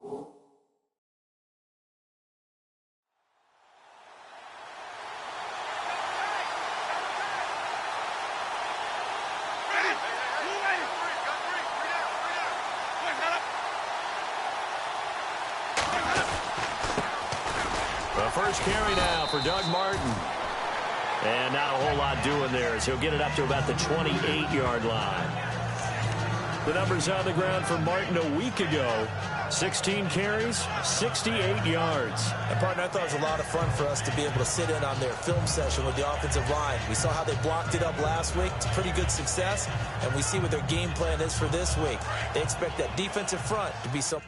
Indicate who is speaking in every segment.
Speaker 1: The first carry now for Doug Martin. And not a whole lot doing there as he'll get it up to about the 28-yard line. The numbers on the ground for Martin a week ago. 16 carries, 68 yards.
Speaker 2: And, partner, I thought it was a lot of fun for us to be able to sit in on their film session with the offensive line. We saw how they blocked it up last week. It's a pretty good success. And we see what their game plan is for this week. They expect that defensive front to be something.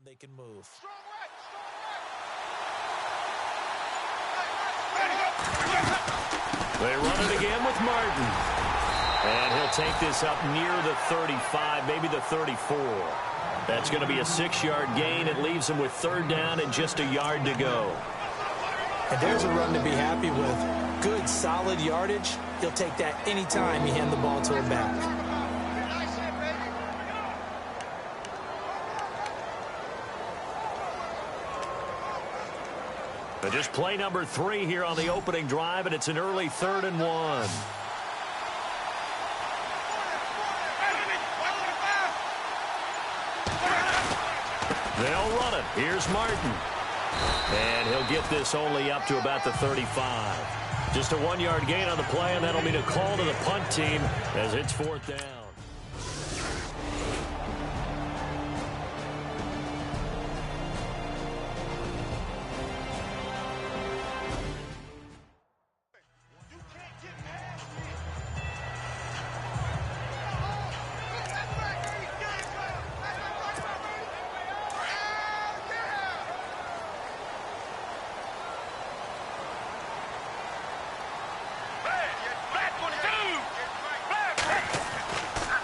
Speaker 2: They can move.
Speaker 1: They run it again with Martin. And he'll take this up near the 35, maybe the 34. That's going to be a 6-yard gain. It leaves him with third down and just a yard to go.
Speaker 2: And there's a run to be happy with. Good, solid yardage. He'll take that anytime you hand the ball to him back.
Speaker 1: Just play number 3 here on the opening drive, and it's an early 3rd and 1. They'll run it. Here's Martin. And he'll get this only up to about the 35. Just a 1-yard gain on the play, and that'll mean a call to the punt team as it's 4th down.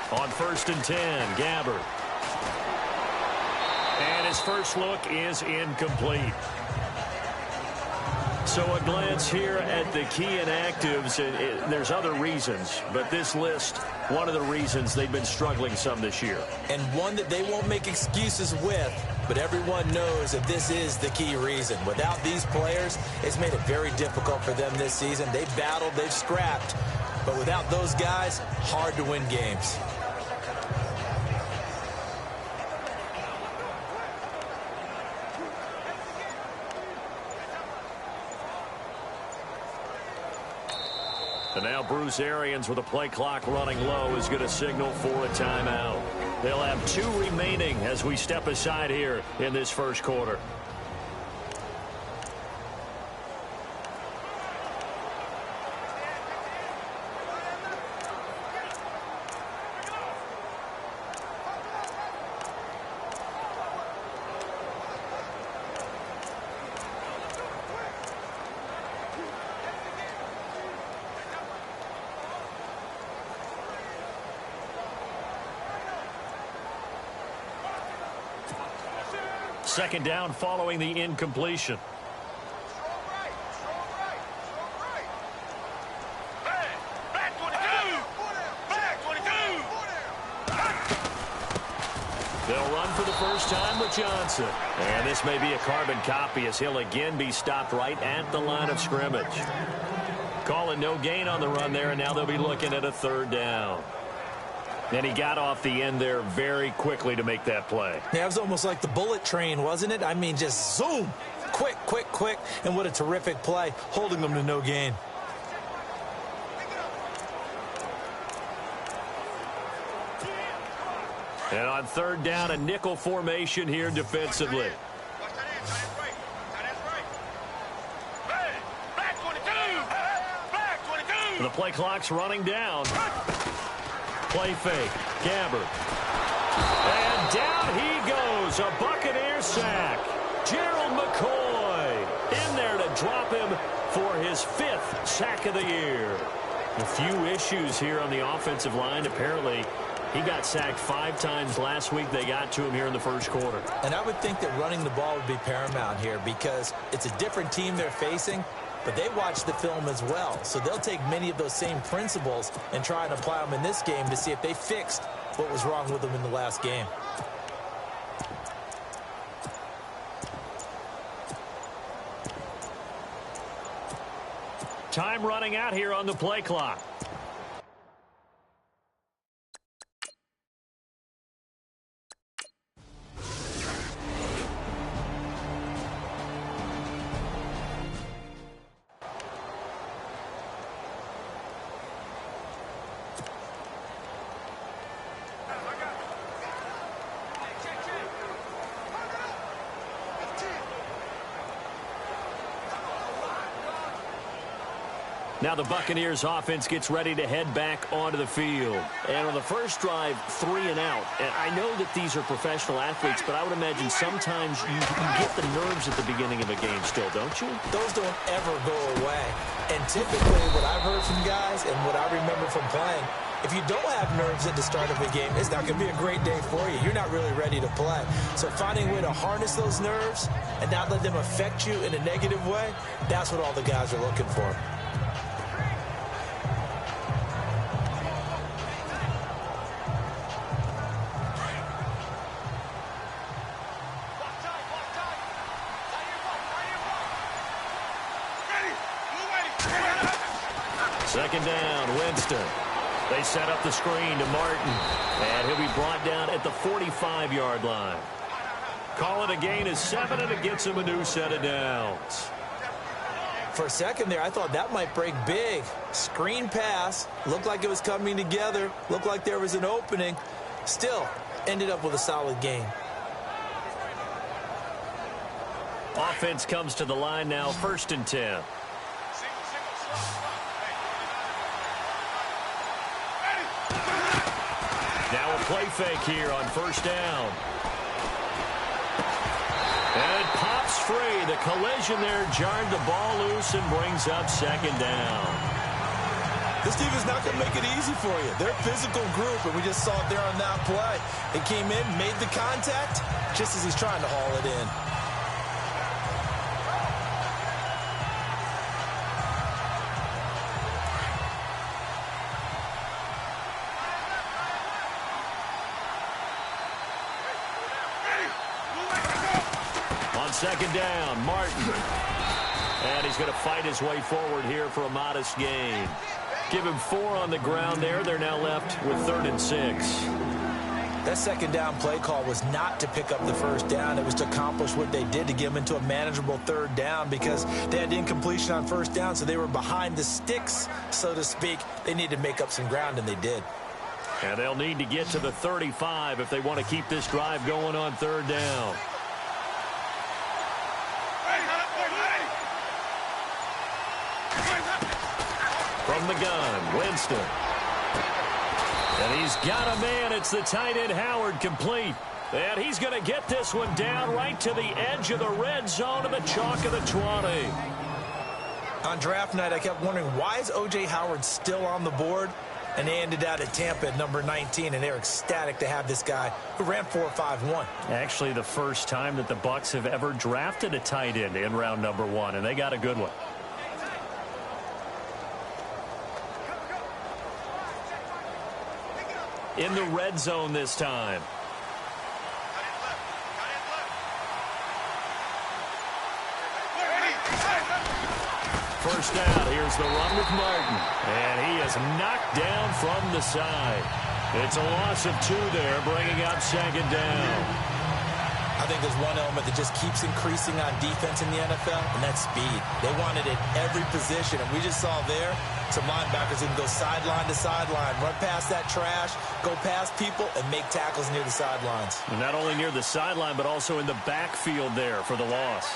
Speaker 1: On 1st and 10, Gabbard. And his first look is incomplete. So a glance here at the key inactives. There's other reasons, but this list, one of the reasons they've been struggling some this year. And one that they won't make excuses with, but everyone knows that this is the key reason. Without these players, it's made it very difficult for them this season. They've battled, they've scrapped, but without those guys, hard to win games. And now Bruce Arians, with the play clock running low, is going to signal for a timeout. They'll have 2 remaining as we step aside here in this first quarter. Second down following the incompletion. They'll run for the first time with Johnson. And this may be a carbon copy as he'll again be stopped right at the line of scrimmage. Calling no gain on the run there, and now they'll be looking at a third down. And he got off the end there very quickly to make that play.
Speaker 2: Yeah, it was almost like the bullet train, wasn't it? I mean, just zoom. Quick, quick, quick. And what a terrific play, holding them to no gain.
Speaker 1: And on third down, a nickel formation here defensively. The play clock's running down. Play fake. Gabbard. And down he goes. A Buccaneer sack. Gerald McCoy in there to drop him for his 5th sack of the year. A few issues here on the offensive line. Apparently, he got sacked 5 times last week. They got to him here in the first quarter.
Speaker 2: And I would think that running the ball would be paramount here because it's a different team they're facing, but they watch the film as well. So they'll take many of those same principles and try and apply them in this game to see if they fixed what was wrong with them in the last game.
Speaker 1: Time running out here on the play clock. Now the Buccaneers offense gets ready to head back onto the field. And on the first drive, 3 and out. And I know that these are professional athletes, but I would imagine sometimes you get the nerves at the beginning of a game still, don't you?
Speaker 2: Those don't ever go away. And typically what I've heard from guys and what I remember from playing, if you don't have nerves at the start of a game, it's not going to be a great day for you. You're not really ready to play. So finding a way to harness those nerves and not let them affect you in a negative way, that's what all the guys are looking for.
Speaker 1: Second down, Winston. They set up the screen to Martin. And he'll be brought down at the 45-yard line. Call it a gain of 7, and it gets him a new set of downs.
Speaker 2: For a second there, I thought that might break big. Screen pass. Looked like it was coming together. Looked like there was an opening. Still, ended up with a solid gain.
Speaker 1: Offense comes to the line now, 1st and 10. Now a play fake here on 1st down. And it pops free. The collision there jarred the ball loose and brings up 2nd down.
Speaker 2: This team is not going to make it easy for you. They're a physical group, and we just saw it there on that play. They came in, made the contact, just as he's trying to haul it in.
Speaker 1: On 2nd down, Martin. And he's going to fight his way forward here for a modest gain. Give him 4 on the ground there. They're now left with 3rd and 6.
Speaker 2: That 2nd down play call was not to pick up the 1st down. It was to accomplish what they did to get them into a manageable 3rd down because they had incompletion on 1st down, so they were behind the sticks, so to speak. They needed to make up some ground, and they did.
Speaker 1: And they'll need to get to the 35 if they want to keep this drive going on 3rd down. From the gun, Winston. And he's got a man. It's the tight end, Howard, complete. And he's going to get this one down right to the edge of the red zone of the chalk of the 20.
Speaker 2: On draft night, I kept wondering, why is O.J. Howard still on the board? And they ended out at Tampa at number 19, and they're ecstatic to have this guy who ran 4.51.
Speaker 1: Actually, the first time that the Bucs have ever drafted a tight end in round number 1, and they got a good one. In the red zone this time. first down. Here's the run with Martin. And he is knocked down from the side. It's a loss of 2 there, bringing up second down.
Speaker 2: I think there's one element that just keeps increasing on defense in the NFL, and that's speed. They want it at every position, and we just saw there some linebackers who can go sideline to sideline, run past that trash, go past people, and make tackles near the sidelines.
Speaker 1: And not only near the sideline, but also in the backfield there for the loss.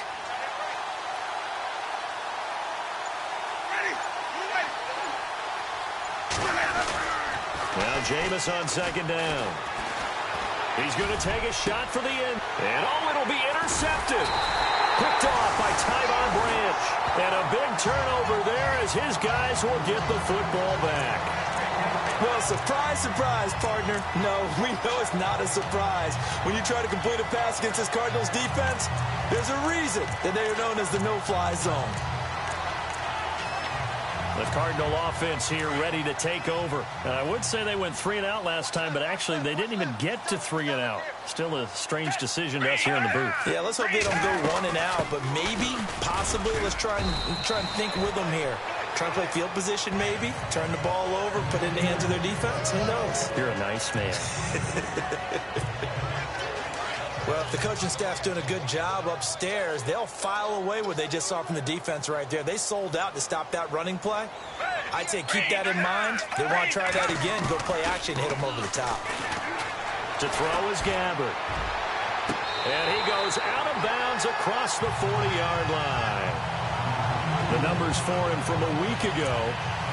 Speaker 1: Now Jameis on second down. He's going to take a shot for the end. And, it'll be intercepted. Picked off by Tyvon Branch. And a big turnover there as his guys will get the football back.
Speaker 2: Well, surprise, surprise, partner. No, we know it's not a surprise. When you try to complete a pass against this Cardinals defense, there's a reason that they are known as the no-fly zone.
Speaker 1: The Cardinal offense here ready to take over. And I would say they went 3 and out last time, but actually they didn't even get to 3 and out. Still a strange decision to us here in the booth.
Speaker 2: Yeah, let's hope they don't go 1 and out, but maybe, possibly, let's try and think with them here. Try to play field position maybe, turn the ball over, put it in the hands of their defense. Who knows?
Speaker 1: You're a nice man.
Speaker 2: Well, if the coaching staff's doing a good job upstairs, they'll file away what they just saw from the defense right there. They sold out to stop that running play. I'd say keep that in mind. They want to try that again, go play action, hit them over the top.
Speaker 1: To throw is Gabbert. And he goes out of bounds across the 40-yard line. The numbers for him from a week ago,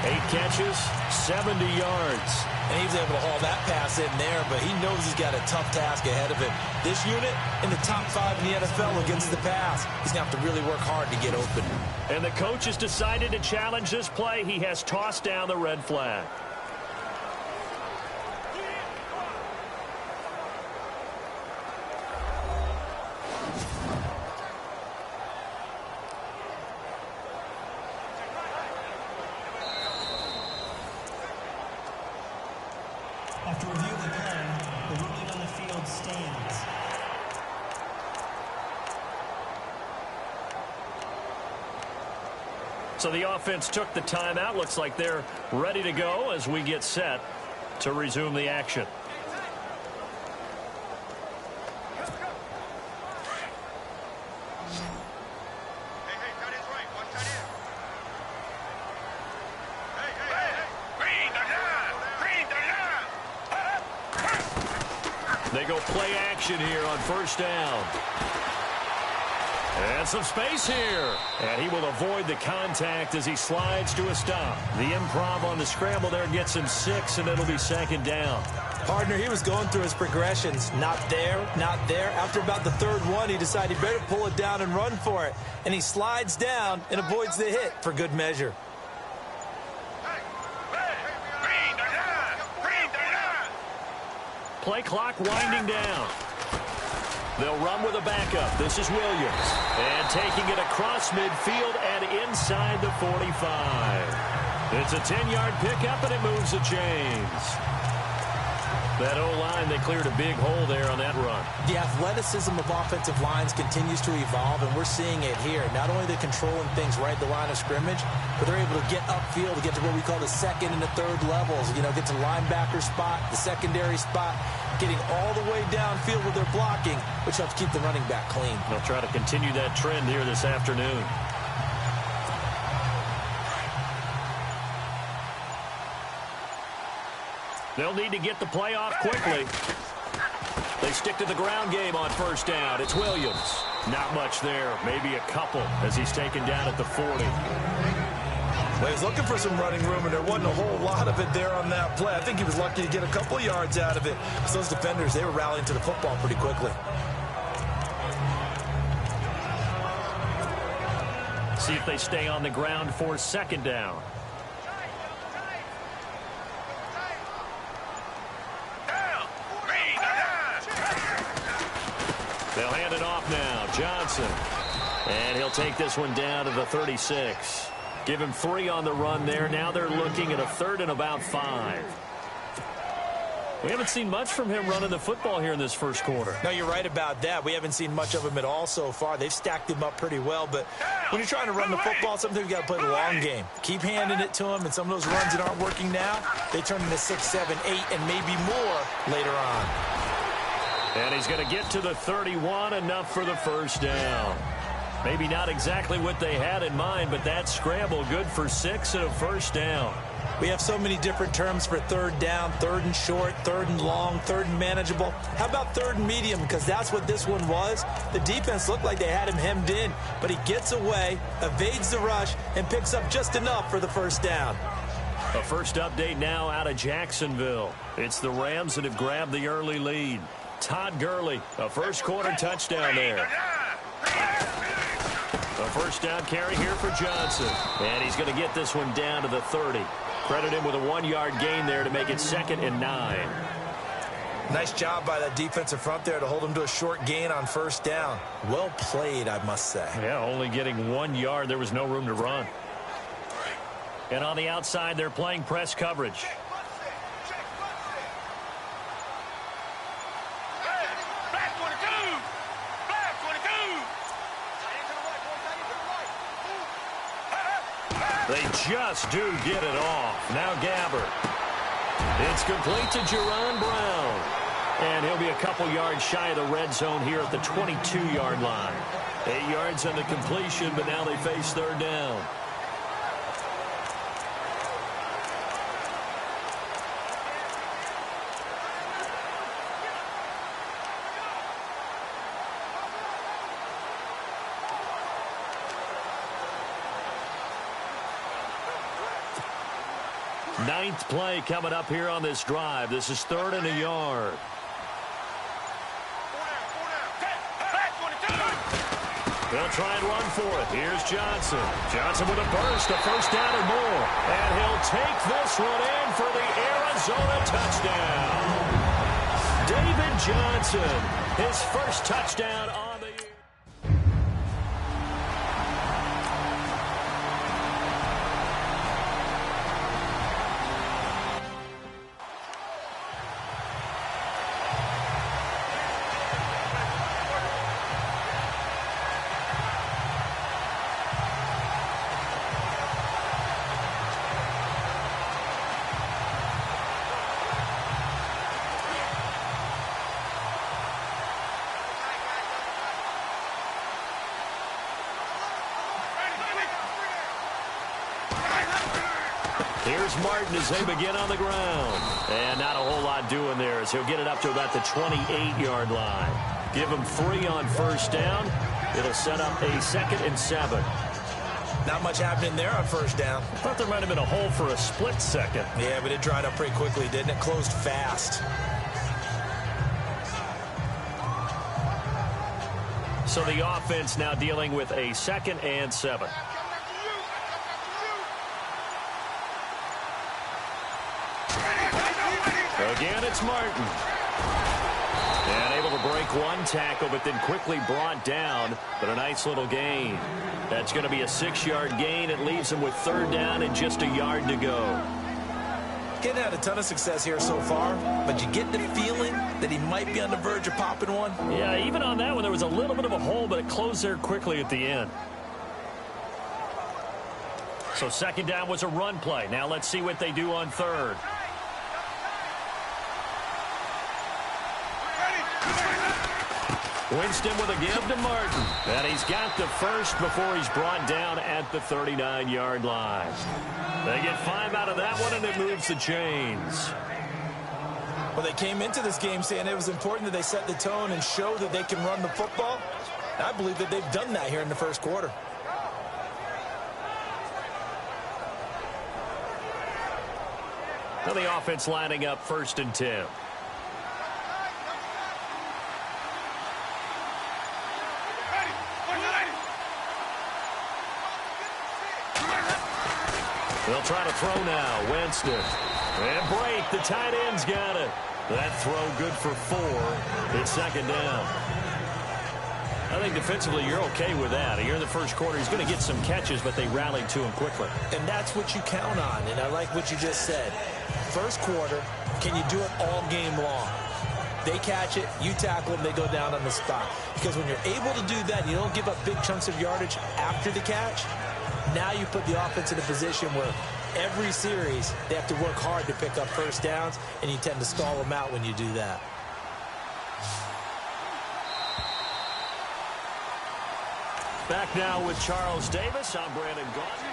Speaker 1: 8 catches, 70 yards.
Speaker 2: And he was able to haul that pass in there, but he knows he's got a tough task ahead of him. This unit in the top 5 in the NFL against the pass. He's going to have to really work hard to get open.
Speaker 1: And the coach has decided to challenge this play. He has tossed down the red flag.
Speaker 3: After review of the play, the ruling on the field stands.
Speaker 1: So the offense took the timeout. Looks like they're ready to go as we get set to resume the action. They go play action here on first down. And some space here. And he will avoid the contact as he slides to a stop. The improv on the scramble there gets him 6, and it'll be second down.
Speaker 2: Partner, he was going through his progressions. Not there, not there. After about the third one, he decided he better pull it down and run for it. And he slides down and avoids the hit for good measure.
Speaker 1: Play clock winding down. They'll run with a backup. This is Williams. And taking it across midfield and inside the 45. It's a 10-yard pickup, and it moves the chains. That O-line, they cleared a big hole there on that run.
Speaker 2: The athleticism of offensive lines continues to evolve, and we're seeing it here. Not only are they controlling things right at the line of scrimmage, but they're able to get upfield to get to what we call the second and the third levels. You know, get to the linebacker spot, the secondary spot, getting all the way downfield with their blocking, which helps keep the running back clean.
Speaker 1: They'll try to continue that trend here this afternoon. They'll need to get the play off quickly. They stick to the ground game on first down. It's Williams. Not much there. Maybe a couple as he's taken down at the 40.
Speaker 2: Well, he's looking for some running room, and there wasn't a whole lot of it there on that play. I think he was lucky to get a couple yards out of it. Because those defenders, they were rallying to the football pretty quickly.
Speaker 1: See if they stay on the ground for second down. They'll hand it off now. Johnson. And he'll take this one down to the 36. Give him 3 on the run there. Now they're looking at a 3rd and about 5. We haven't seen much from him running the football here in this first quarter.
Speaker 2: No, you're right about that. We haven't seen much of him at all so far. They've stacked him up pretty well, but when you're trying to run the football, sometimes you got to play the long game. Keep handing it to him, and some of those runs that aren't working now, they turn into 6, 7, 8, and maybe more later on.
Speaker 1: And he's going to get to the 31, enough for the first down. Maybe not exactly what they had in mind, but that scramble good for 6 and a first down.
Speaker 2: We have so many different terms for third down, third and short, third and long, third and manageable. How about third and medium? Because that's what this one was. The defense looked like they had him hemmed in, but he gets away, evades the rush, and picks up just enough for the first down.
Speaker 1: A first update now out of Jacksonville. It's the Rams that have grabbed the early lead. Todd Gurley, a first quarter touchdown there. A first down carry here for Johnson. And he's going to get this one down to the 30. Credit him with a 1-yard gain there to make it 2nd and 9.
Speaker 2: Nice job by that defensive front there to hold him to a short gain on first down. Well played, I must say.
Speaker 1: Yeah, only getting 1 yard. There was no room to run. And on the outside, they're playing press coverage. They just do get it off. Now Gabbert. It's complete to Jerron Brown. And he'll be a couple yards shy of the red zone here at the 22-yard line. 8 yards on the completion, but now they face third down. Ninth play coming up here on this drive. This is 3rd and a yard. They'll try and run for it. Here's Johnson. Johnson with a burst, a first down or more. And he'll take this one in for the Arizona touchdown. David Johnson, his first touchdown on the year. Here's Martin as they begin on the ground. And not a whole lot doing there as he'll get it up to about the 28-yard line. Give him 3 on first down. It'll set up a 2nd and 7.
Speaker 2: Not much happening there on first down.
Speaker 1: I thought there might have been a hole for a split second.
Speaker 2: Yeah, but it dried up pretty quickly, didn't it? Closed fast.
Speaker 1: So the offense now dealing with a 2nd and 7. Again, it's Martin. And able to break one tackle, but then quickly brought down. But a nice little gain. That's going to be a 6-yard gain. It leaves him with third down and just a yard to go.
Speaker 2: Getting had a ton of success here so far, but you get the feeling that he might be on the verge of popping one.
Speaker 1: Yeah, even on that one, there was a little bit of a hole, but it closed there quickly at the end. So 2nd down was a run play. Now let's see what they do on 3rd. Winston with a give to Martin. And he's got the first before he's brought down at the 39-yard line. They get 5 out of that one, and it moves the chains.
Speaker 2: Well, they came into this game saying it was important that they set the tone and show that they can run the football. I believe that they've done that here in the first quarter.
Speaker 1: Now the offense lining up 1st and 10. They'll try to throw now. Winston. And break. The tight end's got it. That throw good for 4. It's 2nd down. I think defensively you're okay with that. Here in the first quarter, he's going to get some catches, but they rallied to him quickly.
Speaker 2: And that's what you count on, and I like what you just said. First quarter, Can you do it all game long? They catch it, you tackle them, they go down on the spot. Because when you're able to do that, you don't give up big chunks of yardage after the catch, now you put the offense in a position where every series they have to work hard to pick up first downs, and you tend to stall them out when you do that.
Speaker 1: Back now with Charles Davis. I'm Brandon Gaudin.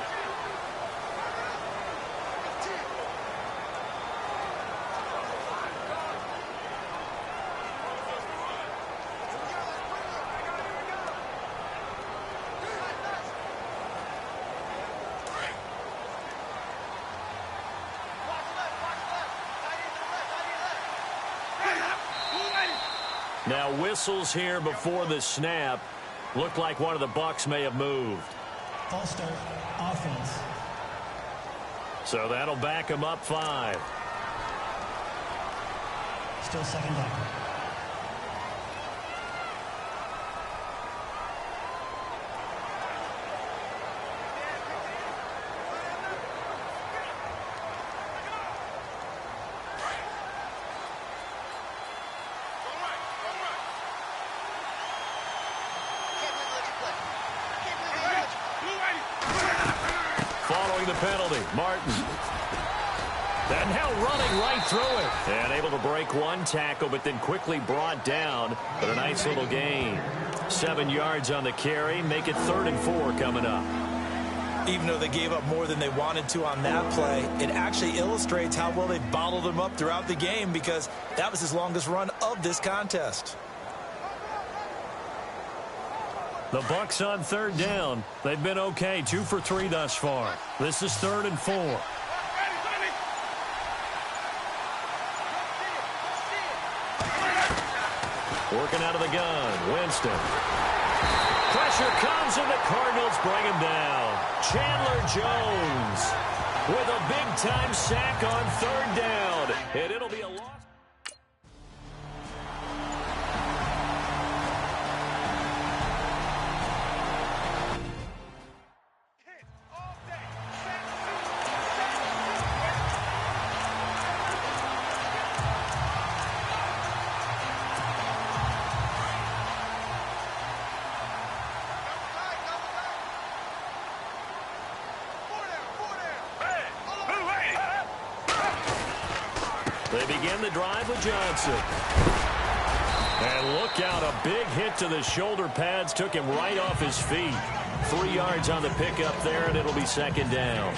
Speaker 1: Now whistles here before the snap. Looked like one of the Bucs may have moved.
Speaker 3: False start, offense.
Speaker 1: So that'll back him up 5.
Speaker 3: Still second down.
Speaker 1: Following the penalty, Martin. And now running right through it. And able to break one tackle, but then quickly brought down. But a nice little gain. 7 yards on the carry. Make it 3rd and 4 coming up.
Speaker 2: Even though they gave up more than they wanted to on that play, it actually illustrates how well they bottled him up throughout the game, because that was his longest run of this contest.
Speaker 1: The Bucs on 3rd down. They've been okay. 2 for 3 thus far. This is 3rd and 4. Working out of the gun. Winston. Pressure comes, and the Cardinals bring him down. Chandler Jones with a big-time sack on 3rd down. And it'll be a loss. They begin the drive with Johnson. And look out, a big hit to the shoulder pads. Took him right off his feet. 3 yards on the pickup there, and it'll be 2nd down.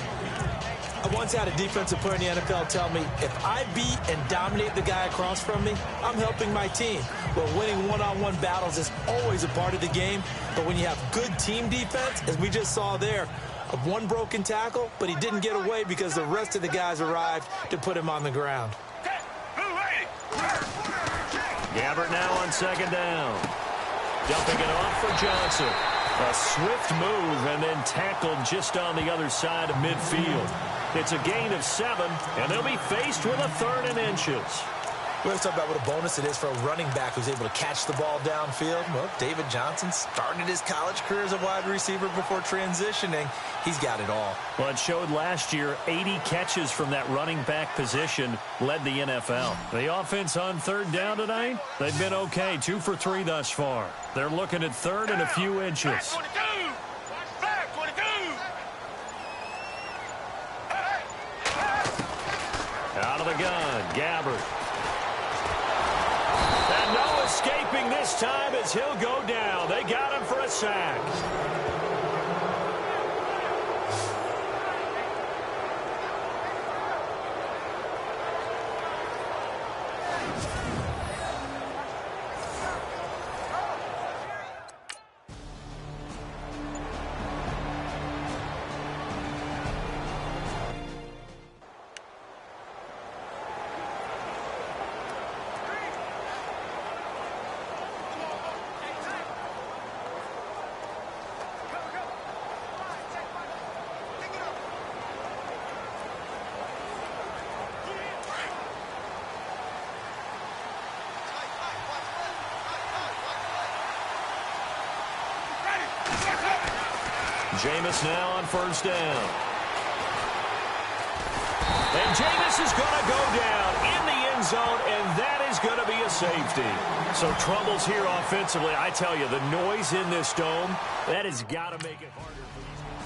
Speaker 2: I once had a defensive player in the NFL tell me, if I beat and dominate the guy across from me, I'm helping my team. Well, winning one-on-one battles is always a part of the game. But when you have good team defense, as we just saw there, one broken tackle, but he didn't get away because the rest of the guys arrived to put him on the ground.
Speaker 1: Gabbert now on 2nd down. Dumping it off for Johnson. A swift move and then tackled just on the other side of midfield. It's a gain of 7, and they'll be faced with a 3rd and inches.
Speaker 2: Let's talk about what a bonus it is for a running back who's able to catch the ball downfield. Well, David Johnson started his college career as a wide receiver before transitioning. He's got it all.
Speaker 1: Well, it showed last year 80 catches from that running back position led the NFL. The offense on 3rd down tonight, they've been okay. 2 for 3 thus far. They're looking at 3rd and a few inches. Out of the gun, Gabbert. And no escaping this time as he'll go down. They got him for a sack. Jameis now on 1st down. And Jameis is going to go down in the zone, and that is going to be a safety. So troubles here offensively. I tell you, the noise in this dome, that has got to make it harder for these guys.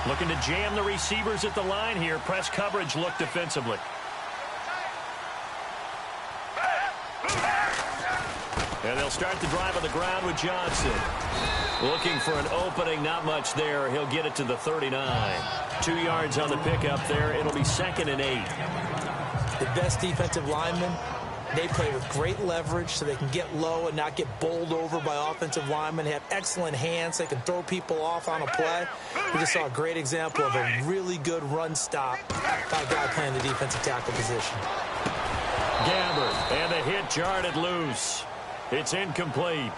Speaker 1: Looking to jam the receivers at the line here. Press coverage look defensively. And they'll start the drive on the ground with Johnson. Looking for an opening, not much there. He'll get it to the 39. 2 yards on the pickup there. It'll be 2nd and 8.
Speaker 2: The best defensive linemen, they play with great leverage so they can get low and not get bowled over by offensive linemen. They have excellent hands. They can throw people off on a play. We just saw a great example of a really good run stop by a guy playing the defensive tackle position.
Speaker 1: Gabbert, and the hit jarred loose. It's incomplete.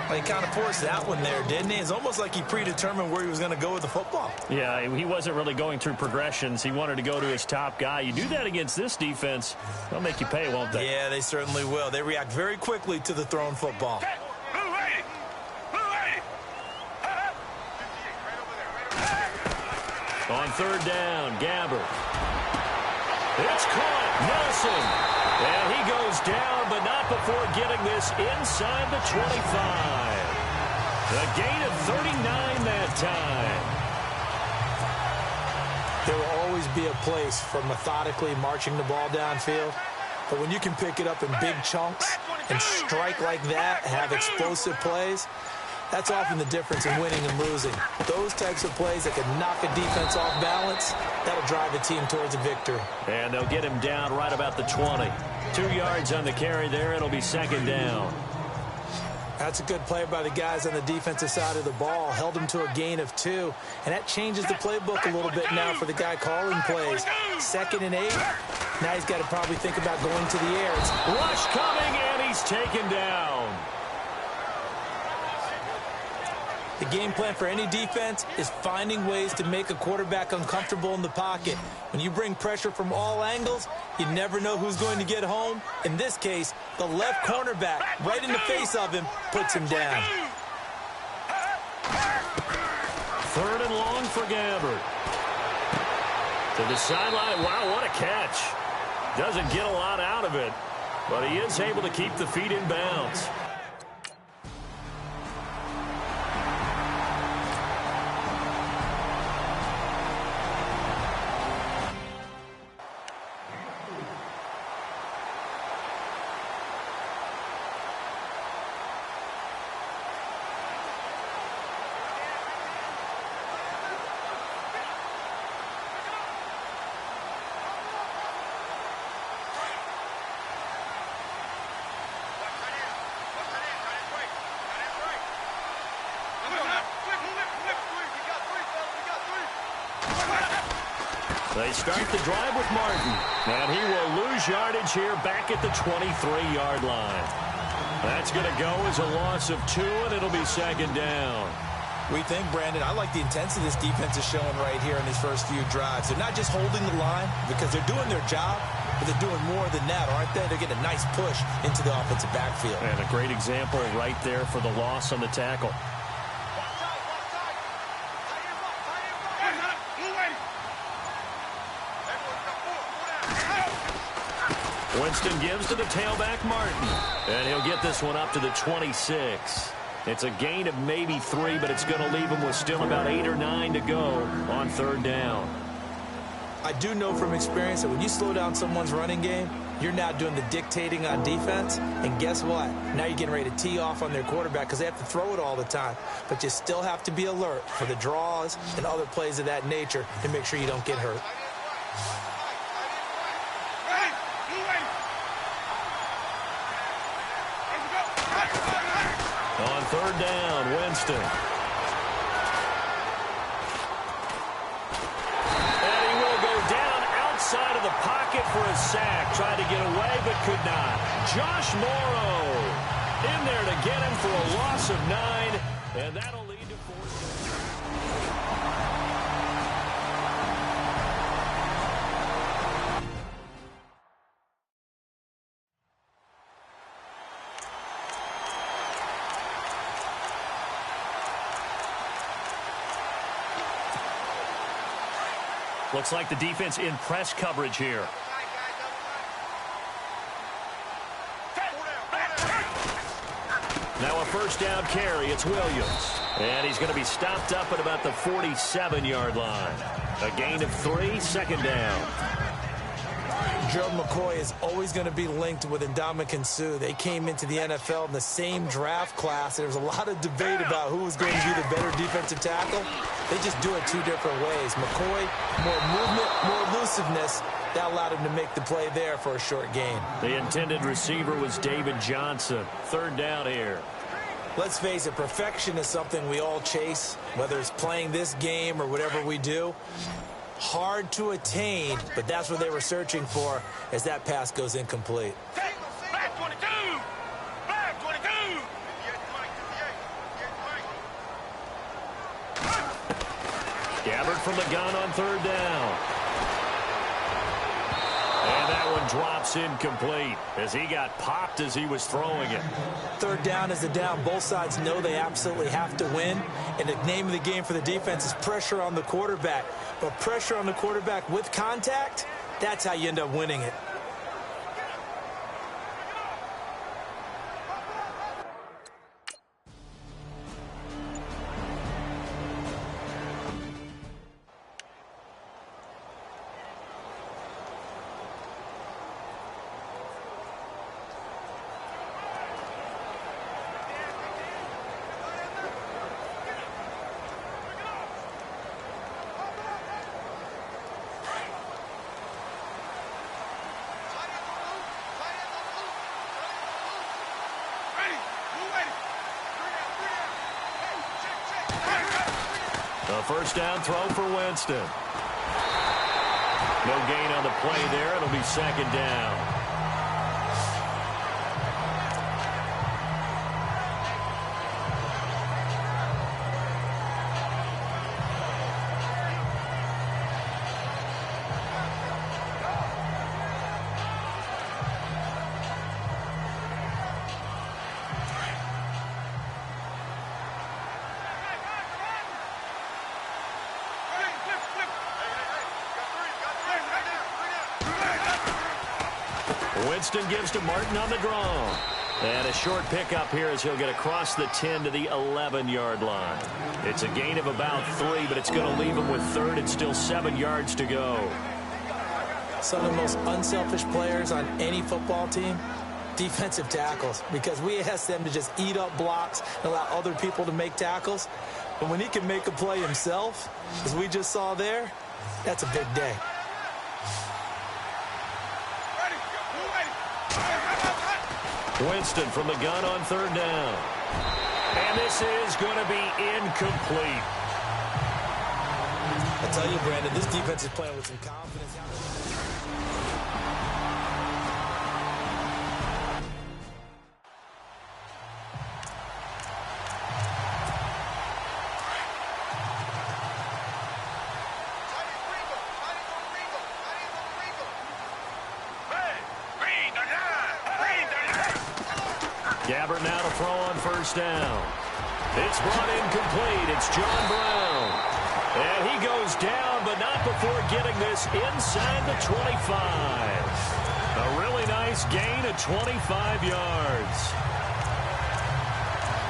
Speaker 2: Well, he kind of forced that one there, didn't he? It's almost like he predetermined where he was going to go with the football.
Speaker 1: Yeah, he wasn't really going through progressions. He wanted to go to his top guy. You do that against this defense, they'll make you pay, won't they?
Speaker 2: Yeah, they certainly will. They react very quickly to the thrown football.
Speaker 1: On 3rd down, Gabbert. It's caught. Nelson. And he goes down, but not before getting this inside the 25. A gain of 39 that time.
Speaker 2: There will always be a place for methodically marching the ball downfield. But when you can pick it up in big chunks and strike like that, have explosive plays, that's often the difference in winning and losing. Those types of plays that can knock a defense off balance, that'll drive a team towards a victory.
Speaker 1: And they'll get him down right about the 20. 2 yards on the carry there. It'll be 2nd down.
Speaker 2: That's a good play by the guys on the defensive side of the ball. Held him to a gain of 2. And that changes the playbook a little bit now for the guy calling plays. 2nd and 8. Now he's got to probably think about going to the air. It's
Speaker 1: rush coming, and he's taken down.
Speaker 2: The game plan for any defense is finding ways to make a quarterback uncomfortable in the pocket. When you bring pressure from all angles, you never know who's going to get home. In this case, the left cornerback, right in the face of him, puts him down.
Speaker 1: 3rd and long for Gabbert. To the sideline. Wow, what a catch. Doesn't get a lot out of it, but he is able to keep the feet in bounds. They start the drive with Martin, and he will lose yardage here back at the 23-yard line. That's going to go as a loss of 2, and it'll be 2nd down.
Speaker 2: We think, Brandon, I like the intensity this defense is showing right here in these first few drives. They're not just holding the line because they're doing their job, but they're doing more than that, aren't they? They're getting a nice push into the offensive backfield.
Speaker 1: And a great example right there for the loss on the tackle. Winston gives to the tailback, Martin. And he'll get this one up to the 26. It's a gain of maybe 3, but it's going to leave him with still about 8 or 9 to go on 3rd down.
Speaker 2: I do know from experience that when you slow down someone's running game, you're now doing the dictating on defense. And guess what? Now you're getting ready to tee off on their quarterback because they have to throw it all the time. But you still have to be alert for the draws and other plays of that nature to make sure you don't get hurt.
Speaker 1: On 3rd down, Winston. And he will go down outside of the pocket for a sack. Tried to get away, but could not. Josh Morrow in there to get him for a loss of 9, and that'll lead to 4th down. Looks like the defense in press coverage here. Now a first down carry. It's Williams. And he's going to be stopped up at about the 47-yard line. A gain of 3, second down.
Speaker 2: Gerald McCoy is always going to be linked with Ndamukong Suh. They came into the NFL in the same draft class. There was a lot of debate about who was going to be the better defensive tackle. They just do it 2 different ways. McCoy, more movement, more elusiveness. That allowed him to make the play there for a short gain.
Speaker 1: The intended receiver was David Johnson. Third down here.
Speaker 2: Let's face it, perfection is something we all chase, whether it's playing this game or whatever we do. Hard to attain, but that's what they were searching for as that pass goes incomplete.
Speaker 4: Back 22! Back 22!
Speaker 1: Gabbert from the gun on third down. And that one drops incomplete as he got popped as he was throwing it.
Speaker 2: Third down is the down. Both sides know they absolutely have to win. And the name of the game for the defense is pressure on the quarterback. But pressure on the quarterback with contact, that's how you end up winning it.
Speaker 1: A first down throw for Winston. No gain on the play there. It'll be second down. Winston gives to Martin on the draw. And a short pickup here as he'll get across the 10 to the 11-yard line. It's a gain of about 3, but it's going to leave him with third and still 7 yards to go.
Speaker 2: Some of the most unselfish players on any football team, defensive tackles, because we ask them to just eat up blocks and allow other people to make tackles. But when he can make a play himself, as we just saw there, that's a big day.
Speaker 1: Winston from the gun on third down. And this is going to be incomplete.
Speaker 2: I tell you, Brandon, this defense is playing with some confidence.
Speaker 1: Gabbert now to throw on first down. It's brought incomplete. It's John Brown. And he goes down, but not before getting this inside the 25. A really nice gain of 25 yards.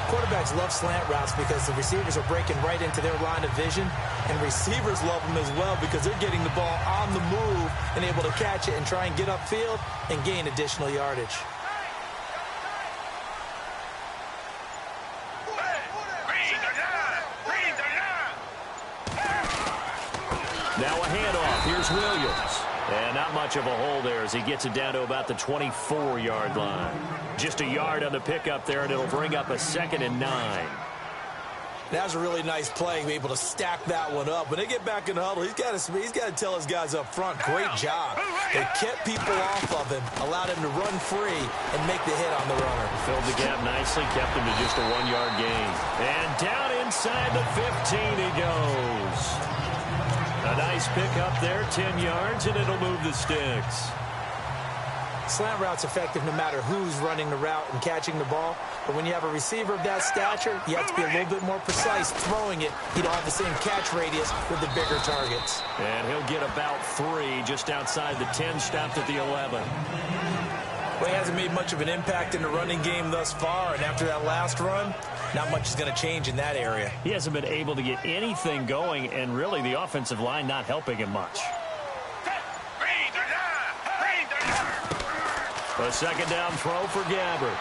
Speaker 2: Quarterbacks love slant routes because the receivers are breaking right into their line of vision, and receivers love them as well because they're getting the ball on the move and able to catch it and try and get upfield and gain additional yardage.
Speaker 1: Now a handoff. Here's Williams. And not much of a hole there as he gets it down to about the 24-yard line. Just a yard on the pickup there, and it'll bring up a 2nd and 9.
Speaker 2: That was a really nice play, be able to stack that one up. When they get back in the huddle, he's got to tell his guys up front, great job. They kept people off of him, allowed him to run free and make the hit on the runner.
Speaker 1: Filled the gap nicely, kept him to just a 1-yard gain. And down inside the 15 he goes. A nice pickup there, 10 yards, and it'll move the sticks.
Speaker 2: Slant route's effective no matter who's running the route and catching the ball. But when you have a receiver of that stature, you have to be a little bit more precise throwing it. You don't have the same catch radius with the bigger targets.
Speaker 1: And he'll get about 3 just outside the 10, stopped at the 11.
Speaker 2: Well, he hasn't made much of an impact in the running game thus far, and after that last run, not much is going to change in that area.
Speaker 1: He hasn't been able to get anything going, and really the offensive line not helping him much. A second down throw for Gabbert.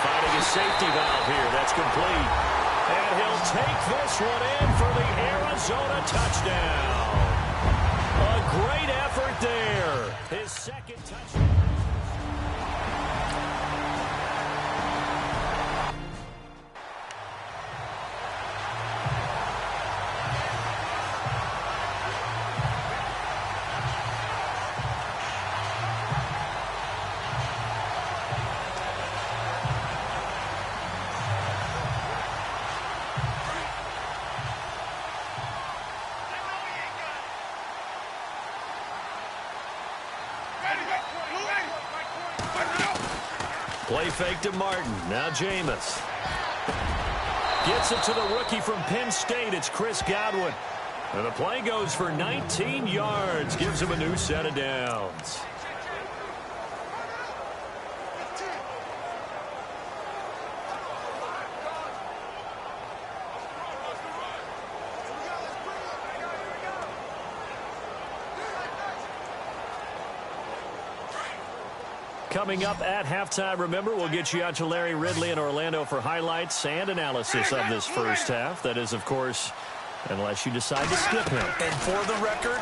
Speaker 1: Finding his safety valve here. That's complete. And he'll take this one in for the Arizona touchdown. A great effort there. His second touchdown. Play fake to Martin. Now Jameis. Gets it to the rookie from Penn State. It's Chris Godwin. And the play goes for 19 yards. Gives him a new set of downs. Coming up at halftime, remember, we'll get you out to Larry Ridley in Orlando for highlights and analysis of this first half. That is, of course, unless you decide to skip him.
Speaker 2: And for the record,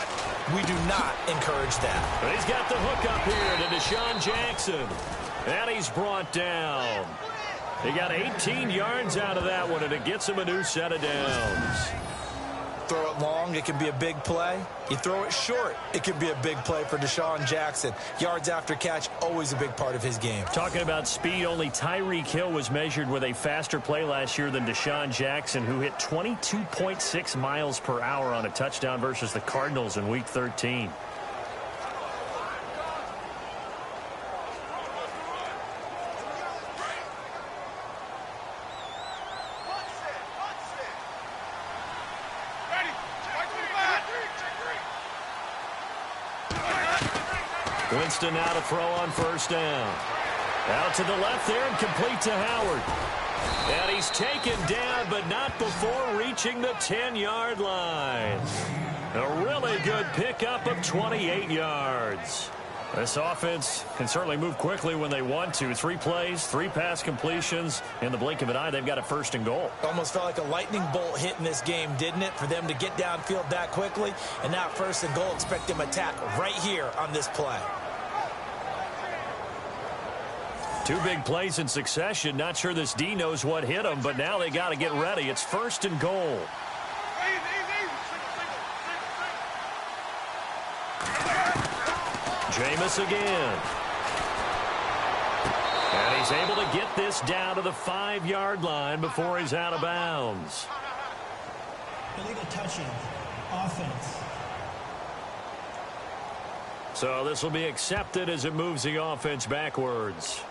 Speaker 2: we do not encourage that.
Speaker 1: But he's got the hook up here to Deshaun Jackson. And he's brought down. He got 18 yards out of that one, and it gets him a new set of downs.
Speaker 2: Throw it long, it can be a big play. You throw it short, it can be a big play for Deshaun Jackson. Yards after catch, always a big part of his game.
Speaker 1: Talking about speed, only Tyreek Hill was measured with a faster play last year than Deshaun Jackson, who hit 22.6 miles per hour on a touchdown versus the Cardinals in Week 13. Winston now to throw on first down. Out to the left there and complete to Howard. And he's taken down, but not before reaching the 10-yard line. A really good pickup of 28 yards. This offense can certainly move quickly when they want to. 3 plays, 3 pass completions. In the blink of an eye, they've got a first and goal.
Speaker 2: Almost felt like a lightning bolt hit in this game, didn't it? For them to get downfield that quickly. And now first and goal, expect them to attack right here on this play.
Speaker 1: 2 big plays in succession. Not sure this D knows what hit them, but now they got to get ready. It's first and goal. Jameis again. And he's able to get this down to the 5-yard line before he's out of bounds.
Speaker 3: Illegal touching. Offense.
Speaker 1: So this will be accepted as it moves the offense backwards.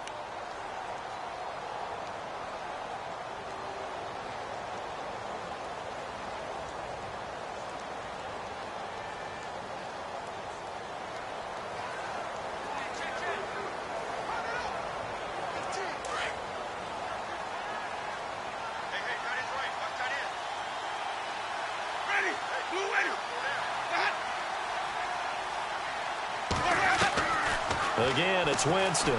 Speaker 1: Again, it's Winston.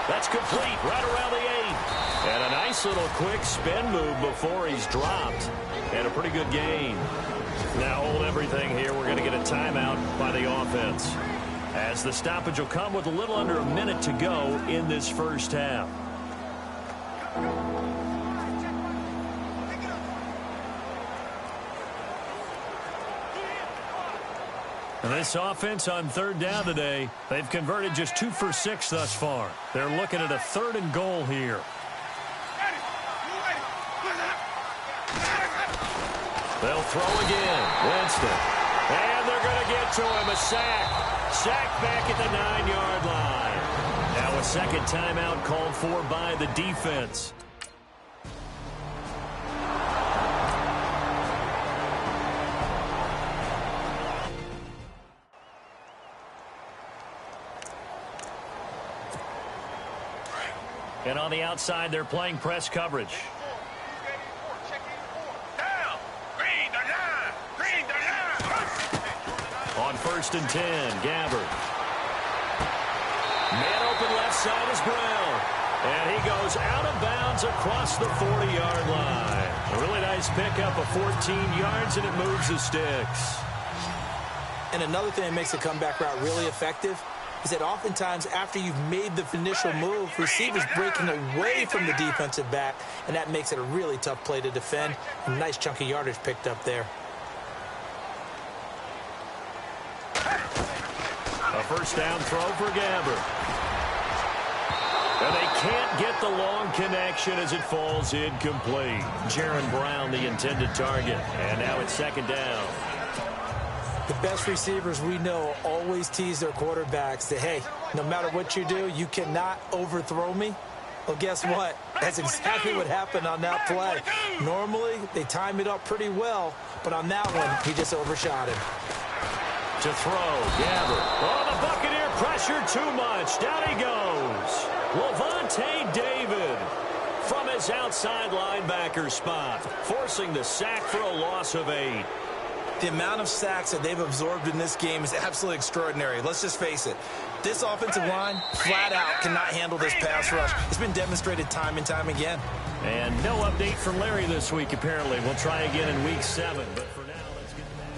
Speaker 1: That's complete right around the 8. And a nice little quick spin move before he's dropped. And a pretty good gain. Now hold everything here. We're going to get a timeout by the offense, as the stoppage will come with a little under a minute to go in this first half. And this offense on third down today, they've converted just 2 for 6 thus far. They're looking at a 3rd and goal here. They'll throw again. Winston. And they're going to get to him. A sack. Sacked back at the 9-yard line. Now a second timeout called for by the defense. And on the outside, they're playing press coverage. On 1st and 10, Gabbard. Man open left side is Brown. And he goes out of bounds across the 40-yard line. A really nice pickup of 14 yards, and it moves the sticks.
Speaker 2: And another thing that makes the comeback route really effective is that oftentimes after you've made the initial move, receivers breaking away from the defensive back, and that makes it a really tough play to defend. A nice chunk of yardage picked up there.
Speaker 1: A first down throw for Gabbard. And they can't get the long connection as it falls incomplete. Jaron Brown, the intended target. And now it's second down.
Speaker 2: The best receivers we know always tease their quarterbacks that, hey, no matter what you do, you cannot overthrow me. Well, guess what? That's exactly what happened on that play. Normally, they time it up pretty well, but on that one, he just overshot him.
Speaker 1: To throw, Gabbard. Oh, the Buccaneer pressure too much. Down he goes. Levante David from his outside linebacker spot, forcing the sack for a loss of 8.
Speaker 2: The amount of sacks that they've absorbed in this game is absolutely extraordinary. Let's just face it. This offensive line, flat out, cannot handle this pass rush. It's been demonstrated time and time again.
Speaker 1: And no update from Larry this week, apparently. We'll try again in Week 7, but for now, let's get back.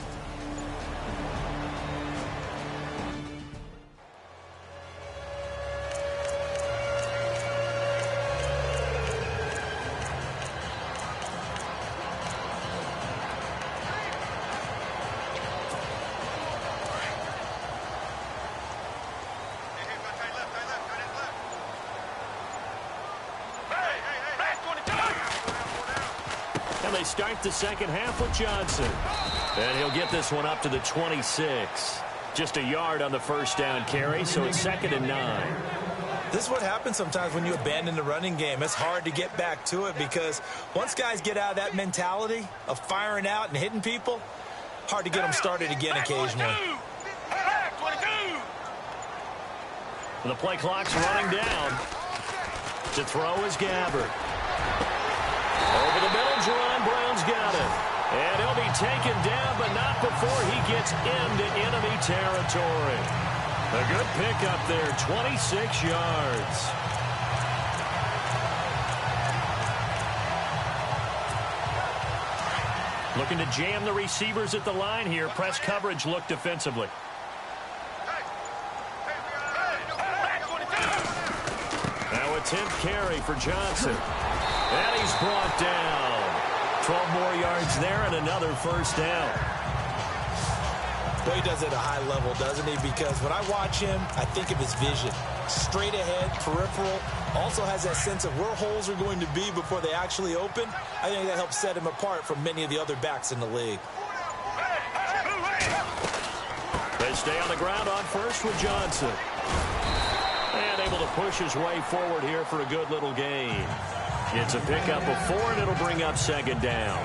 Speaker 1: And they start the second half with Johnson. And he'll get this one up to the 26. Just a yard on the first down carry, so it's 2nd and 9.
Speaker 2: This is what happens sometimes when you abandon the running game. It's hard to get back to it because once guys get out of that mentality of firing out and hitting people, hard to get them started again occasionally.
Speaker 1: The play clock's running down. To throw is Gabbard. Over the middle, Jaron Brown's got it. And he'll be taken down, but not before he gets into enemy territory. A good pickup there, 26 yards. Looking to jam the receivers at the line here. Press coverage look defensively. Now a 10th carry for Johnson. And he's brought down. 12 more yards there and another first down.
Speaker 2: Well, he does it at a high level, doesn't he? Because when I watch him, I think of his vision. Straight ahead, peripheral. Also has that sense of where holes are going to be before they actually open. I think that helps set him apart from many of the other backs in the league.
Speaker 1: They stay on the ground on first with Johnson. And able to push his way forward here for a good little gain. It's a pickup of 4, and it'll bring up second down.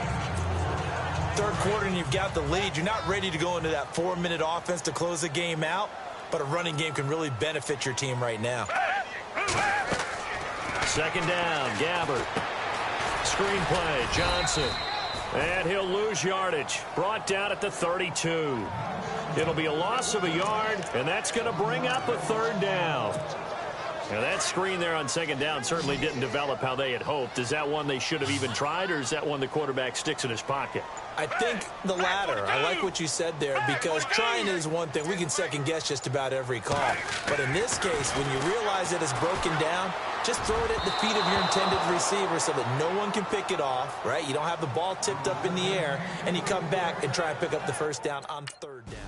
Speaker 2: Third quarter, and you've got the lead. You're not ready to go into that 4-minute offense to close the game out, but a running game can really benefit your team right now.
Speaker 1: Second down, Gabbard. Screen play, Johnson. And he'll lose yardage. Brought down at the 32. It'll be a loss of a yard, and that's going to bring up a third down. Now, that screen there on second down certainly didn't develop how they had hoped. Is that one they should have even tried, or is that one the quarterback sticks in his pocket?
Speaker 2: I think the latter. I like what you said there, because trying is one thing. We can second-guess just about every call. But in this case, when you realize that it's broken down, just throw it at the feet of your intended receiver so that no one can pick it off, right? You don't have the ball tipped up in the air, and you come back and try and pick up the first down on third down.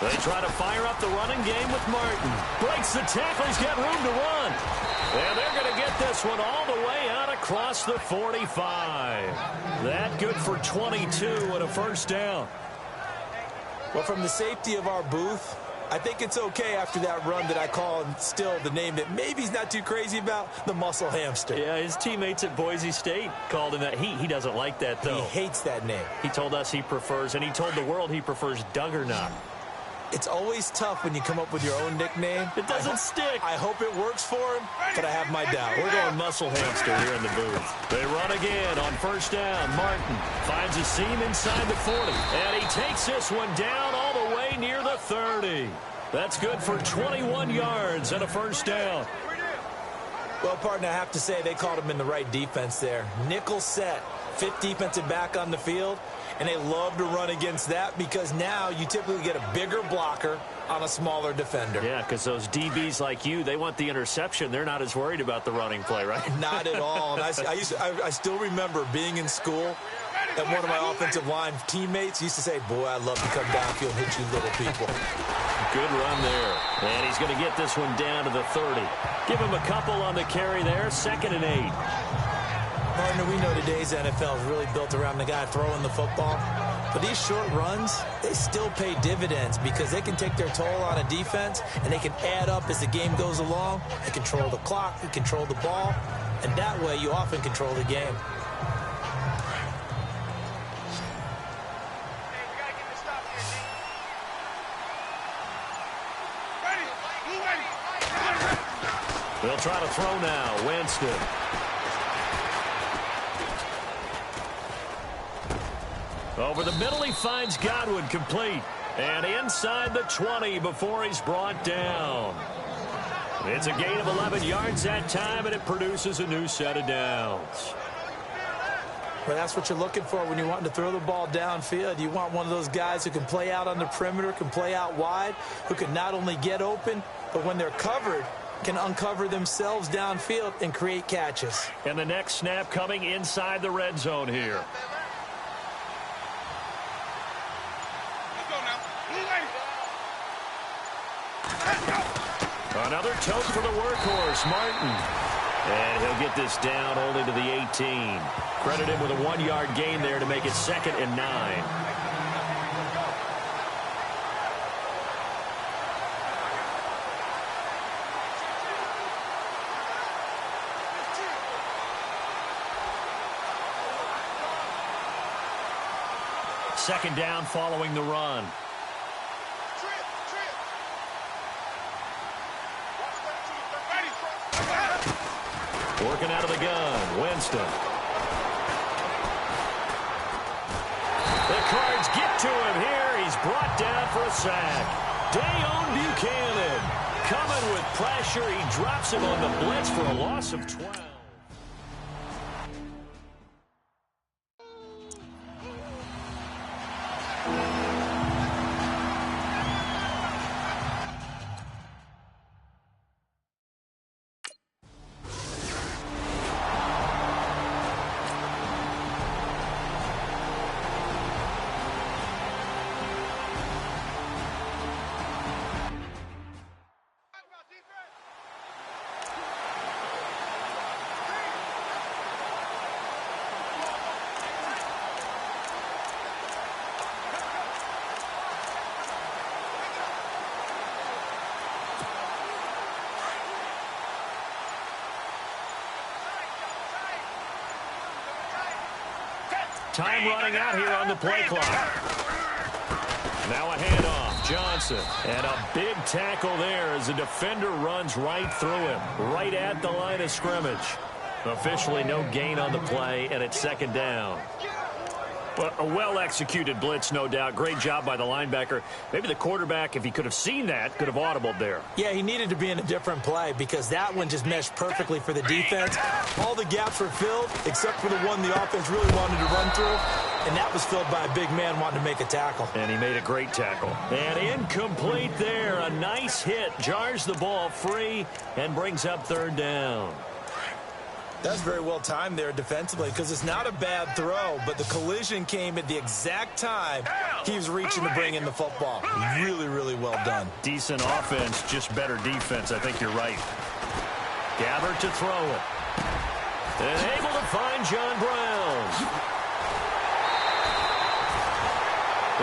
Speaker 1: They try to fire up the running game with Martin. Breaks the tackle. He's got room to run. And they're going to get this one all the way out across the 45. That good for 22 and a first down.
Speaker 2: Well, from the safety of our booth, I think it's okay after that run that I call him still the name that maybe he's not too crazy about, the muscle hamster.
Speaker 1: Yeah, his teammates at Boise State called him that. He doesn't like that, though.
Speaker 2: He hates that name.
Speaker 1: He told us he prefers, and he told the world he prefers Duggernup.
Speaker 2: It's always tough when you come up with your own nickname.
Speaker 1: It doesn't stick.
Speaker 2: I hope it works for him, but I have my doubt.
Speaker 1: We're going muscle hamster here in the booth. They run again on first down. Martin finds a seam inside the 40, and he takes this one down all the way near the 30. That's good for 21 yards and a first down.
Speaker 2: Well, partner, I have to say they called him in the right defense there. Nickel set, fifth defensive back on the field. And they love to run against that because now you typically get a bigger blocker on a smaller defender.
Speaker 1: Yeah, because those DBs like you, they want the interception. They're not as worried about the running play, right?
Speaker 2: Not at all. And I still remember being in school, and one of my offensive line teammates used to say, boy, I'd love to come downfield and hit you little people.
Speaker 1: Good run there. And he's going to get this one down to the 30. Give him a couple on the carry there, 2nd and 8.
Speaker 2: Partner, we know today's NFL is really built around the guy throwing the football. But these short runs, they still pay dividends because they can take their toll on a defense, and they can add up as the game goes along. They control the clock, they control the ball, and that way you often control the game.
Speaker 1: They'll try to throw now. Winston. Over the middle, he finds Godwin complete. And inside the 20 before he's brought down. It's a gain of 11 yards that time, and it produces a new set of downs.
Speaker 2: Well, that's what you're looking for when you're wanting to throw the ball downfield. You want one of those guys who can play out on the perimeter, can play out wide, who can not only get open, but when they're covered, can uncover themselves downfield and create catches.
Speaker 1: And the next snap coming inside the red zone here. Another tote for the workhorse, Martin. And he'll get this down only to the 18. Credit him with a 1-yard gain there to make it 2nd and 9. Second down following the run. Working out of the gun, Winston. The Cards get to him here. He's brought down for a sack. Dayon Buchanan coming with pressure. He drops him on the blitz for a loss of 12. Time running out here on the play clock. Now a handoff. Johnson. And a big tackle there as the defender runs right through him. Right at the line of scrimmage. Officially no gain on the play, and it's 2nd down. But a well-executed blitz, no doubt. Great job by the linebacker. Maybe the quarterback, if he could have seen that, could have audibled there.
Speaker 2: Yeah, he needed to be in a different play because that one just meshed perfectly for the defense. All the gaps were filled except for the one the offense really wanted to run through, and that was filled by a big man wanting to make a tackle.
Speaker 1: And he made a great tackle. And incomplete there. A nice hit. Jars the ball free and brings up 3rd down.
Speaker 2: That's very well timed there defensively because it's not a bad throw, but the collision came at the exact time he was reaching to bring in the football. Really, really well done.
Speaker 1: Decent offense, just better defense. I think you're right. Gabbert to throw it. And able to find John Brown.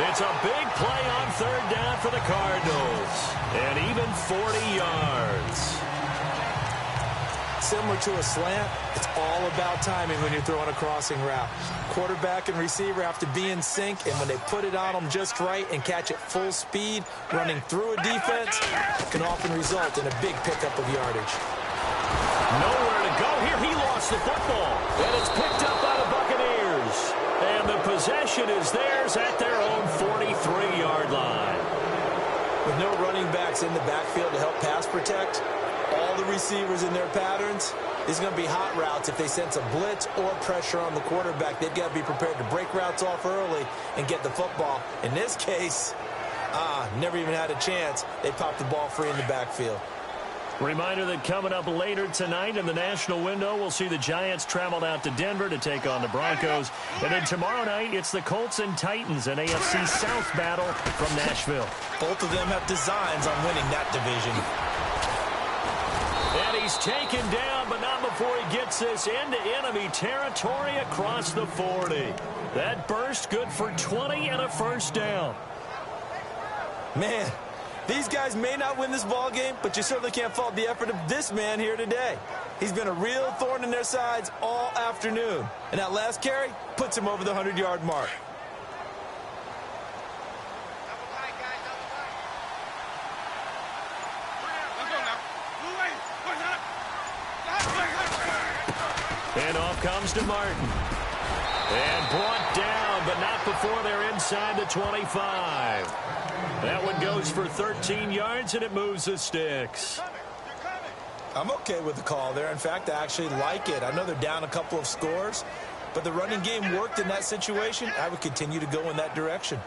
Speaker 1: It's a big play on third down for the Cardinals. And even 40 yards.
Speaker 2: Similar to a slant, it's all about timing when you're throwing a crossing route. Quarterback and receiver have to be in sync, and when they put it on them just right and catch it full speed, running through a defense can often result in a big pickup of yardage.
Speaker 1: Nowhere to go here. He lost the football, and it's picked up by the Buccaneers. And the possession is theirs at their own 43-yard line.
Speaker 2: With no running backs in the backfield to help pass protect, all the receivers in their patterns, these are going to be hot routes. If they sense a blitz or pressure on the quarterback, they've got to be prepared to break routes off early and get the football. In this case, never even had a chance. They popped the ball free in the backfield.
Speaker 1: Reminder that coming up later tonight in the national window, we'll see the Giants travel out to Denver to take on the Broncos. And then tomorrow night, it's the Colts and Titans, an AFC South battle from Nashville.
Speaker 2: Both of them have designs on winning that division.
Speaker 1: And he's taken down, but not before he gets this into enemy territory across the 40. That burst good for 20 and a first down.
Speaker 2: Man, these guys may not win this ball game, but you certainly can't fault the effort of this man here today. He's been a real thorn in their sides all afternoon. And that last carry puts him over the 100-yard mark.
Speaker 1: And off comes to Martin. And brought down, but not before they're inside the 25. That one goes for 13 yards, and it moves the sticks.
Speaker 2: I'm okay with the call there. In fact, I actually like it. I know they're down a couple of scores, but the running game worked in that situation. I would continue to go in that direction.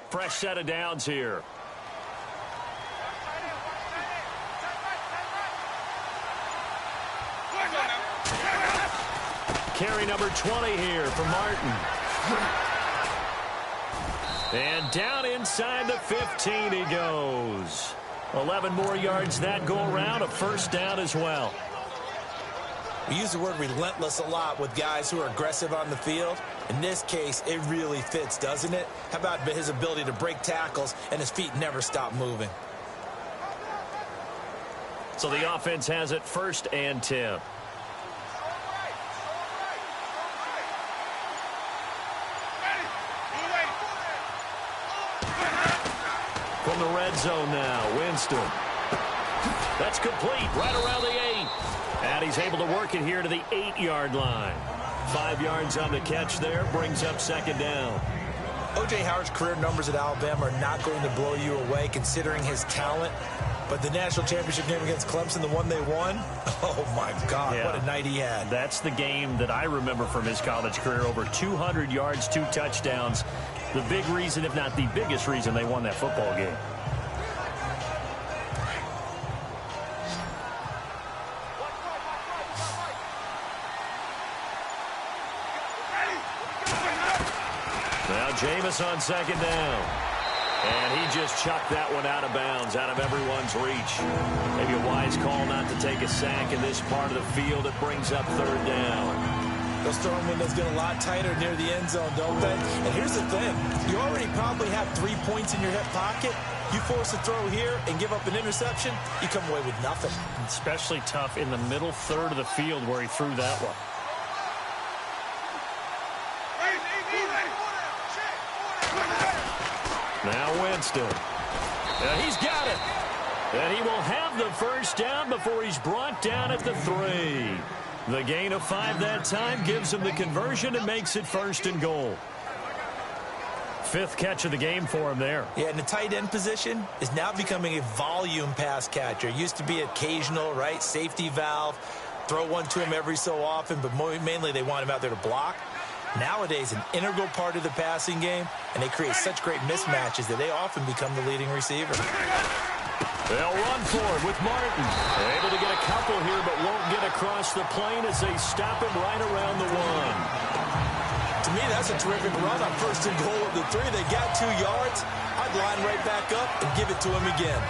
Speaker 1: Fresh set of downs here. Carry number 20 here for Martin. And down inside the 15 he goes. 11 more yards that go around, a first down as well.
Speaker 2: We use the word relentless a lot with guys who are aggressive on the field. In this case, it really fits, doesn't it? How about his ability to break tackles and his feet never stop moving?
Speaker 1: So the offense has it 1st and 10. From the red zone now, Winston. That's complete right around the 8. And he's able to work it here to the 8-yard line. 5 yards on the catch there, brings up 2nd down.
Speaker 2: O.J. Howard's career numbers at Alabama are not going to blow you away considering his talent. But the national championship game against Clemson, the one they won, oh, my God, yeah. What a night he had.
Speaker 1: That's the game that I remember from his college career. Over 200 yards, 2 touchdowns. The big reason, if not the biggest reason, they won that football game. Now Jameis on 2nd down. And he just chucked that one out of bounds, out of everyone's reach. Maybe a wise call not to take a sack in this part of the field. It brings up 3rd down.
Speaker 2: Those throwing windows get a lot tighter near the end zone, don't they? And here's the thing. You already probably have 3 points in your hip pocket. You force a throw here and give up an interception, you come away with nothing.
Speaker 1: Especially tough in the middle third of the field where he threw that one. Now Winston. He's got it. And he will have the first down before he's brought down at the 3. The gain of 5 that time gives him the conversion and makes it 1st and goal. 5th catch of the game for him there.
Speaker 2: Yeah, and the tight end position is now becoming a volume pass catcher. Used to be occasional, right? Safety valve. Throw one to him every so often, but mainly they want him out there to block. Nowadays, an integral part of the passing game, and they create such great mismatches that they often become the leading receiver.
Speaker 1: They'll run for it with Martin. They're able to get a couple here, but won't get across the plane as they stop him right around the 1.
Speaker 2: To me, that's a terrific run on 1st and goal of the 3. They got 2 yards. I'd line right back up and give it to him again.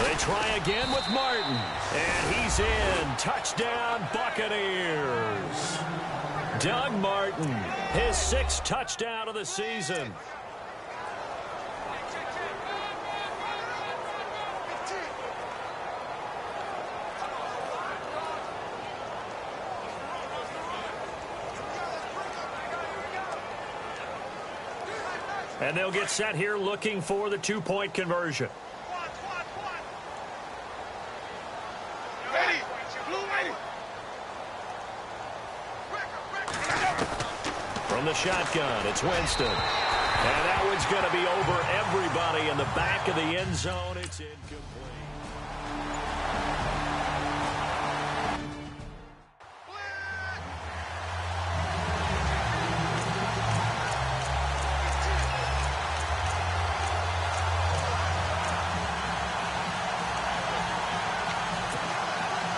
Speaker 1: They try again with Martin. And he's in. Touchdown, Buccaneers. Doug Martin, his 6th touchdown of the season. And they'll get set here looking for the 2-point conversion. From the shotgun, it's Winston. And that one's going to be over everybody in the back of the end zone. It's incomplete.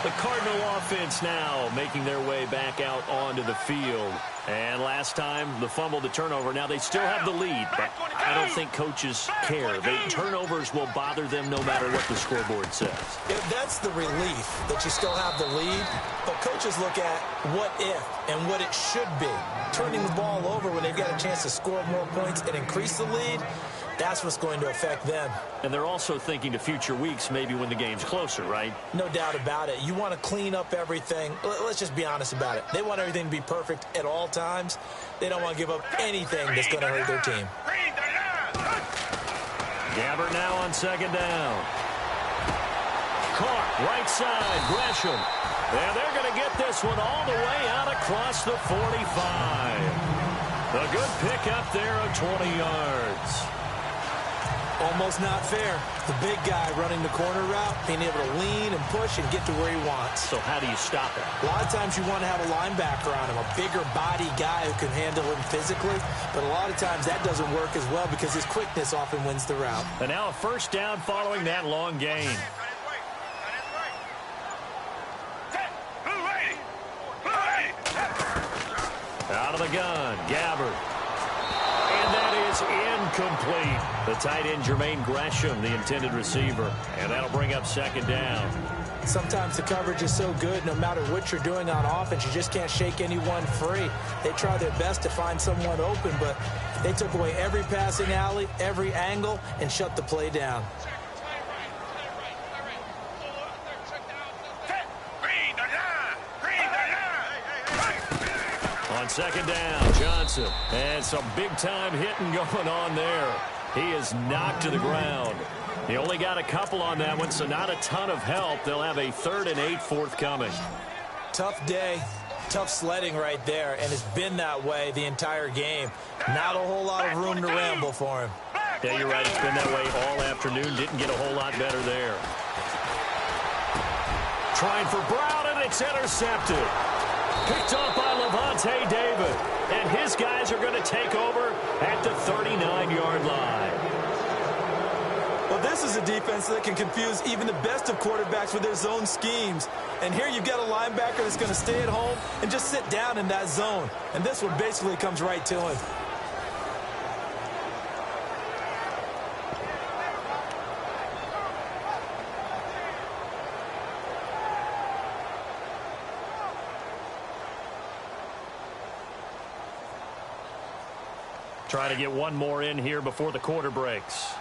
Speaker 1: The Cardinal offense now making their way back out onto the field. And last time, the fumble, the turnover. Now they still have the lead, but I don't think coaches care. Turnovers will bother them no matter what the scoreboard says.
Speaker 2: That's the relief that you still have the lead, but coaches look at what if and what it should be. Turning the ball over when they've got a chance to score more points and increase the lead, that's what's going to affect them.
Speaker 1: And they're also thinking to future weeks, maybe when the game's closer, right?
Speaker 2: No doubt about it. You want to clean up everything. Let's just be honest about it. They want everything to be perfect at all times. They don't want to give up anything that's going to hurt their team.
Speaker 1: Gabbert now on 2nd down. Caught, right side, Gresham. And they're going to get this one all the way out across the 45. A good pickup there of 20 yards.
Speaker 2: Almost not fair. The big guy running the corner route, being able to lean and push and get to where he wants.
Speaker 1: So how do you stop it?
Speaker 2: A lot of times you want to have a linebacker on him, a bigger body guy who can handle him physically. But a lot of times that doesn't work as well because his quickness often wins the route.
Speaker 1: And now a 1st down following that long gain. Out of the gun, Gabbert. And that is incomplete. The tight end, Jermaine Gresham, the intended receiver. And that'll bring up 2nd down.
Speaker 2: Sometimes the coverage is so good, no matter what you're doing on offense, you just can't shake anyone free. They try their best to find someone open, but they took away every passing alley, every angle, and shut the play down.
Speaker 1: On 2nd down, Johnson. And some big-time hitting going on there. He is knocked to the ground. He only got a couple on that one, so not a ton of help. They'll have a 3rd and 8 forthcoming.
Speaker 2: Tough day, tough sledding right there, and it's been that way the entire game. Not a whole lot of room to ramble for him.
Speaker 1: Yeah, you're right. It's been that way all afternoon. Didn't get a whole lot better there. Trying for Brown, and it's intercepted. Picked off by Levante David. And his guys are going to take over at the 39-yard line.
Speaker 2: Well, this is a defense that can confuse even the best of quarterbacks with their zone schemes. And here you've got a linebacker that's going to stay at home and just sit down in that zone. And this one basically comes right to him.
Speaker 1: Try to get one more in here before the quarter breaks.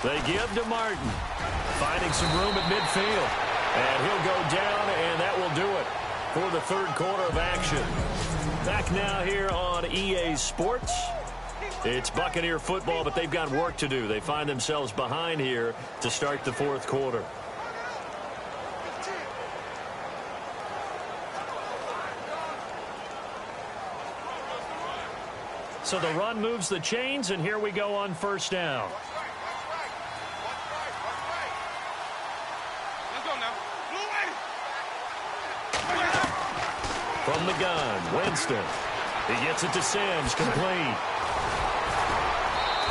Speaker 1: They give to Martin. Finding some room at midfield. And he'll go down, and that will do it for the 3rd quarter of action. Back now here on EA Sports. It's Buccaneer football, but they've got work to do. They find themselves behind here to start the 4th quarter. So the run moves the chains, and here we go on first down.
Speaker 4: Let's go now.
Speaker 1: From the gun, Winston. He gets it to Sims, complete.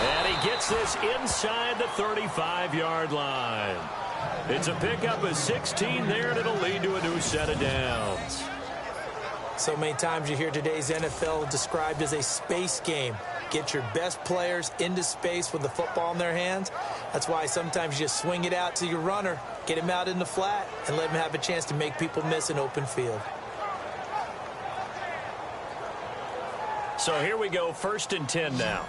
Speaker 1: And he gets this inside the 35-yard line. It's a pickup of 16 there, and it'll lead to a new set of downs.
Speaker 2: So many times you hear today's NFL described as a space game. Get your best players into space with the football in their hands. That's why sometimes you just swing it out to your runner, get him out in the flat, and let him have a chance to make people miss an open field.
Speaker 1: So here we go, 1st and 10 now.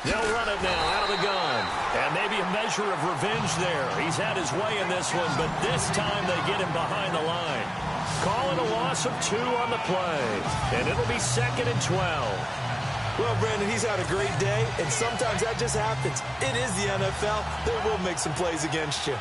Speaker 1: They'll run it now out of the gun. And maybe a measure of revenge there. He's had his way in this one, but this time they get him behind the line. Calling a loss of 2 on the play. And it'll be 2nd and 12.
Speaker 2: Well, Brandon, he's had a great day, and sometimes that just happens. It is the NFL. They will make some plays against you.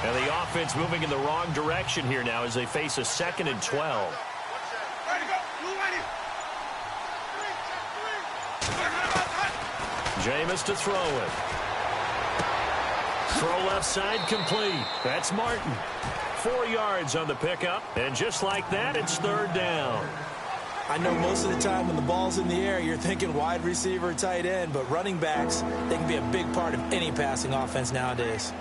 Speaker 1: And the offense moving in the wrong direction here now as they face a 2nd and 12. Jameis to throw it. Throw left side complete. That's Martin. 4 yards on the pickup. And just like that, it's 3rd down.
Speaker 2: I know most of the time when the ball's in the air, you're thinking wide receiver, tight end, but running backs, they can be a big part of any passing offense nowadays.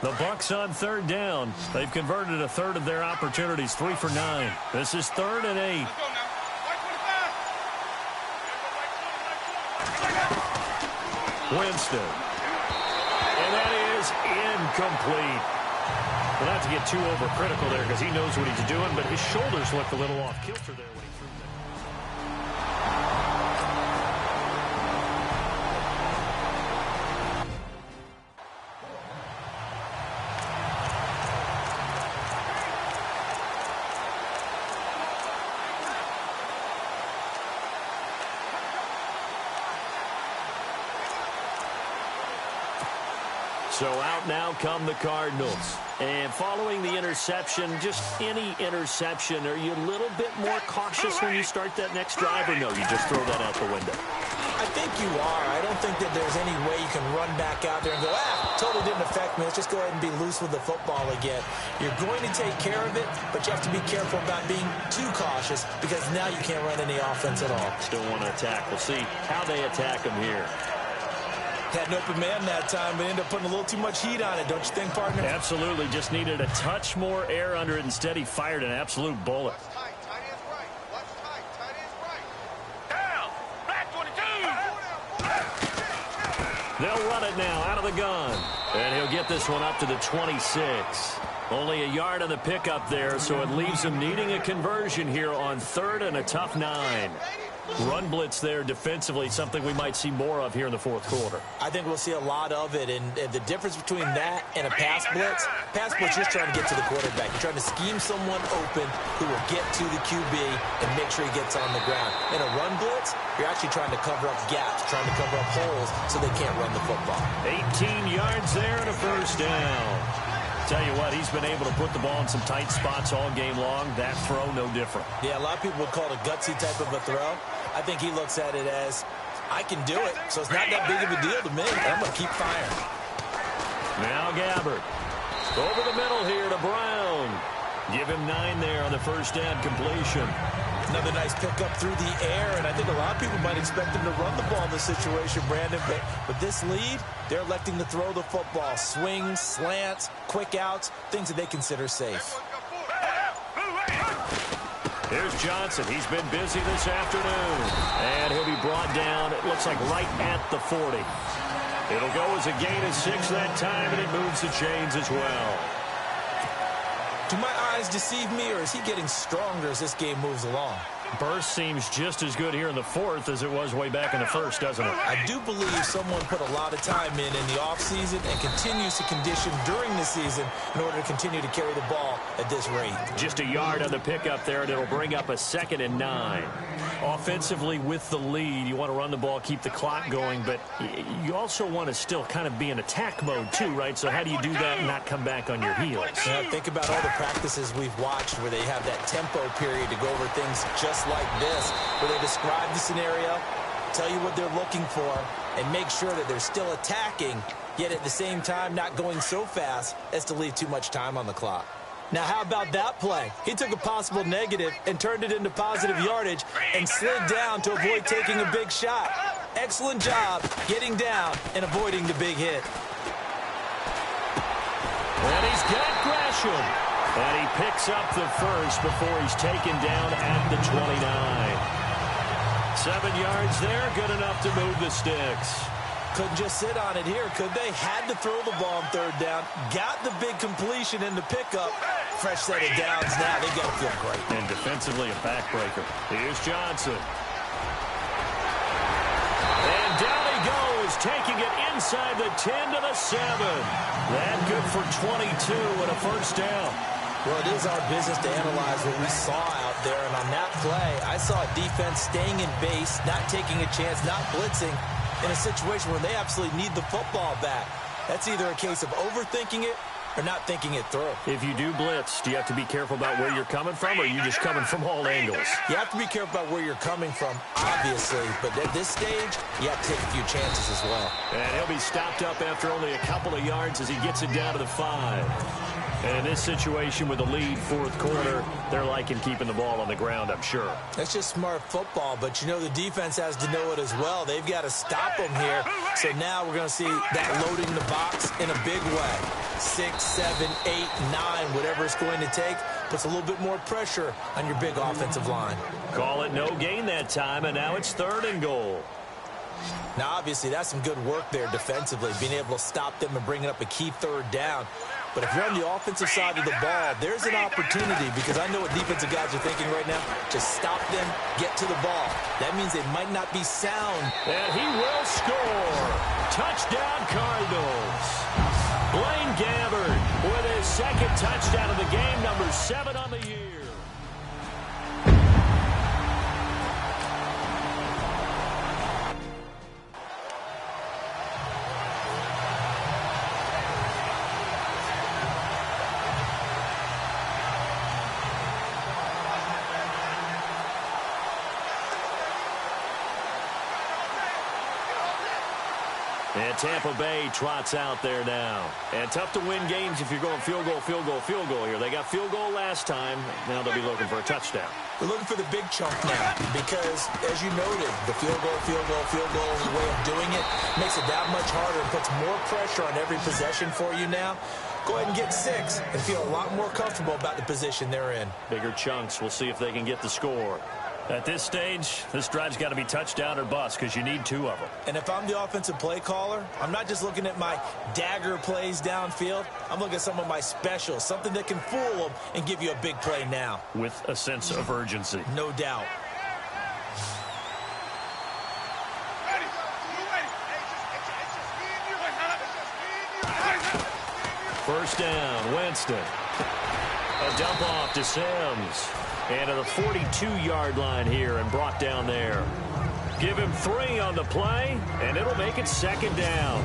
Speaker 1: The Bucs on 3rd down. They've converted a third of their opportunities, 3 for 9. This is 3rd and 8. Winston. And that is incomplete. Well, not to get too overcritical there because he knows what he's doing, but his shoulders looked a little off kilter there when he threw that. So out now come the Cardinals. And following the interception, just any interception, are you a little bit more cautious when you start that next drive, or no, you just throw that out the window?
Speaker 2: I think you are. I don't think that there's any way you can run back out there and go, totally didn't affect me. Let's just go ahead and be loose with the football again. You're going to take care of it, but you have to be careful about being too cautious because now you can't run any offense at all.
Speaker 1: Still want to attack. We'll see how they attack him here.
Speaker 2: Had an open man that time, but ended up putting a little too much heat on it, don't you think, partner?
Speaker 1: Absolutely. Just needed a touch more air under it. Instead, he fired an absolute bullet. They'll run it now out of the gun. And he'll get this one up to the 26. Only a yard on the pickup there, so it leaves him needing a conversion here on 3rd and a tough 9. Run blitz there defensively, something we might see more of here in the 4th quarter.
Speaker 2: I think we'll see a lot of it, and the difference between that and a pass blitz just trying to get to the quarterback. You're trying to scheme someone open who will get to the QB and make sure he gets on the ground. In a run blitz, you're actually trying to cover up gaps, trying to cover up holes so they can't run the football.
Speaker 1: 18 yards there and a 1st down. Tell you what, he's been able to put the ball in some tight spots all game long. That throw, no different.
Speaker 2: Yeah, a lot of people would call it a gutsy type of a throw. I think he looks at it as, I can do it, so it's not that big of a deal to me. I'm going to keep firing.
Speaker 1: Now Gabbert. Over the middle here to Brown. Give him 9 there on the 1st down completion.
Speaker 2: Another nice pickup through the air, and I think a lot of people might expect him to run the ball in this situation, Brandon, but with this lead, they're electing to throw the football. Swings, slants, quick outs, things that they consider safe.
Speaker 1: Here's Johnson. He's been busy this afternoon, and he'll be brought down, it looks like right at the 40. It'll go as a gain of 6 that time, and it moves the chains as well.
Speaker 2: Do my eyes deceive me, or is he getting stronger as this game moves along?
Speaker 1: Burst seems just as good here in the 4th as it was way back in the 1st, doesn't it?
Speaker 2: I do believe someone put a lot of time in the offseason and continues to condition during the season in order to continue to carry the ball at this rate.
Speaker 1: Just a yard on the pickup there, and it'll bring up a 2nd and 9. Offensively with the lead, you want to run the ball, keep the clock going, but you also want to still kind of be in attack mode too, right? So how do you do that and not come back on your heels?
Speaker 2: Yeah, think about all the practices we've watched where they have that tempo period to go over things just like this, where they describe the scenario, tell you what they're looking for, and make sure that they're still attacking, yet at the same time not going so fast as to leave too much time on the clock. Now, how about that play? He took a possible negative and turned it into positive yardage and slid down to avoid taking a big shot. Excellent job getting down and avoiding the big hit.
Speaker 1: And he's got Gresham. And he picks up the 1st before he's taken down at the 29. 7 yards there, good enough to move the sticks.
Speaker 2: Couldn't just sit on it here, could they? Had to throw the ball on third down. Got the big completion in the pickup. Fresh set of downs now. They got to feel great.
Speaker 1: And defensively, a backbreaker. Here's Johnson. And down he goes, taking it inside the 10 to the 7. That good for 22 and a first down.
Speaker 2: Well, it is our business to analyze what we saw out there. And on that play, I saw a defense staying in base, not taking a chance, not blitzing, in a situation where they absolutely need the football back. That's either a case of overthinking it or not thinking it through.
Speaker 1: If you do blitz, do you have to be careful about where you're coming from, or are you just coming from all angles?
Speaker 2: You have to be careful about where you're coming from, obviously. But at this stage, you have to take a few chances as well.
Speaker 1: And he'll be stopped up after only a couple of yards as he gets it down to the 5. And in this situation with the lead, fourth quarter, they're liking keeping the ball on the ground, I'm sure.
Speaker 2: That's just smart football, but you know the defense has to know it as well. They've got to stop them here. So now we're going to see that loading the box in a big way. 6, 7, 8, 9, whatever it's going to take, puts a little bit more pressure on your big offensive line.
Speaker 1: Call it no gain that time, and now it's 3rd and goal.
Speaker 2: Now, obviously, that's some good work there defensively, being able to stop them and bringing up a key 3rd down. But if you're on the offensive side of the ball, there's an opportunity, because I know what defensive guys are thinking right now. Just stop them, get to the ball. That means they might not be sound.
Speaker 1: And he will score. Touchdown, Cardinals. Blaine Gabbert with his 2nd touchdown of the game, number 7 on the year. And Tampa Bay trots out there now. And tough to win games if you're going field goal, field goal, field goal here. They got field goal last time. Now they'll be looking for a touchdown.
Speaker 2: They're looking for the big chunk now because, as you noted, the field goal is a way of doing it. Makes it that much harder and puts more pressure on every possession for you now. Go ahead and get 6 and feel a lot more comfortable about the position they're in.
Speaker 1: Bigger chunks. We'll see if they can get the score. At this stage, this drive's got to be touchdown or bust because you need 2 of them.
Speaker 2: And if I'm the offensive play caller, I'm not just looking at my dagger plays downfield. I'm looking at some of my specials, something that can fool them and give you a big play now.
Speaker 1: With a sense of urgency.
Speaker 2: No doubt.
Speaker 1: First down, Winston. A dump off to Sims. And to the 42-yard line here and brought down there. Give him 3 on the play, and it'll make it 2nd down.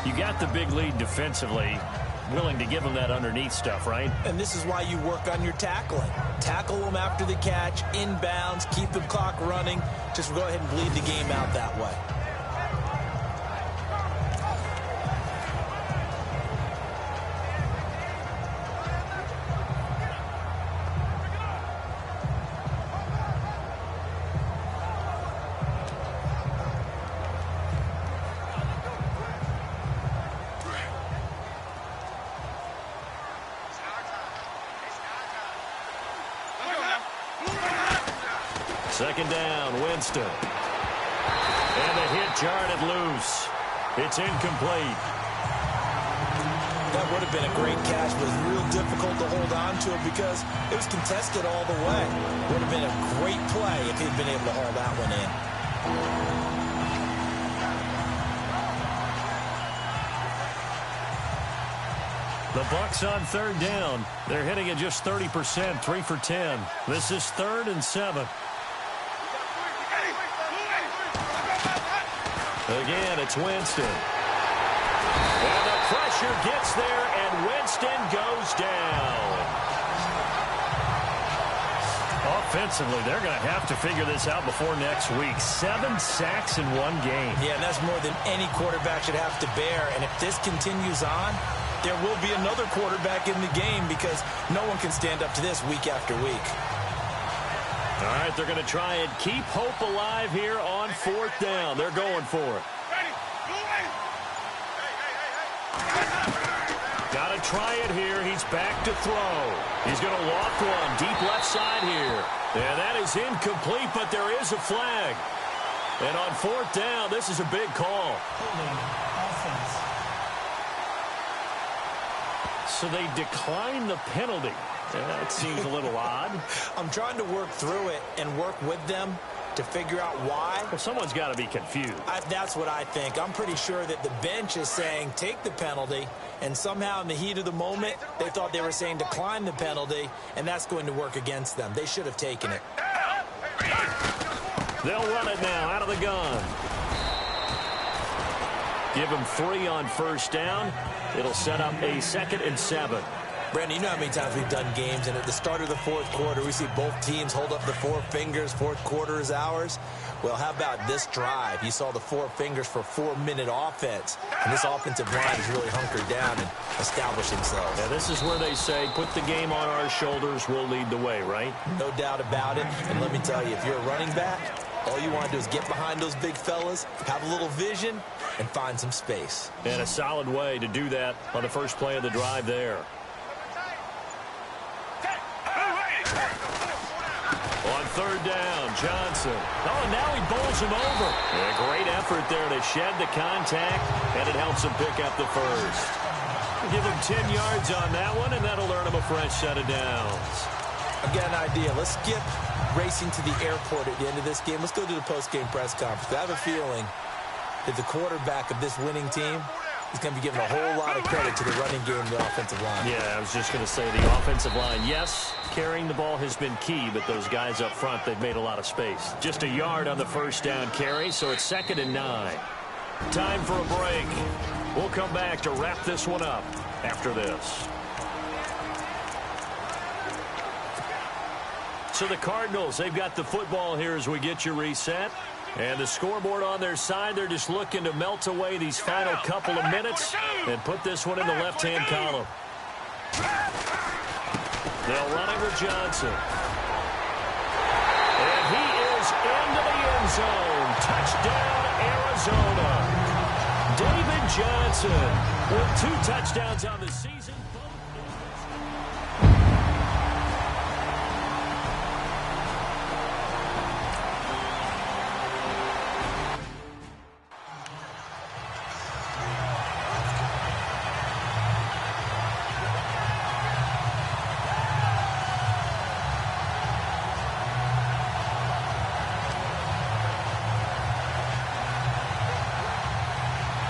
Speaker 1: You got the big lead defensively. Willing to give them that underneath stuff, right?
Speaker 2: And this is why you work on your tackling. Tackle them after the catch, inbounds, keep the clock running. Just go ahead and bleed the game out that way.
Speaker 1: Second down, Winston. And the hit jarred loose. It's incomplete.
Speaker 2: That would have been a great catch, but it was real difficult to hold on to it because it was contested all the way. Would have been a great play if he'd been able to hold that one in.
Speaker 1: The Bucs on 3rd down. They're hitting at just 30%, 3 for 10. This is 3rd and 7. Again, it's Winston. And the pressure gets there, and Winston goes down. Offensively, they're going to have to figure this out before next week. 7 sacks in 1 game.
Speaker 2: Yeah, and that's more than any quarterback should have to bear. And if this continues on, there will be another quarterback in the game because no one can stand up to this week after week.
Speaker 1: All right, they're going to try and keep hope alive here on 4th down. They're going for it. Got to try it here. He's back to throw. He's going to loft one deep left side here. And that is incomplete, but there is a flag. And on fourth down, this is a big call.
Speaker 3: Holding offense.
Speaker 1: So they decline the penalty. That seems a little odd.
Speaker 2: I'm trying to work through it and work with them to figure out why.
Speaker 1: Well, someone's got to be confused.
Speaker 2: That's what I think. I'm pretty sure that the bench is saying take the penalty, and somehow in the heat of the moment, they thought they were saying decline the penalty, and that's going to work against them. They should have taken it.
Speaker 1: They'll run it now out of the gun. Give them 3 on first down. It'll set up a 2nd and 7.
Speaker 2: Brandon, you know how many times we've done games, and at the start of the fourth quarter, we see both teams hold up the 4 fingers, fourth quarter is ours. Well, how about this drive? You saw the 4 fingers for 4-minute offense, and this offensive line is really hunkered down and established themselves.
Speaker 1: Yeah, this is where they say, put the game on our shoulders, we'll lead the way, right?
Speaker 2: No doubt about it, and let me tell you, if you're a running back, all you want to do is get behind those big fellas, have a little vision, and find some space.
Speaker 1: And a solid way to do that on the first play of the drive there. On third down, Johnson. Oh, and now he bowls him over. And a great effort there to shed the contact, and it helps him pick up the first. Give him 10 yards on that one, and that'll earn him a fresh set of downs.
Speaker 2: I've got an idea. Let's skip racing to the airport at the end of this game. Let's go to the post-game press conference. I have a feeling that the quarterback of this winning team is going to be given a whole lot of credit to the running game and the offensive line.
Speaker 1: Yeah, I was just going to say the offensive line, yes, carrying the ball has been key, but those guys up front, they've made a lot of space. Just a yard on the first down carry, so it's 2nd and 9. Time for a break. We'll come back to wrap this one up after this. So the Cardinals, they've got the football here as we get you reset. And the scoreboard on their side, they're just looking to melt away these final couple of minutes and put this one in the left-hand column. They'll run it with Johnson. And he is into the end zone. Touchdown, Arizona. David Johnson with 2 touchdowns on the season.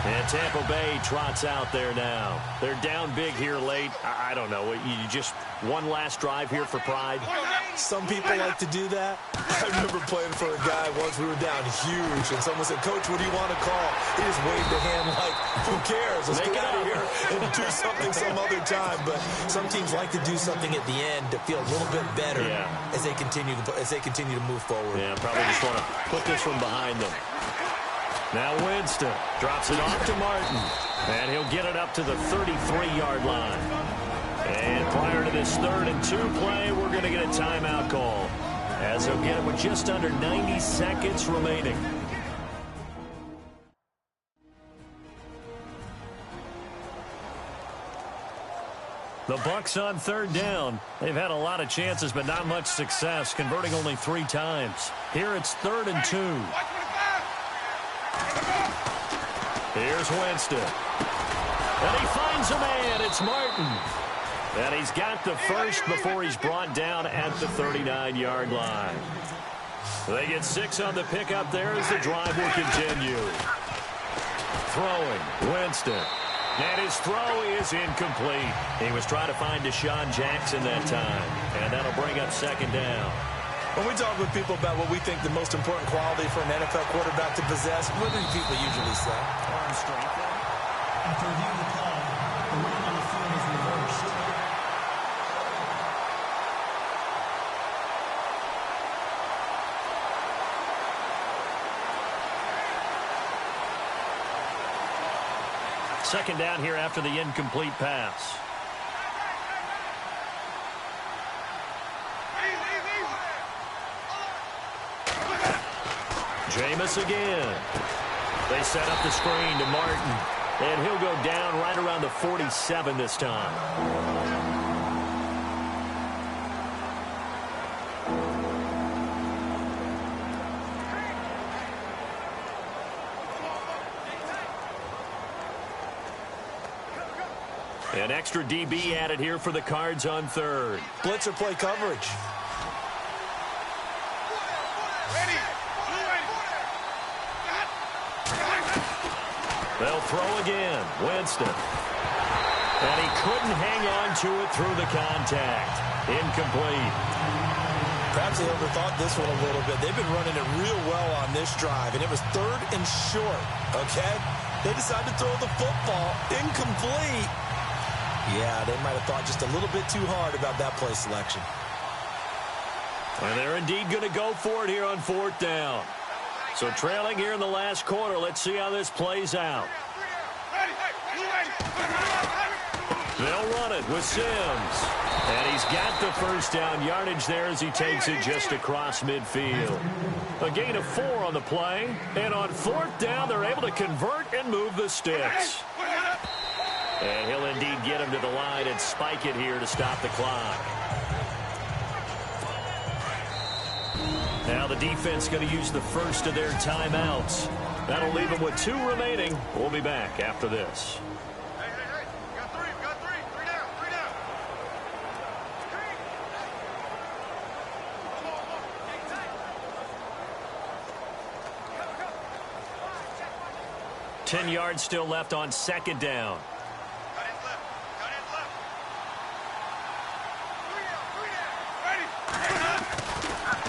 Speaker 1: And Tampa Bay trots out there now. They're down big here late. I don't know. You just one last drive here for pride.
Speaker 2: Some people like to do that. I remember playing for a guy once. We were down huge, and someone said, "Coach, what do you want to call?" He just waved a hand like, "Who cares? Let's get out of here and do something some other time." But some teams like to do something at the end to feel a little bit better as they continue to move forward.
Speaker 1: Yeah, probably just want to put this one behind them. Now Winston drops it off to Martin, and he'll get it up to the 33-yard line. And prior to this 3rd and 2 play, we're going to get a timeout call, as they'll get it with just under 90 seconds remaining. The Bucs on 3rd down. They've had a lot of chances, but not much success, converting only 3 times. Here it's 3rd and 2. Here's Winston. And he finds a man. It's Martin. And he's got the first before he's brought down at the 39-yard line. They get 6 on the pickup there as the drive will continue. Throwing, Winston. And his throw is incomplete. He was trying to find Deshaun Jackson that time. And that'll bring up 2nd down.
Speaker 2: When we talk with people about what we think the most important quality for an NFL quarterback to possess, what do people usually say?
Speaker 3: Arm strength. After reviewing the play, the ruling on the field is reversed.
Speaker 1: Second down here after the incomplete pass. Jameis again. They set up the screen to Martin. And he'll go down right around the 47 this time. An extra DB added here for the Cards on third.
Speaker 2: Blitzer play coverage.
Speaker 1: They'll throw again. Winston. And he couldn't hang on to it through the contact. Incomplete.
Speaker 2: Perhaps they overthought this one a little bit. They've been running it real well on this drive, and it was 3rd and short, okay? They decided to throw the football. Incomplete. Yeah, they might have thought just a little bit too hard about that play selection.
Speaker 1: And they're indeed going to go for it here on 4th down. So trailing here in the last quarter. Let's see how this plays out. They'll run it with Sims. And he's got the first down yardage there as he takes it just across midfield. A gain of 4 on the play. And on 4th down, they're able to convert and move the sticks. And he'll indeed get him to the line and spike it here to stop the clock. Now the defense going to use the first of their timeouts. That'll leave them with 2 remaining. We'll be back after this.
Speaker 4: Got three down.
Speaker 1: 10 yards still left on 2nd down.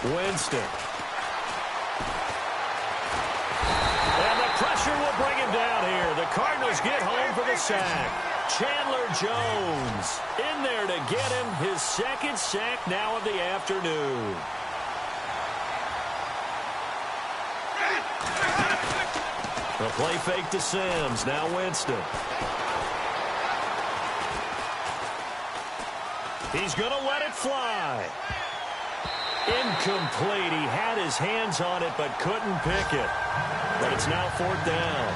Speaker 1: Winston. And the pressure will bring him down here. The Cardinals get home for the sack. Chandler Jones in there to get him his 2nd sack now of the afternoon. The play fake to Sims. Now Winston. He's going to let it fly. Incomplete. He had his hands on it but couldn't pick it. But it's now 4th down.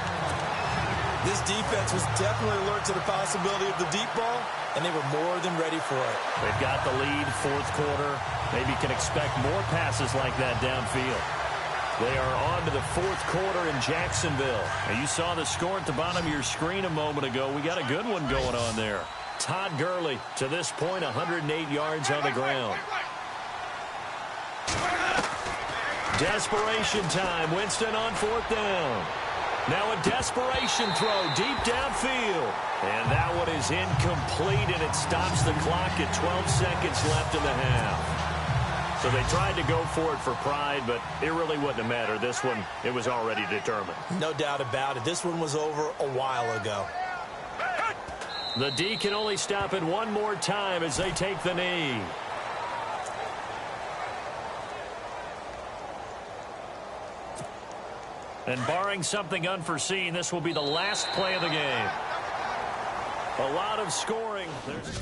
Speaker 2: This defense was definitely alert to the possibility of the deep ball, and they were more than ready for it.
Speaker 1: They've got the lead, 4th quarter. Maybe can expect more passes like that downfield. They are on to the 4th quarter in Jacksonville. Now, you saw the score at the bottom of your screen a moment ago. We got a good one going on there. Todd Gurley, to this point, 108 yards on the ground. Desperation time. Winston on 4th down. Now a desperation throw deep downfield. And that one is incomplete, and it stops the clock at 12 seconds left in the half. So they tried to go for it for pride, but it really wouldn't have mattered. This one, it was already determined.
Speaker 2: No doubt about it. This one was over a while ago.
Speaker 1: The D can only stop it one more time as they take the knee. And barring something unforeseen, this will be the last play of the game. A lot of scoring. There's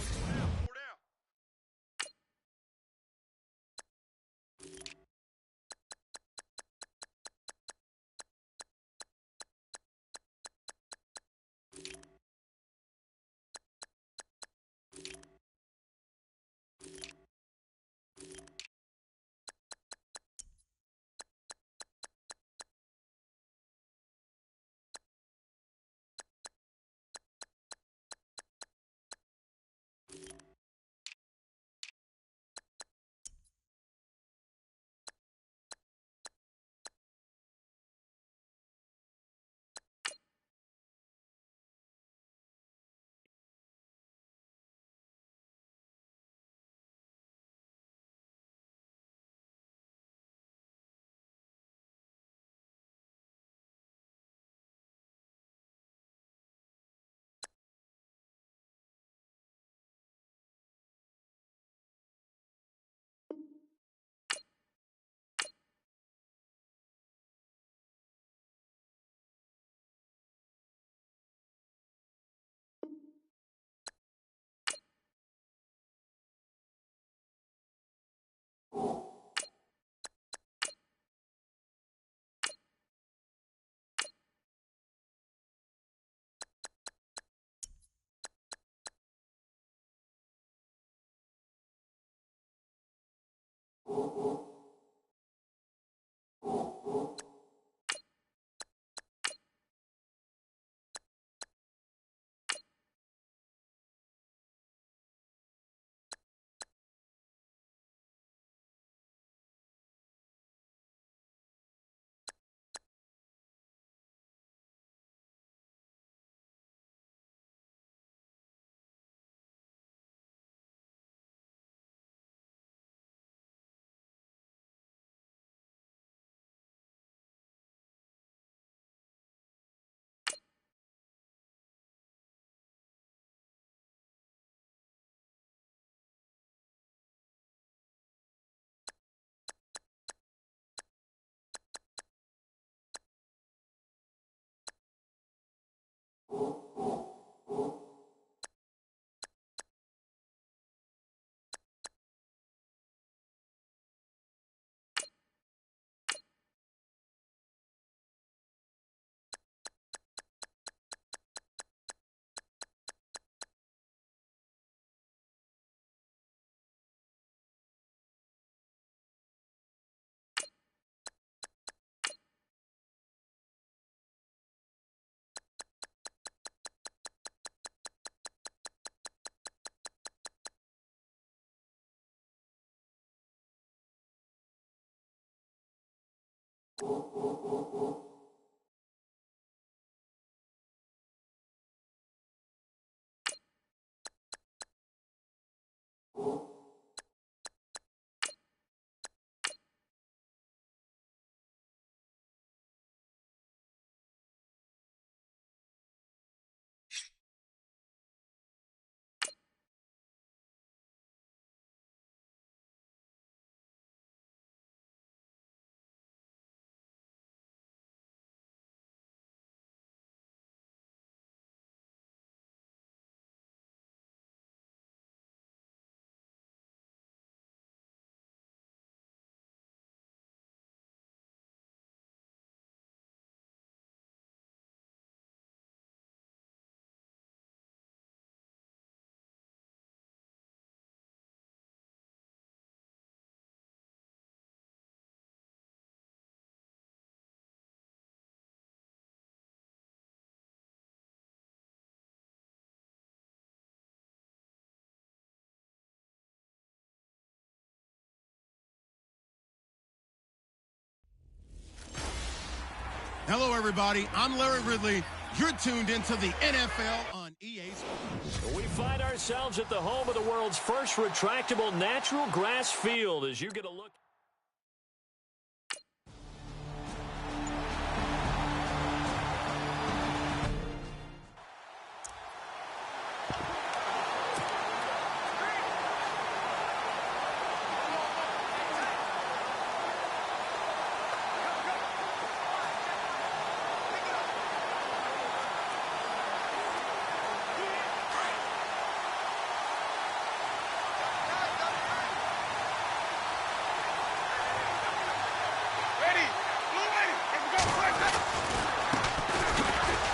Speaker 5: Hello, everybody. I'm Larry Ridley. You're tuned into the NFL on EA Sports.
Speaker 1: We find ourselves at the home of the world's first retractable natural grass field as you get a look.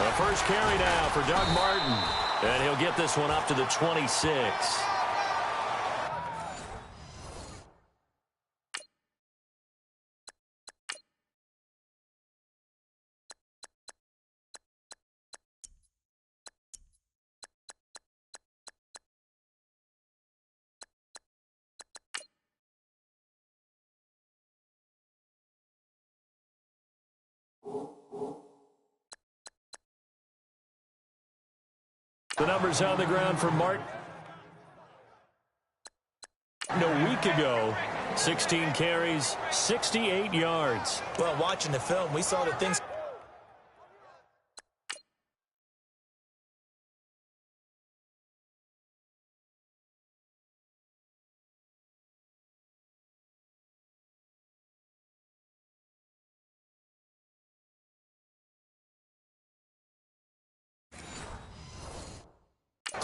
Speaker 1: The first carry now for Doug Martin, and he'll get this one up to the 26. The numbers on the ground for Martin. A week ago, 16 carries, 68 yards.
Speaker 2: Well, watching the film, we saw that things...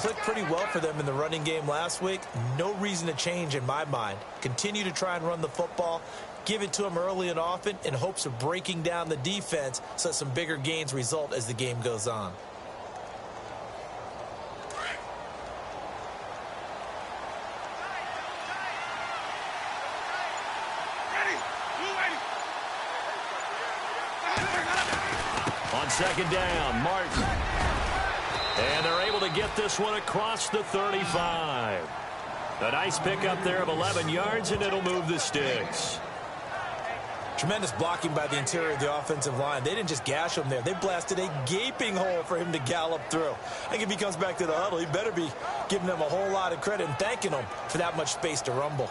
Speaker 2: clicked pretty well for them in the running game last week. No reason to change in my mind. Continue to try and run the football, give it to them early and often in hopes of breaking down the defense so some bigger gains result as the game goes on.
Speaker 1: On second down, Martin. And they're able to get this one across the 35. A nice pickup there of 11 yards, and it'll move the sticks.
Speaker 2: Tremendous blocking by the interior of the offensive line. They didn't just gash him there. They blasted a gaping hole for him to gallop through. I think if he comes back to the huddle, he better be giving them a whole lot of credit and thanking them for that much space to rumble.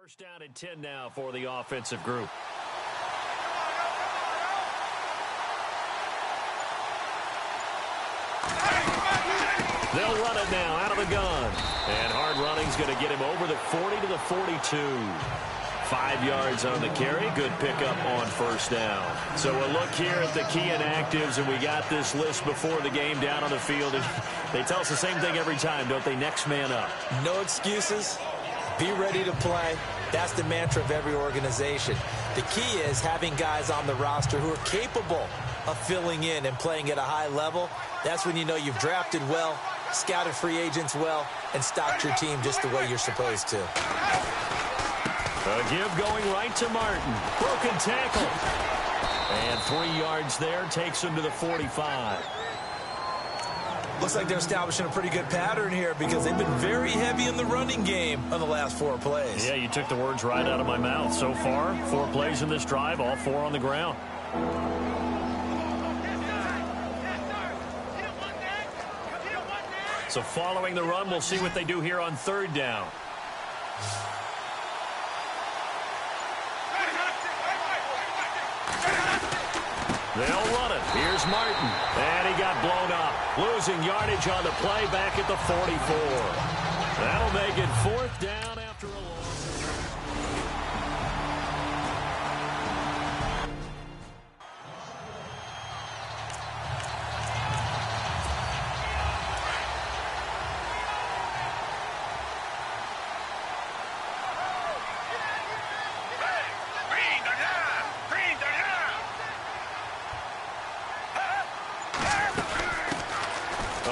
Speaker 1: First down and 10 now for the offensive group. They'll run it now out of the gun. And hard running's going to get him over the 40 to the 42. 5 yards on the carry. Good pickup on first down. So we'll look here at the key inactives, and we got this list before the game down on the field. And they tell us the same thing every time, don't they? Next man up.
Speaker 2: No excuses. Be ready to play. That's the mantra of every organization. The key is having guys on the roster who are capable of filling in and playing at a high level. That's when you know you've drafted well, scouted free agents well, and stocked your team just the way you're supposed to.
Speaker 1: A give going right to Martin. Broken tackle. And 3 yards there takes him to the 45.
Speaker 2: Looks like they're establishing a pretty good pattern here because they've been very heavy in the running game on the last 4 plays.
Speaker 1: Yeah, you took the words right out of my mouth. So far, 4 plays in this drive, all 4 on the ground. So following the run, we'll see what they do here on 3rd down. They'll run it. Here's Martin. And he got blown up. Losing yardage on the play back at the 44. That'll make it 4th down after a loss.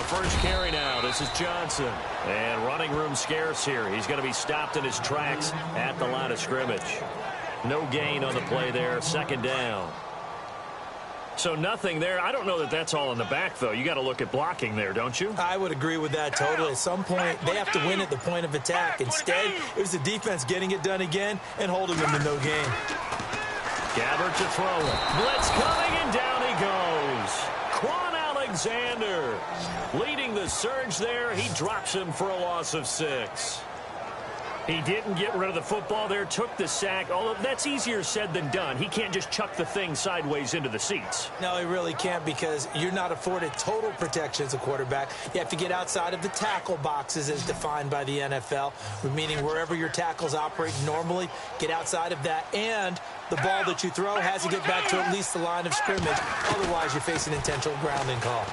Speaker 1: First carry now. This is Johnson. And running room scarce here. He's going to be stopped in his tracks at the line of scrimmage. No gain on the play there. 2nd down. So nothing there. I don't know that that's all in the back, though. You got to look at blocking there, don't you?
Speaker 2: I would agree with that totally. At some point, they have to win at the point of attack. Instead, it was the defense getting it done again and holding them to no gain.
Speaker 1: Gabbert to throw it. Blitz coming, and down he goes. Alexander leading the surge there. He drops him for a loss of 6. He didn't get rid of the football there, took the sack, although that's easier said than done. He can't just chuck the thing sideways into the seats.
Speaker 2: No, he really can't because you're not afforded total protection as a quarterback. You have to get outside of the tackle boxes as defined by the NFL, meaning wherever your tackles operate normally, get outside of that, and the ball that you throw has to get back to at least the line of scrimmage. Otherwise, you're facing intentional grounding call.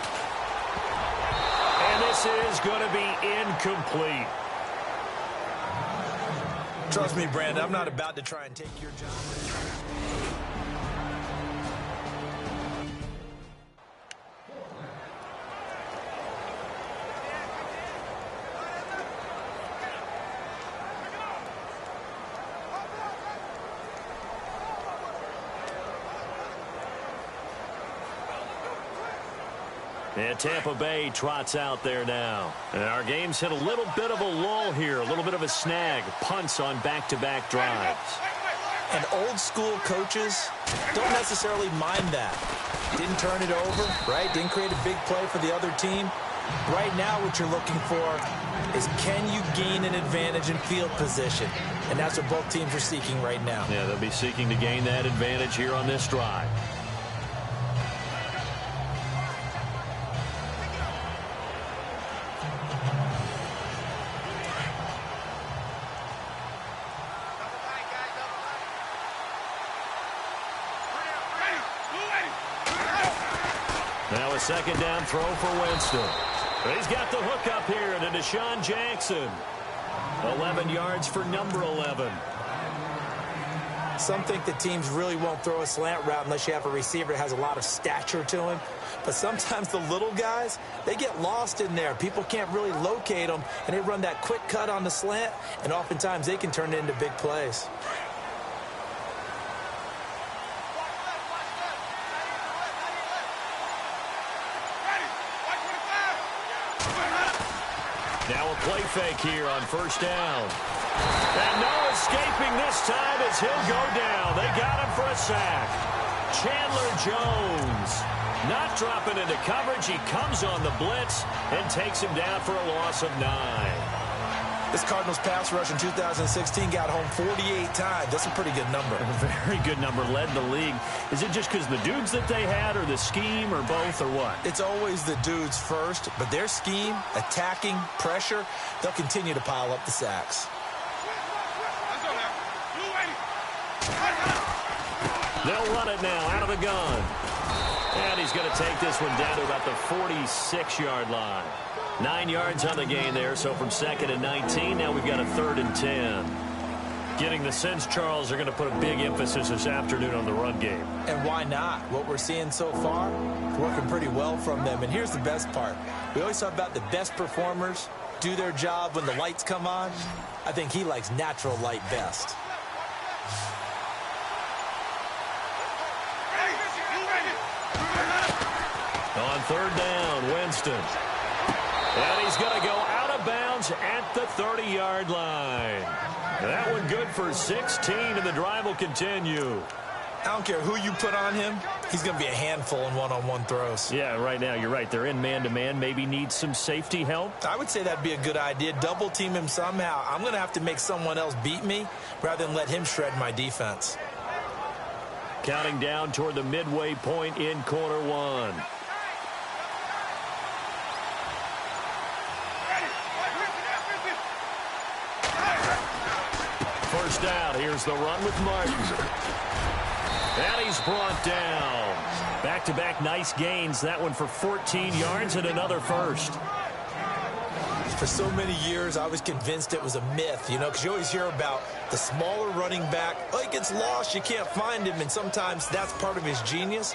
Speaker 1: And this is going to be incomplete.
Speaker 2: Trust me, Brandon, I'm not about to try and take your job.
Speaker 1: And Tampa Bay trots out there now. And our game's hit a little bit of a lull here, a little bit of a snag. Punts on back-to-back drives.
Speaker 2: And old-school coaches don't necessarily mind that. Didn't turn it over, right? Didn't create a big play for the other team. Right now, what you're looking for is can you gain an advantage in field position? And that's what both teams are seeking right now.
Speaker 1: Yeah, they'll be seeking to gain that advantage here on this drive. Now a 2nd down throw for Winston. He's got the hook up here to Deshaun Jackson. 11 yards for number 11.
Speaker 2: Some think that teams really won't throw a slant route unless you have a receiver that has a lot of stature to him. But sometimes the little guys, they get lost in there. People can't really locate them, and they run that quick cut on the slant, and oftentimes they can turn it into big plays.
Speaker 1: Now a play fake here on 1st down. And no escaping this time as he'll go down. They got him for a sack. Chandler Jones not dropping into coverage. He comes on the blitz and takes him down for a loss of 9.
Speaker 2: This Cardinals pass rush in 2016 got home 48 times. That's a pretty good number.
Speaker 1: A very good number, led the league. Is it just because the dudes that they had or the scheme or both or what?
Speaker 2: It's always the dudes first, but their scheme, attacking, pressure, they'll continue to pile up the sacks.
Speaker 1: They'll run it now out of the gun. And he's going to take this one down to about the 46-yard line. 9 yards on the gain there, so from 2nd and 19, now we've got a 3rd and 10. Getting the sense, Charles, are going to put a big emphasis this afternoon on the run game.
Speaker 2: And why not? What we're seeing so far, working pretty well from them. And here's the best part. We always talk about the best performers do their job when the lights come on. I think he likes natural light best.
Speaker 1: third down, Winston. And he's going to go out of bounds at the 30-yard line. That one good for 16, and the drive will continue.
Speaker 2: I don't care who you put on him. He's going to be a handful in one-on-one throws.
Speaker 1: Yeah, right now, you're right. They're in man-to-man. Maybe need some safety help.
Speaker 2: I would say that'd be a good idea. Double team him somehow. I'm going to have to make someone else beat me rather than let him shred my defense.
Speaker 1: Counting down toward the midway point in quarter one. First down. Here's the run with Martin. And he's brought down. Back-to-back nice gains. That one for 14 yards and another first.
Speaker 2: For so many years, I was convinced it was a myth, because you always hear about the smaller running back. Oh, he gets lost, you can't find him, and sometimes that's part of his genius.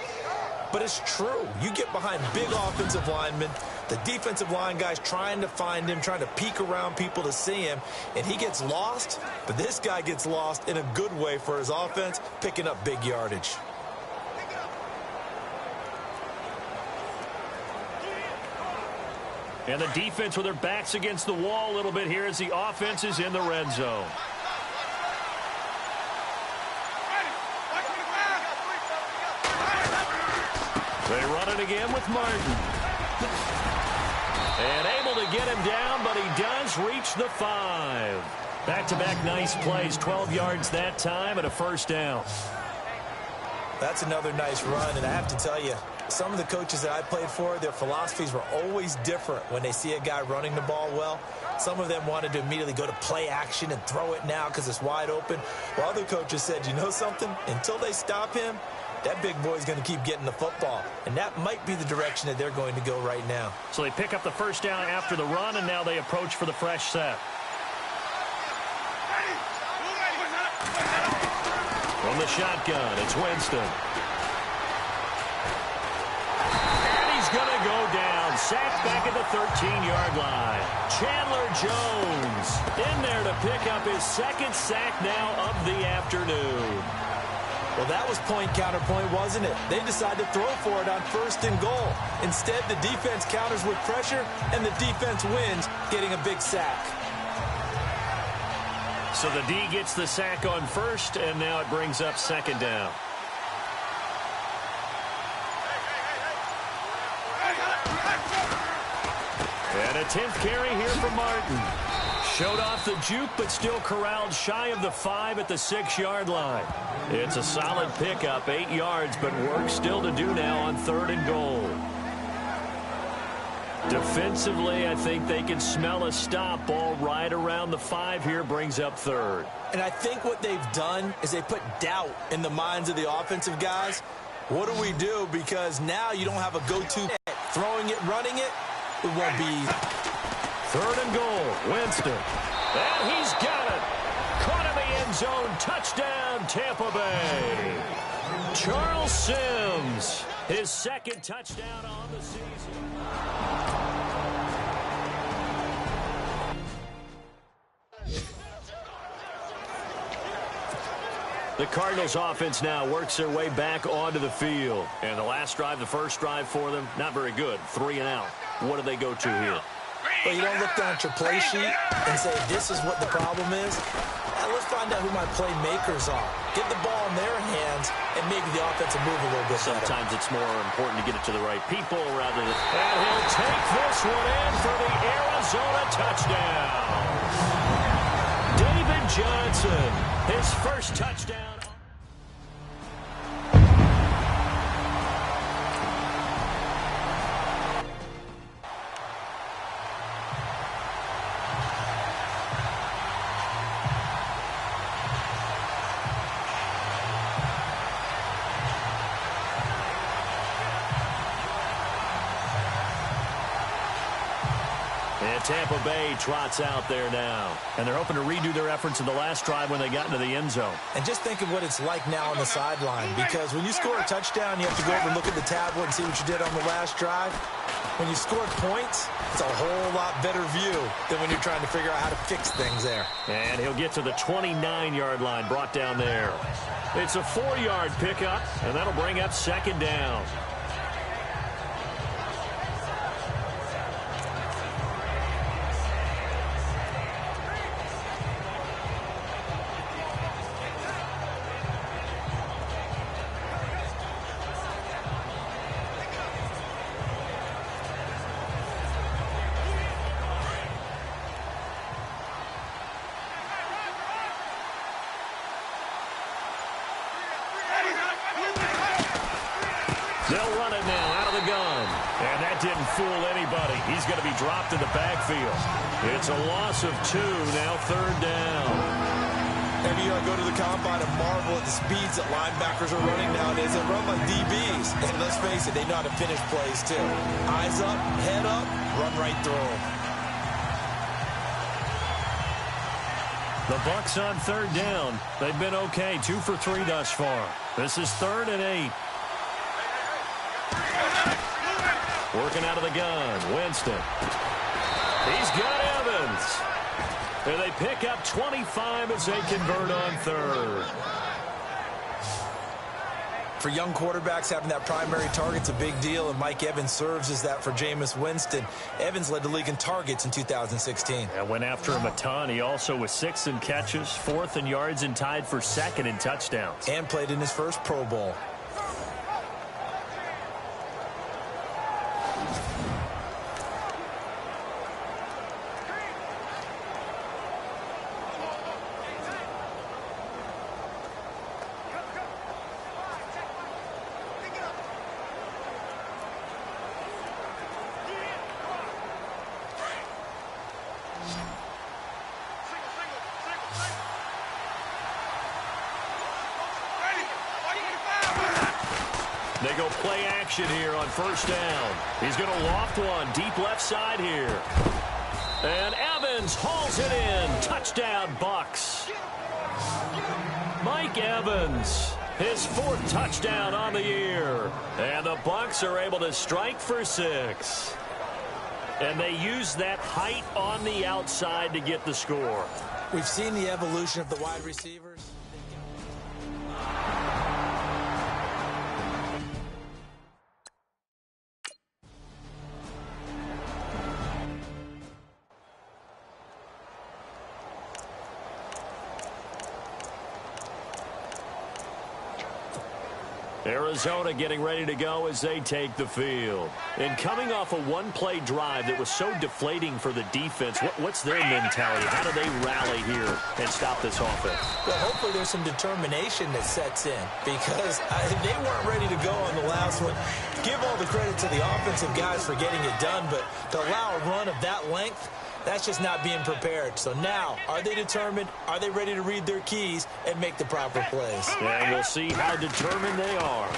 Speaker 2: But it's true. You get behind big offensive linemen, the defensive line guys trying to find him, trying to peek around people to see him, and he gets lost. But this guy gets lost in a good way for his offense, picking up big yardage.
Speaker 1: And the defense with their backs against the wall a little bit here as the offense is in the red zone. They run it again with Martin. And able to get him down, but he does reach the 5. Back-to-back nice plays, 12 yards that time and a first down.
Speaker 2: That's another nice run, and I have to tell you, some of the coaches that I played for, their philosophies were always different when they see a guy running the ball well. Some of them wanted to immediately go to play action and throw it now because it's wide open. While other coaches said, you know something? Until they stop him, that big boy's going to keep getting the football. And that might be the direction that they're going to go right now.
Speaker 1: So they pick up the first down after the run, and now they approach for the fresh set. From the shotgun, it's Winston. And he's going to go down. Sacked back at the 13-yard line. Chandler Jones in there to pick up his second sack now of the afternoon.
Speaker 2: Well, that was point-counterpoint, wasn't it? They decided to throw for it on first and goal. Instead, the defense counters with pressure, and the defense wins, getting a big sack.
Speaker 1: So the D gets the sack on first, and now it brings up second down. And a 10th carry here for Martin. Showed off the juke, but still corralled shy of the 5 at the 6-yard line. It's a solid pickup, 8 yards, but work still to do now on third and goal. Defensively, I think they can smell a stop. Ball right around the 5 here, brings up third.
Speaker 2: And I think what they've done is they put doubt in the minds of the offensive guys. What do we do? Because now you don't have a go-to. Throwing it, running it, it won't be.
Speaker 1: Third and goal, Winston. And he's got it. Caught in the end zone. Touchdown, Tampa Bay. Charles Sims, his second touchdown on the season. The Cardinals offense now works their way back onto the field. And the last drive, the first drive for them, not very good. 3 and out. What do they go to here?
Speaker 2: Well, you don't look down at your play sheet and say, this is what the problem is. Now, let's find out who my playmakers are. Get the ball in their hands, and maybe the offense will move a little bit better.
Speaker 1: Sometimes it's more important to get it to the right people rather than... And he'll take this one in for the Arizona touchdown. David Johnson, his first touchdown. Tampa Bay trots out there now. And they're hoping to redo their efforts in the last drive when they got into the end zone.
Speaker 2: And just think of what it's like now on the sideline. Because when you score a touchdown, you have to go over and look at the tablet and see what you did on the last drive. When you score points, it's a whole lot better view than when you're trying to figure out how to fix things there.
Speaker 1: And he'll get to the 29-yard line, brought down there. It's a 4-yard pickup, and that'll bring up second down. fool anybody. He's going to be dropped in the backfield. It's a loss of 2, now 3rd down.
Speaker 2: Every year I go to the combine and marvel at the speeds that linebackers are running nowadays. They run like DBs. And let's face it, they know how to finish plays too. Eyes up, head up, run right through them.
Speaker 1: The Bucs on 3rd down. They've been okay, 2 for 3 thus far. This is 3rd and 8. Working out of the gun, Winston. He's got Evans. And they pick up 25 as they convert on 3rd.
Speaker 2: For young quarterbacks, having that primary target's a big deal, and Mike Evans serves as that for Jameis Winston. Evans led the league in targets in 2016.
Speaker 1: Yeah, went after him a ton. He also was 6th in catches, 4th in yards, and tied for 2nd in touchdowns.
Speaker 2: And played in his first Pro Bowl.
Speaker 1: They go play action here on 1st down. He's going to loft one deep left side here. And Evans hauls it in. Touchdown, Bucs. Mike Evans, his 4th touchdown on the year. And the Bucs are able to strike for 6. And they use that height on the outside to get the score.
Speaker 2: We've seen the evolution of the wide receivers.
Speaker 1: Arizona getting ready to go as they take the field. And coming off a one-play drive that was so deflating for the defense, what's their mentality? How do they rally here and stop this offense?
Speaker 2: Well, hopefully there's some determination that sets in because they weren't ready to go on the last one. Give all the credit to the offensive guys for getting it done, but to allow a run of that length, that's just not being prepared. So now, are they determined? Are they ready to read their keys and make the proper plays?
Speaker 1: And we'll see how determined they are.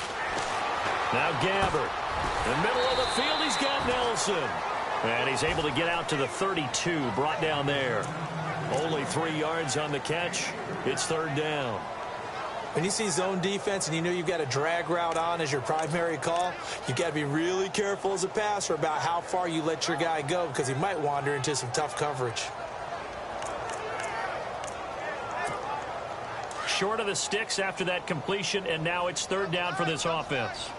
Speaker 1: Now Gabbert. In the middle of the field, he's got Nelson. And he's able to get out to the 32, brought down there. Only 3 yards on the catch. It's 3rd down.
Speaker 2: When you see zone defense and you know you've got a drag route on as your primary call, you've got to be really careful as a passer about how far you let your guy go because he might wander into some tough coverage.
Speaker 1: Short of the sticks after that completion, and now it's 3rd down for this offense.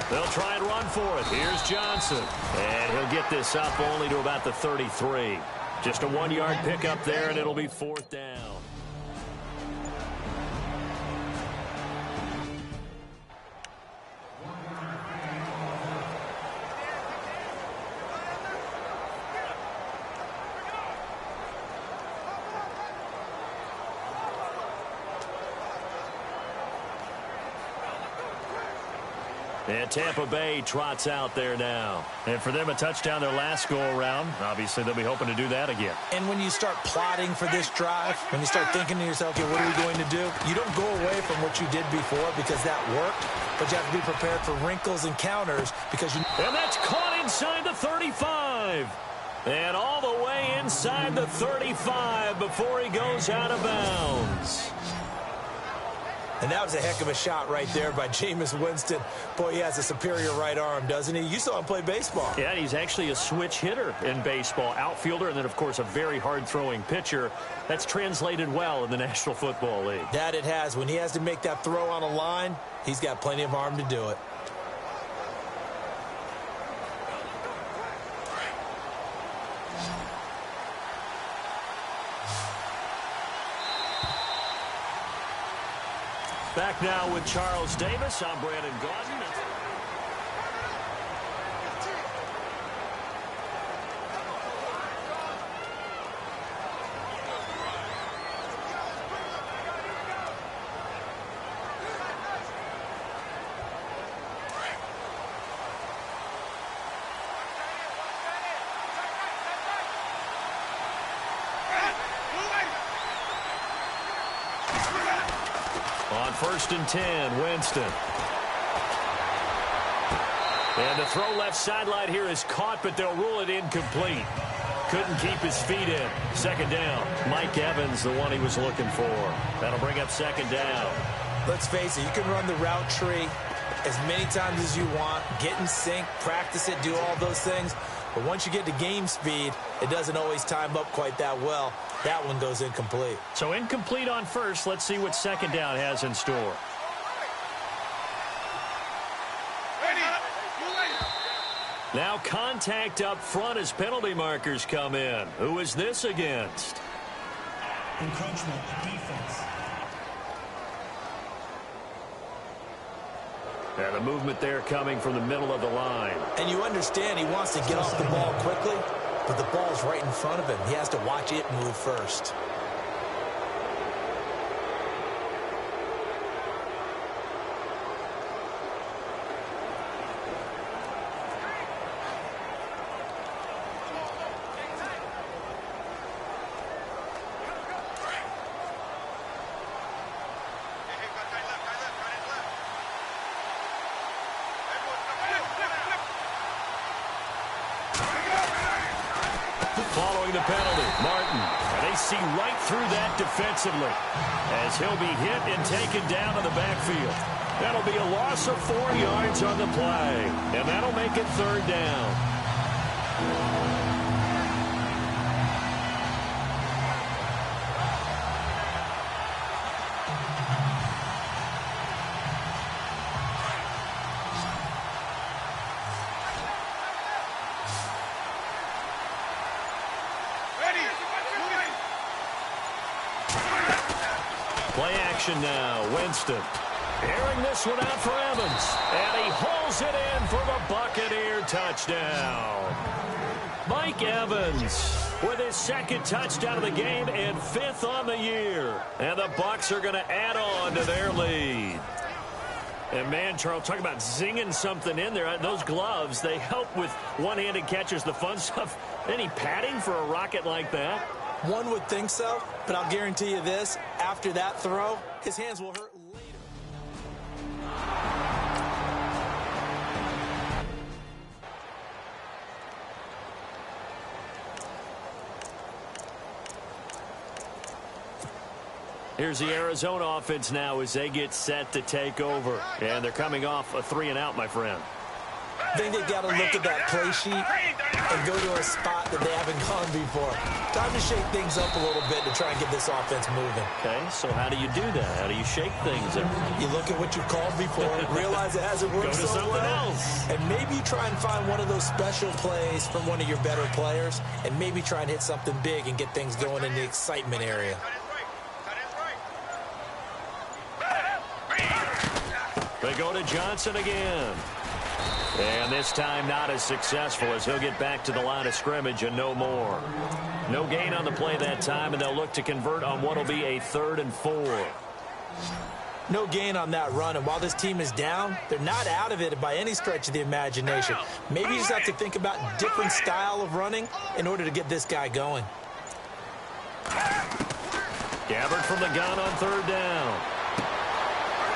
Speaker 1: They'll try and run for it. Here's Johnson. And he'll get this up only to about the 33. Just a 1-yard pickup there, and it'll be 4th down. And Tampa Bay trots out there now. And for them, a touchdown their last go-around. Obviously, they'll be hoping to do that again.
Speaker 2: And when you start plotting for this drive, when you start thinking to yourself, okay, what are we going to do? You don't go away from what you did before because that worked, but you have to be prepared for wrinkles and counters because you...
Speaker 1: And that's caught inside the 35. And all the way inside the 35 before he goes out of bounds.
Speaker 2: And that was a heck of a shot right there by Jameis Winston. Boy, he has a superior right arm, doesn't he? You saw him play baseball.
Speaker 1: Yeah, he's actually a switch hitter in baseball. Outfielder, and then, of course, a very hard-throwing pitcher. That's translated well in the National Football League.
Speaker 2: That it has. When he has to make that throw on a line, he's got plenty of arm to do it.
Speaker 1: Back now with Charles Davis. I'm Brandon Gaudin. On 1st and 10, Winston. And the throw left sideline here is caught, but they'll rule it incomplete. Couldn't keep his feet in. 2nd down. Mike Evans, the one he was looking for. That'll bring up 2nd down.
Speaker 2: Let's face it, you can run the route tree as many times as you want, get in sync, practice it, do all those things. But once you get to game speed, it doesn't always time up quite that well. That one goes incomplete.
Speaker 1: So incomplete on 1st. Let's see what 2nd down has in store. Now contact up front as penalty markers come in. Who is this against?
Speaker 3: Encroachment, defense.
Speaker 1: And a movement there coming from the middle of the line.
Speaker 2: And you understand he wants to get off the ball quickly, but the ball's right in front of him. He has to watch it move first.
Speaker 1: Following the penalty, Martin. And they see right through that defensively as he'll be hit and taken down in the backfield. That'll be a loss of 4 yards on the play, and that'll make it 3rd down. Play action now. Winston airing this one out for Evans. And he hauls it in for the Buccaneer touchdown. Mike Evans with his 2nd touchdown of the game and 5th on the year. And the Bucs are going to add on to their lead. And man, Charles, talk about zinging something in there. Those gloves, they help with one-handed catches, the fun stuff. Any padding for a rocket like that?
Speaker 2: One would think so, but I'll guarantee you this. After that throw, his hands will hurt later.
Speaker 1: Here's the Arizona offense now as they get set to take over. And they're coming off a 3-and-out, my friend.
Speaker 2: I think they've got to look at that play sheet and go to a spot that they haven't gone before. Time to shake things up a little bit to try and get this offense moving.
Speaker 1: Okay, so how do you do that? How do you shake things up?
Speaker 2: You look at what you've called before, realize it hasn't worked
Speaker 1: Go to
Speaker 2: so
Speaker 1: something
Speaker 2: well,
Speaker 1: else.
Speaker 2: and maybe you try and find one of those special plays from one of your better players, and maybe try and hit something big and get things going in the excitement area.
Speaker 1: They go to Johnson again. And this time not as successful as he'll get back to the line of scrimmage and no more. No gain on the play that time, and they'll look to convert on what will be a 3rd and 4.
Speaker 2: No gain on that run, and while this team is down, they're not out of it by any stretch of the imagination. Maybe you just have to think about different style of running in order to get this guy going.
Speaker 1: Gabbard from the gun on 3rd down.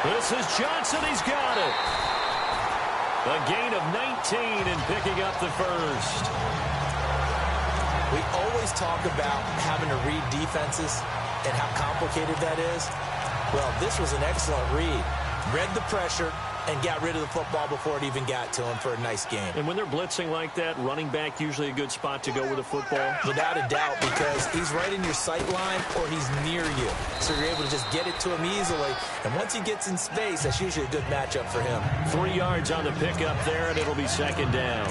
Speaker 1: This is Johnson. He's got it. A gain of 19 and picking up the 1st.
Speaker 2: We always talk about having to read defenses and how complicated that is. Well, this was an excellent read. Read the pressure and got rid of the football before it even got to him for a nice game.
Speaker 1: And when they're blitzing like that, running back usually a good spot to go with a football?
Speaker 2: Without a doubt, because he's right in your sight line or he's near you. So you're able to just get it to him easily. And once he gets in space, that's usually a good matchup for him.
Speaker 1: 3 yards on the pickup there, and it'll be 2nd down.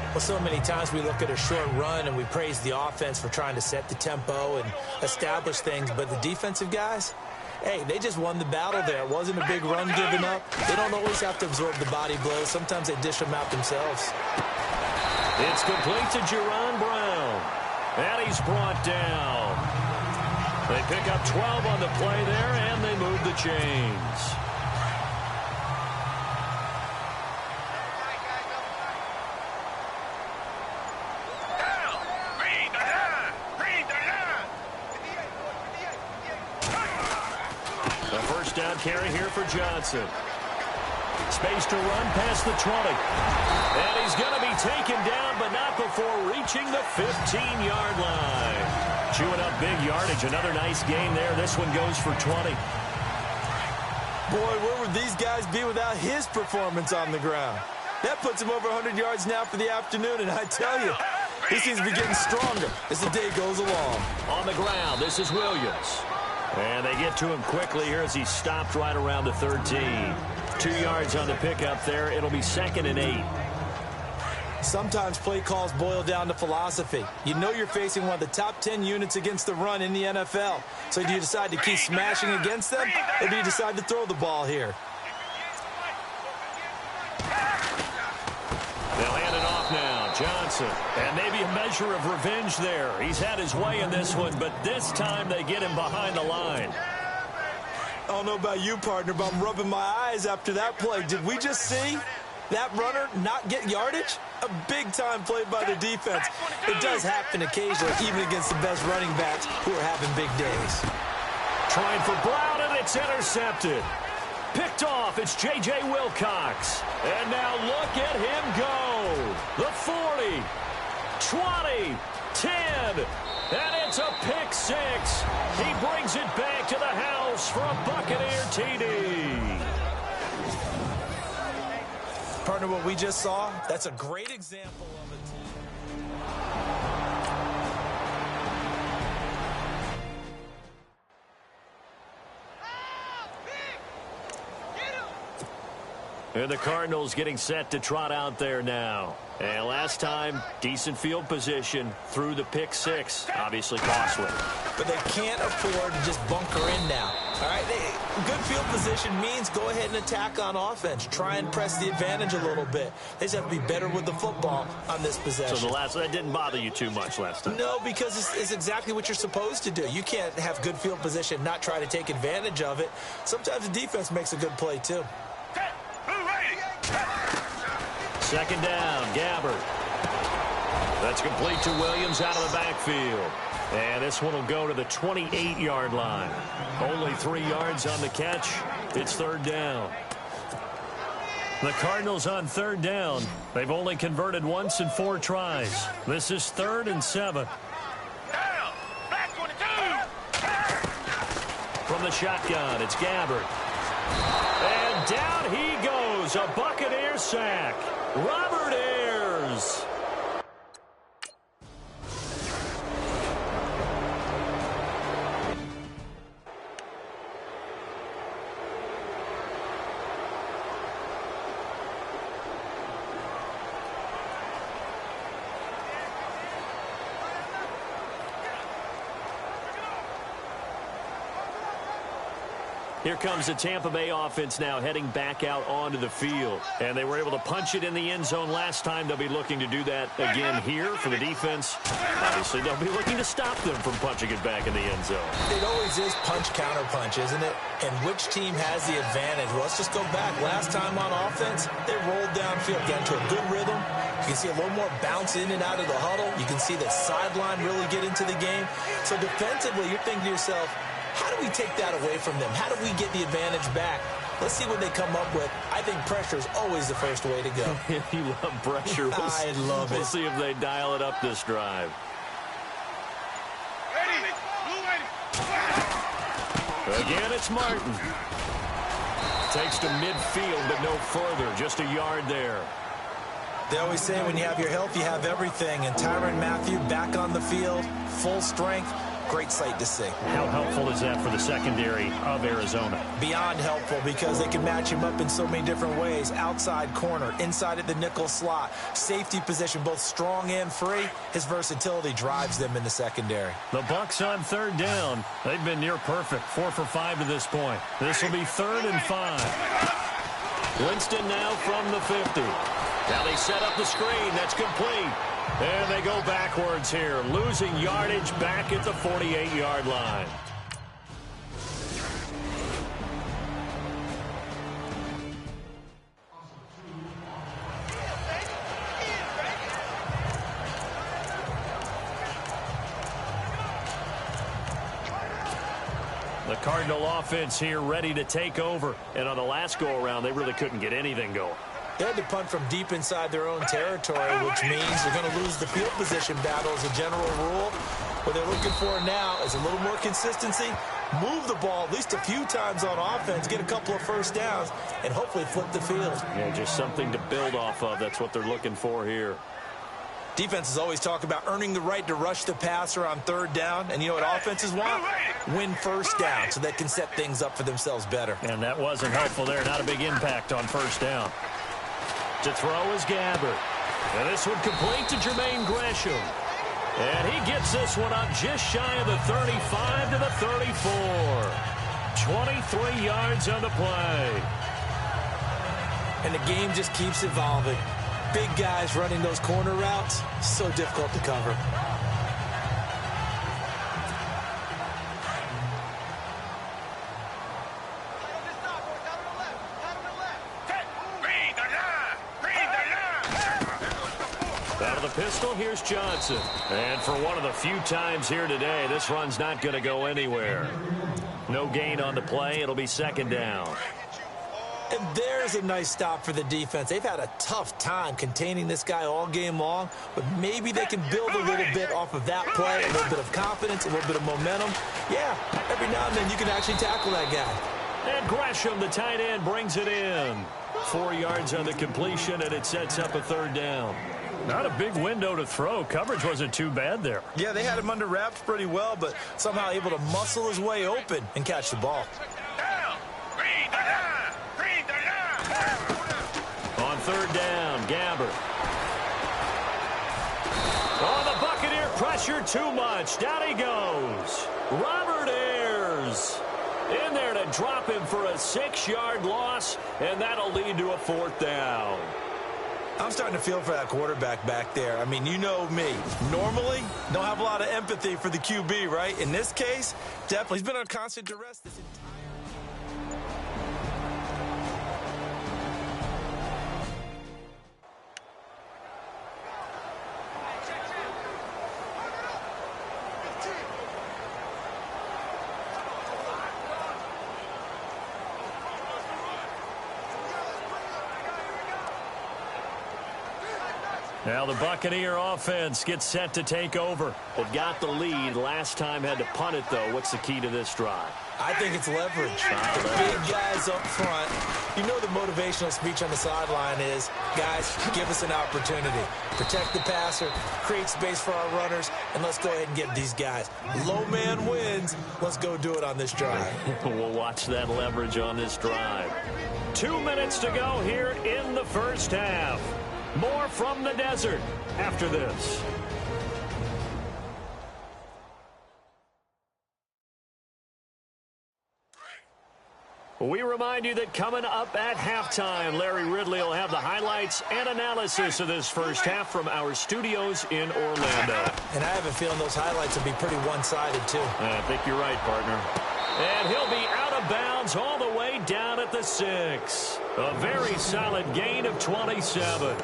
Speaker 2: Well, so many times we look at a short run and we praise the offense for trying to set the tempo and establish things. But the defensive guys, hey, they just won the battle there. It wasn't a big run given up. They don't always have to absorb the body blows. Sometimes they dish them out themselves.
Speaker 1: It's complete to Jerron Brown. And he's brought down. They pick up 12 on the play there, and they move the chains. A first down carry here for Johnson. Space to run past the 20. And he's going to be taken down, but not before reaching the 15-yard line. Chewing up big yardage. Another nice gain there. This one goes for 20.
Speaker 2: Boy, where would these guys be without his performance on the ground? That puts him over 100 yards now for the afternoon, and I tell you, he seems to be getting stronger as the day goes along.
Speaker 1: On the ground, this is Williams. And they get to him quickly here as he stopped right around the 13. 2 yards on the pickup there. It'll be 2nd and 8.
Speaker 2: Sometimes play calls boil down to philosophy. You know you're facing one of the top 10 units against the run in the NFL. So do you decide to keep smashing against them, or do you decide to throw the ball here?
Speaker 1: They'll hand it off now. Johnson. And maybe a measure of revenge there. He's had his way in this one, but this time they get him behind the line.
Speaker 2: I don't know about you, partner, but I'm rubbing my eyes after that play. Did we just see that runner not get yardage? A big-time play by the defense. It does happen occasionally, even against the best running backs who are having big days.
Speaker 1: Trying for Brown, and it's intercepted. Picked off, it's J.J. Wilcox. And now look at him go. The 40, 20, 10, and it's a pick six. He brings it back to the house for a Buccaneer TD.
Speaker 2: Partner, what we just saw, that's a great example of a team.
Speaker 1: And the Cardinals getting set to trot out there now. And last time, decent field position through the pick six. Obviously costly.
Speaker 2: But they can't afford to just bunker in now. All right, good field position means go ahead and attack on offense. Try and press the advantage a little bit. They just have to be better with the football on this possession.
Speaker 1: So that didn't bother you too much last time?
Speaker 2: No, because it's exactly what you're supposed to do. You can't have good field position, not try to take advantage of it. Sometimes the defense makes a good play, too.
Speaker 1: Second down, Gabbert. That's complete to Williams out of the backfield. And this one will go to the 28-yard line. Only 3 yards on the catch. It's third down. The Cardinals on third down. They've only converted once in 4 tries. This is 3rd and 7. From the shotgun, it's Gabbert. And down he goes. A Buccaneer sack. Robert Ayers. Here comes the Tampa Bay offense now heading back out onto the field. And they were able to punch it in the end zone last time. They'll be looking to do that again here for the defense. Obviously, they'll be looking to stop them from punching it back in the end zone.
Speaker 2: It always is punch-counter-punch, isn't it? And which team has the advantage? Well, let's just go back. Last time on offense, they rolled downfield, got into a good rhythm. You can see a little more bounce in and out of the huddle. You can see the sideline really get into the game. So defensively, you're thinking to yourself, how do we take that away from them? How do we get the advantage back? Let's see what they come up with. I think pressure is always the first way to go.
Speaker 1: You love pressure.
Speaker 2: I love it.
Speaker 1: We'll see if they dial it up this drive. Again, it's Martin. Takes to midfield, but no further. Just a yard there.
Speaker 2: They always say when you have your health, you have everything. And Tyrann Mathieu back on the field, full strength. Great sight to see.
Speaker 1: How helpful is that for the secondary of Arizona?
Speaker 2: Beyond helpful, because they can match him up in so many different ways. Outside corner, inside at the nickel slot, safety position, both strong and free. His versatility drives them in the secondary.
Speaker 1: The Bucs on third down. They've been near perfect. 4 for 5 to this point. This will be 3rd and 5. Winston now from the 50. Now they set up the screen. That's complete. And they go backwards here, losing yardage back at the 48-yard line. The Cardinal offense here ready to take over. And on the last go-around, they really couldn't get anything going.
Speaker 2: They had to punt from deep inside their own territory, which means they're going to lose the field position battle as a general rule. What they're looking for now is a little more consistency, move the ball at least a few times on offense, get a couple of first downs, and hopefully flip the field.
Speaker 1: Yeah, just something to build off of. That's what they're looking for here.
Speaker 2: Defenses always talk about earning the right to rush the passer on third down. And you know what offenses want? Win first down so they can set things up for themselves better.
Speaker 1: And that wasn't helpful there. Not a big impact on first down. To throw is Gabbert. And this one complete to Jermaine Gresham. And he gets this one up just shy of the 35 to the 34. 23 yards on the play.
Speaker 2: And the game just keeps evolving. Big guys running those corner routes, so difficult to cover.
Speaker 1: Out of the pistol, here's Johnson. And for one of the few times here today, this run's not going to go anywhere. No gain on the play. It'll be second down.
Speaker 2: And there's a nice stop for the defense. They've had a tough time containing this guy all game long, but maybe they can build a little bit off of that play, a little bit of confidence, a little bit of momentum. Yeah, every now and then you can actually tackle that guy.
Speaker 1: And Gresham, the tight end, brings it in. 4 yards on the completion, and it sets up a third down. Not a big window to throw. Coverage wasn't too bad there.
Speaker 2: Yeah, they had him under wraps pretty well, but somehow able to muscle his way open and catch the ball.
Speaker 1: On third down, Gabbert. Oh, the Buccaneer pressure too much. Down he goes. Robert Ayers in there to drop him for a 6-yard loss, and that'll lead to a fourth down.
Speaker 2: I'm starting to feel for that quarterback back there. I mean, you know me. Normally, don't have a lot of empathy for the QB, right? In this case, definitely. He's been on constant duress this entire...
Speaker 1: Now the Buccaneer offense gets set to take over. They've got the lead. Last time had to punt it, though. What's the key to this drive?
Speaker 2: I think it's leverage. The big guys up front. You know the motivational speech on the sideline is, guys, give us an opportunity. Protect the passer, create space for our runners, and let's go ahead and get these guys. Low man wins. Let's go do it on this drive.
Speaker 1: We'll watch that leverage on this drive. 2 minutes to go here in the first half. More from the desert after this. We remind you that coming up at halftime, Larry Ridley will have the highlights and analysis of this first half from our studios in Orlando.
Speaker 2: And I have a feeling those highlights will be pretty one-sided, too.
Speaker 1: I think you're right, partner. And he'll be out of bounds all the way down at the 6. A very solid gain of 27.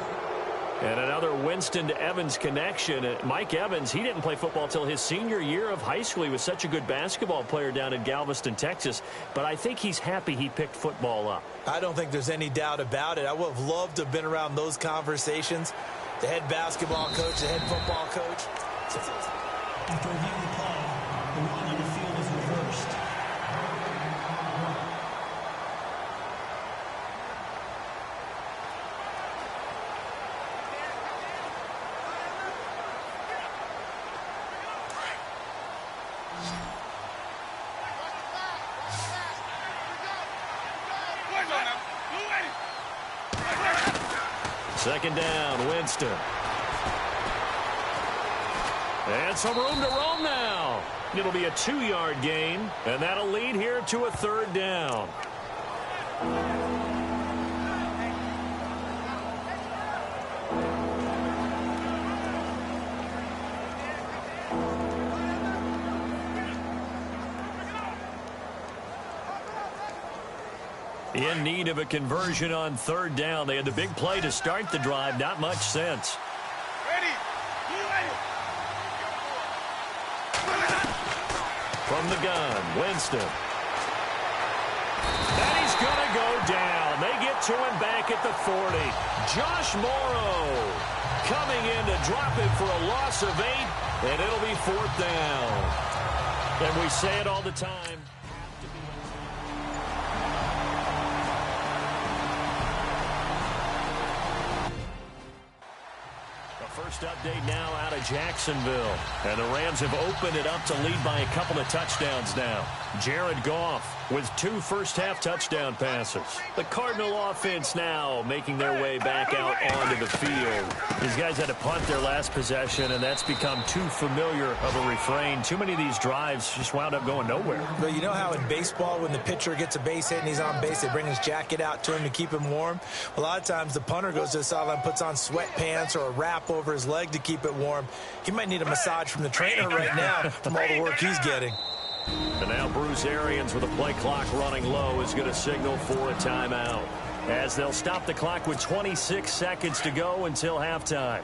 Speaker 1: And another Winston to Evans connection. Mike Evans, he didn't play football until his senior year of high school. He was such a good basketball player down in Galveston, Texas. But I think he's happy he picked football up.
Speaker 2: I don't think there's any doubt about it. I would have loved to have been around those conversations. The head basketball coach, the head football coach.
Speaker 3: After reviewing the play, the run on the field is reversed.
Speaker 1: Second down, Winston. And some room to roam now. It'll be a 2-yard gain, and that'll lead here to a third down. In need of a conversion on third down. They had the big play to start the drive. Not much sense. From the gun, Winston. to him back at the 40. Josh Morrow coming in to drop him for a loss of 8, and it'll be 4th down. And we say it all the time. First update now out of Jacksonville. And the Rams have opened it up to lead by a couple of touchdowns now. Jared Goff with 2 first-half touchdown passes. The Cardinal offense now making their way back out onto the field. These guys had to punt their last possession, and that's become too familiar of a refrain. Too many of these drives just wound up going nowhere.
Speaker 2: But you know how in baseball when the pitcher gets a base hit and he's on base, they bring his jacket out to him to keep him warm? A lot of times the punter goes to the sideline, puts on sweatpants or a wrap over his leg to keep it warm. He might need a massage from the trainer right now from all the work he's getting.
Speaker 1: And now Bruce Arians with the play clock running low is going to signal for a timeout, as they'll stop the clock with 26 seconds to go until halftime.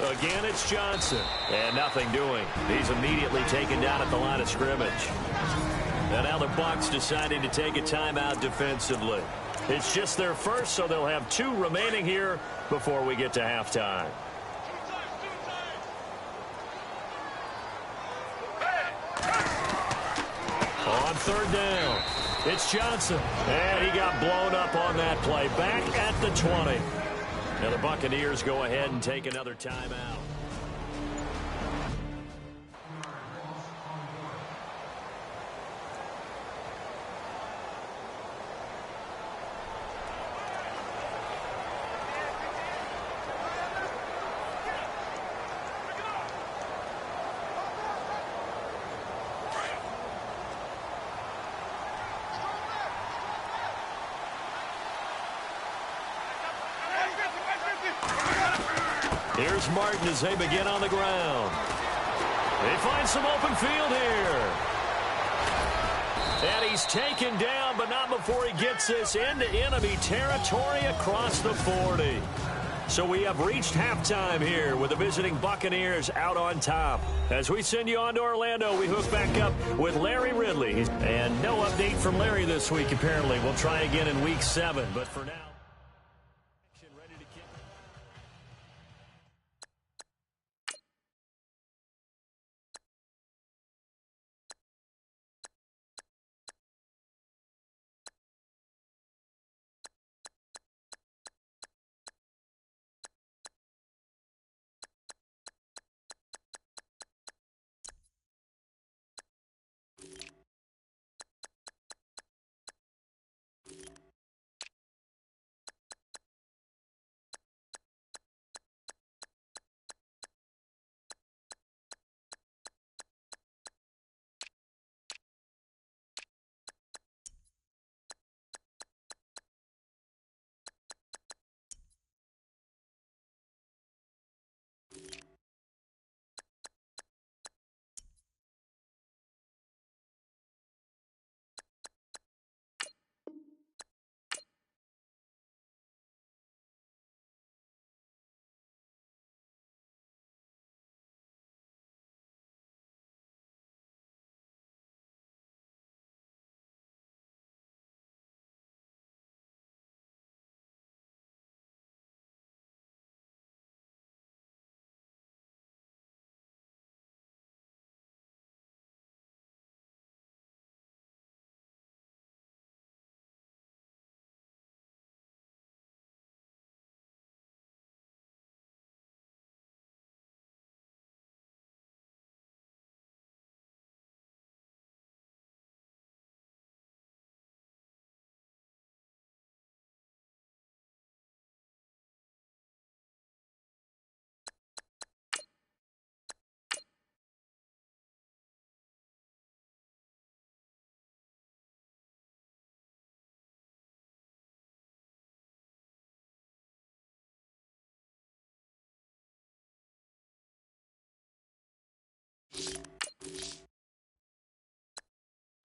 Speaker 1: Again, it's Johnson. And nothing doing. He's immediately taken down at the line of scrimmage. And now the Bucs deciding to take a timeout defensively. It's just their first, so they'll have 2 remaining here before we get to halftime. On 3rd down, it's Johnson. And he got blown up on that play. Back at the 20. Now the Buccaneers go ahead and take another timeout. Here's Martin as they begin on the ground. They find some open field here. And he's taken down, but not before he gets this into enemy territory across the 40. So we have reached halftime here with the visiting Buccaneers out on top. As we send you on to Orlando, we hook back up with Larry Ridley. And no update from Larry this week, apparently. We'll try again in Week 7, but for now.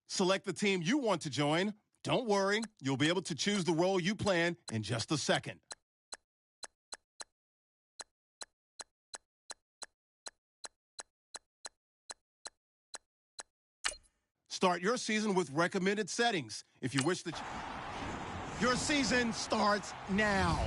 Speaker 5: Select the team you want to join. Don't worry, you'll be able to choose the role you plan in just a second. Start your season with recommended settings. If you wish that your season starts now.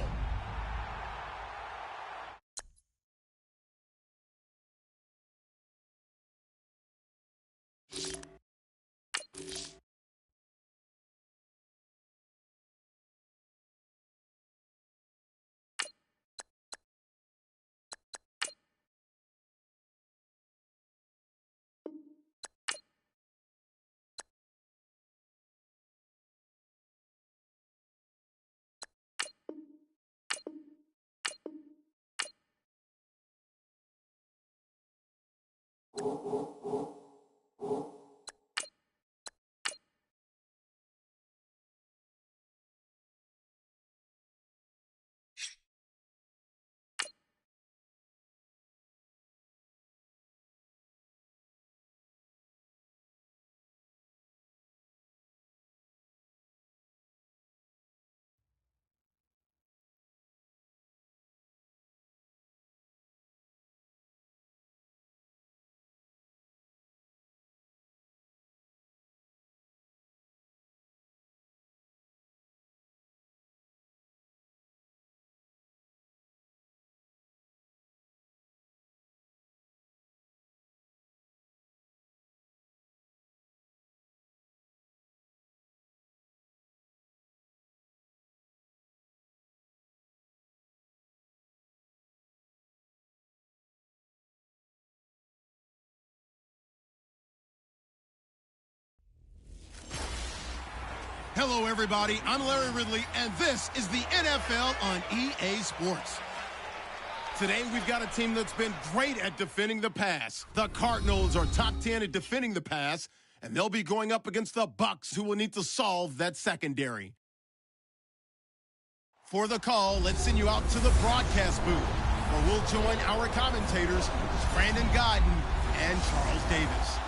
Speaker 5: Hello, everybody. I'm Larry Ridley, and this is the NFL on EA Sports. Today, we've got a team that's been great at defending the pass. The Cardinals are top 10 at defending the pass, and they'll be going up against the Bucs, who will need to solve that secondary. For the call, let's send you out to the broadcast booth, where we'll join our commentators, Brandon Godden and Charles Davis.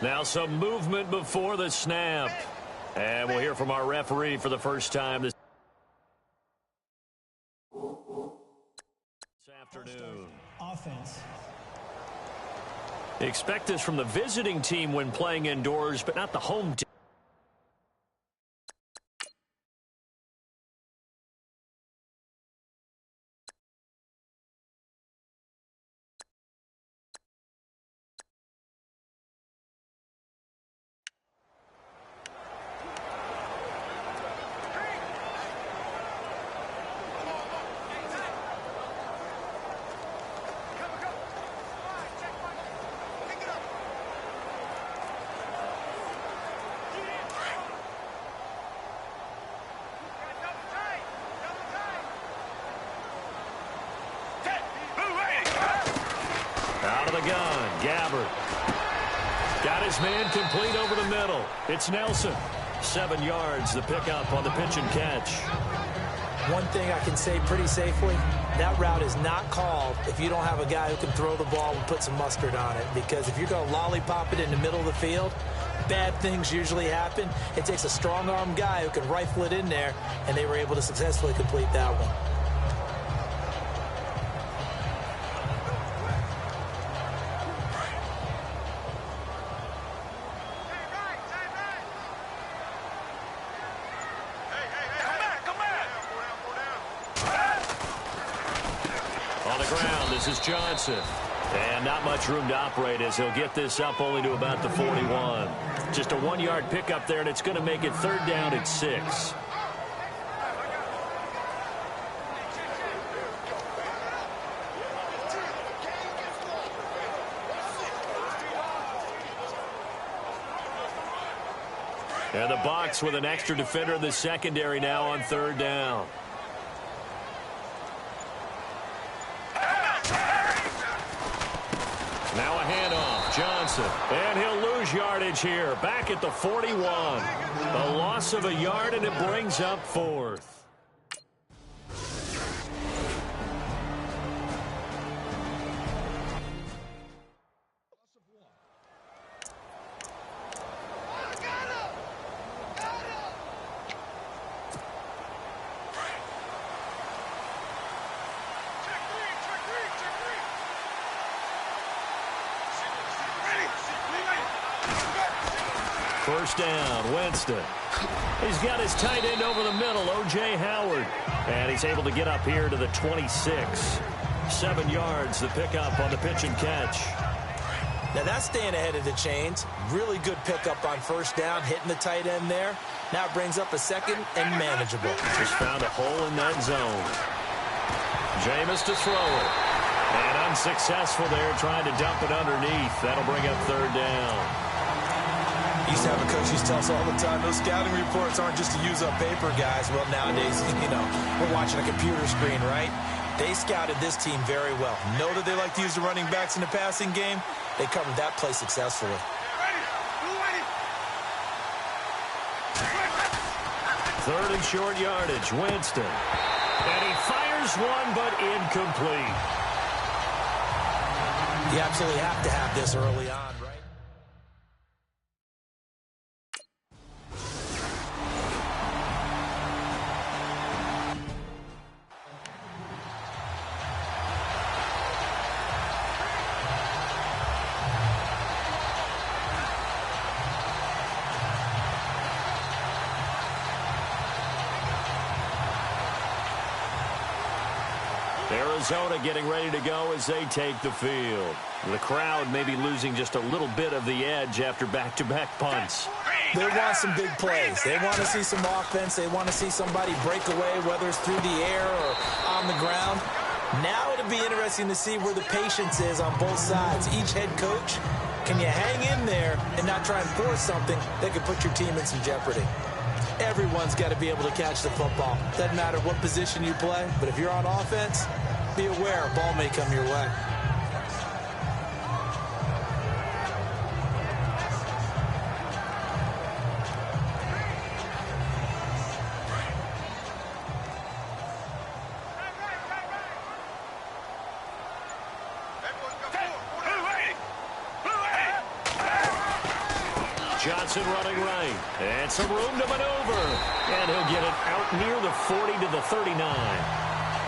Speaker 1: Now some movement before the snap. And we'll hear from our referee for the first time this afternoon.
Speaker 3: Offense.
Speaker 1: Expect this from the visiting team when playing indoors, but not the home team. Out of the gun, Gabbard. Got his man complete over the middle. It's Nelson. 7 yards, the pickup on the pitch and catch.
Speaker 2: One thing I can say pretty safely, that route is not called if you don't have a guy who can throw the ball and put some mustard on it. Because if you're going to lollipop it in the middle of the field, bad things usually happen. It takes a strong-arm guy who can rifle it in there, and they were able to successfully complete that one.
Speaker 1: On the ground, this is Johnson. And not much room to operate as he'll get this up only to about the 41. Just a 1-yard pickup there, and it's going to make it 3rd down at 6. And the Bucs with an extra defender in the secondary now on third down. Now a handoff, Johnson. And he'll lose yardage here, back at the 41. A loss of a yard, and it brings up fourth. First down, Winston. He's got his tight end over the middle, O.J. Howard. And he's able to get up here to the 26. 7 yards, the pickup on the pitch and catch.
Speaker 2: Now that's staying ahead of the chains. Really good pickup on first down, hitting the tight end there. Now it brings up a second and manageable.
Speaker 1: Just found a hole in that zone. Jameis to throw it. And unsuccessful there, trying to dump it underneath. That'll bring up third down.
Speaker 2: Used to have a coach who used to tell us all the time, those scouting reports aren't just to use up paper, guys. Well, nowadays, we're watching a computer screen, right? They scouted this team very well. Know that they like to use the running backs in the passing game. They covered that play successfully.
Speaker 1: Third and short yardage, Winston. And he fires one, but incomplete.
Speaker 2: You absolutely have to have this early on, right?
Speaker 1: Arizona getting ready to go as they take the field. The crowd may be losing just a little bit of the edge after back-to-back punts.
Speaker 2: They want some big plays. They want to see some offense. They want to see somebody break away, whether it's through the air or on the ground. Now it'll be interesting to see where the patience is on both sides. Each head coach, can you hang in there and not try and force something that could put your team in some jeopardy? Everyone's got to be able to catch the football. Doesn't matter what position you play, but if you're on offense, be aware a ball may come your way.
Speaker 1: Johnson running right. And some room to maneuver. And he'll get it out near the 40 to the 39.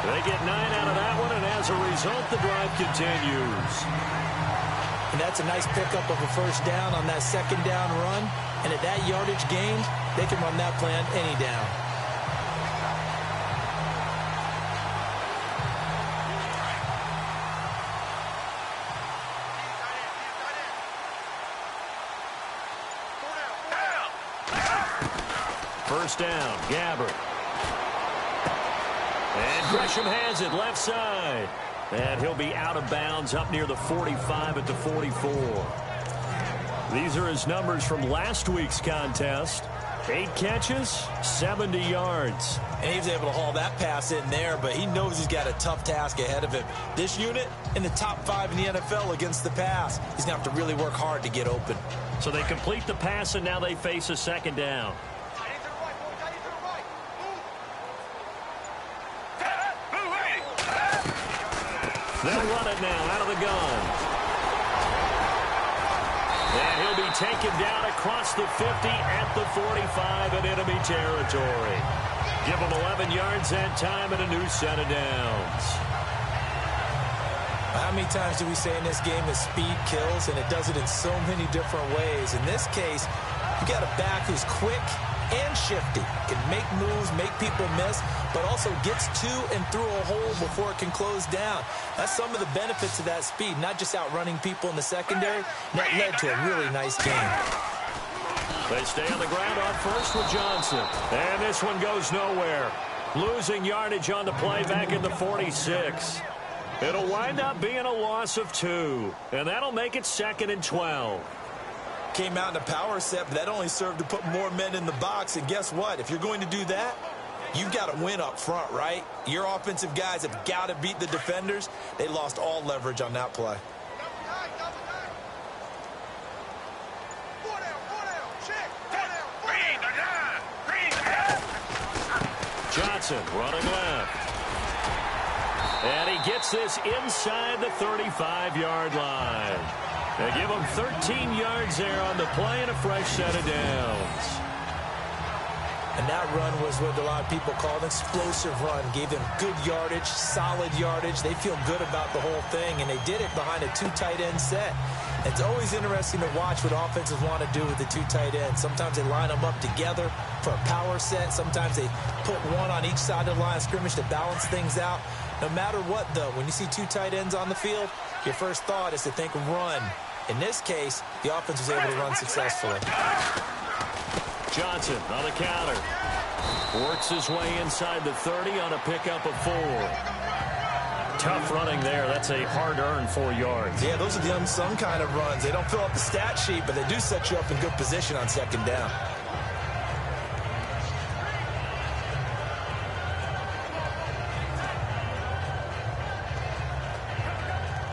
Speaker 1: They get 9 out of that one, and as a result, the drive continues.
Speaker 2: And that's a nice pickup of a first down on that second down run. And at that yardage gained, they can run that play on any down.
Speaker 1: First down, Gabbert. And Gresham has it left side. And he'll be out of bounds up near the 45 at the 44. These are his numbers from last week's contest. 8 catches, 70 yards.
Speaker 2: And he was able to haul that pass in there, but he knows he's got a tough task ahead of him. This unit in the top 5 in the NFL against the pass. He's going to have to really work hard to get open.
Speaker 1: So they complete the pass, and now they face a second down. They'll run it now out of the gun. And he'll be taken down across the 50 at the 45 in enemy territory. Give him 11 yards that time and a new set of downs.
Speaker 2: How many times do we say in this game that speed kills, and it does it in so many different ways? In this case, you got a back who's quick and shifty, can make moves, make people miss, but also gets to and through a hole before it can close down. That's some of the benefits of that speed, not just outrunning people in the secondary. That led to a really nice game.
Speaker 1: They stay on the ground on first with Johnson. And this one goes nowhere. Losing yardage on the play back in the 46. It'll wind up being a loss of 2. And that'll make it 2nd and 12.
Speaker 2: Came out in a power set, but that only served to put more men in the box. And guess what? If you're going to do that, you've got to win up front, right? Your offensive guys have got to beat the defenders. They lost all leverage on that play.
Speaker 1: Johnson running left. And he gets this inside the 35-yard line. They give him 13 yards there on the play and a fresh set of downs.
Speaker 2: And that run was what a lot of people call an explosive run. Gave them good yardage, solid yardage. They feel good about the whole thing, and they did it behind a two tight end set. It's always interesting to watch what offenses want to do with the two tight ends. Sometimes they line them up together for a power set. Sometimes they put one on each side of the line of scrimmage to balance things out. No matter what, though, when you see two tight ends on the field, your first thought is to think run. In this case, the offense was able to run successfully.
Speaker 1: Johnson on the counter. Works his way inside the 30 on a pickup of 4. Tough running there. That's a hard-earned 4 yards.
Speaker 2: Yeah, those are the unsung kind of runs. They don't fill up the stat sheet, but they do set you up in good position on second down.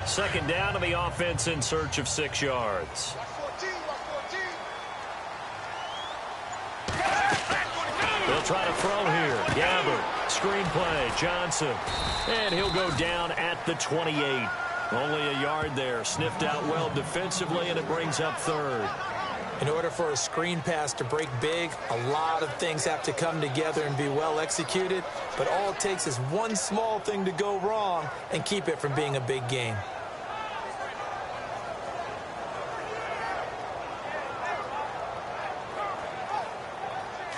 Speaker 1: Second down to the offense in search of 6 yards. They'll try to throw here. Gabbert, screenplay, Johnson. And he'll go down at the 28. Only a yard there. Sniffed out well defensively, and it brings up 3rd.
Speaker 2: In order for a screen pass to break big, a lot of things have to come together and be well executed. But all it takes is one small thing to go wrong and keep it from being a big game.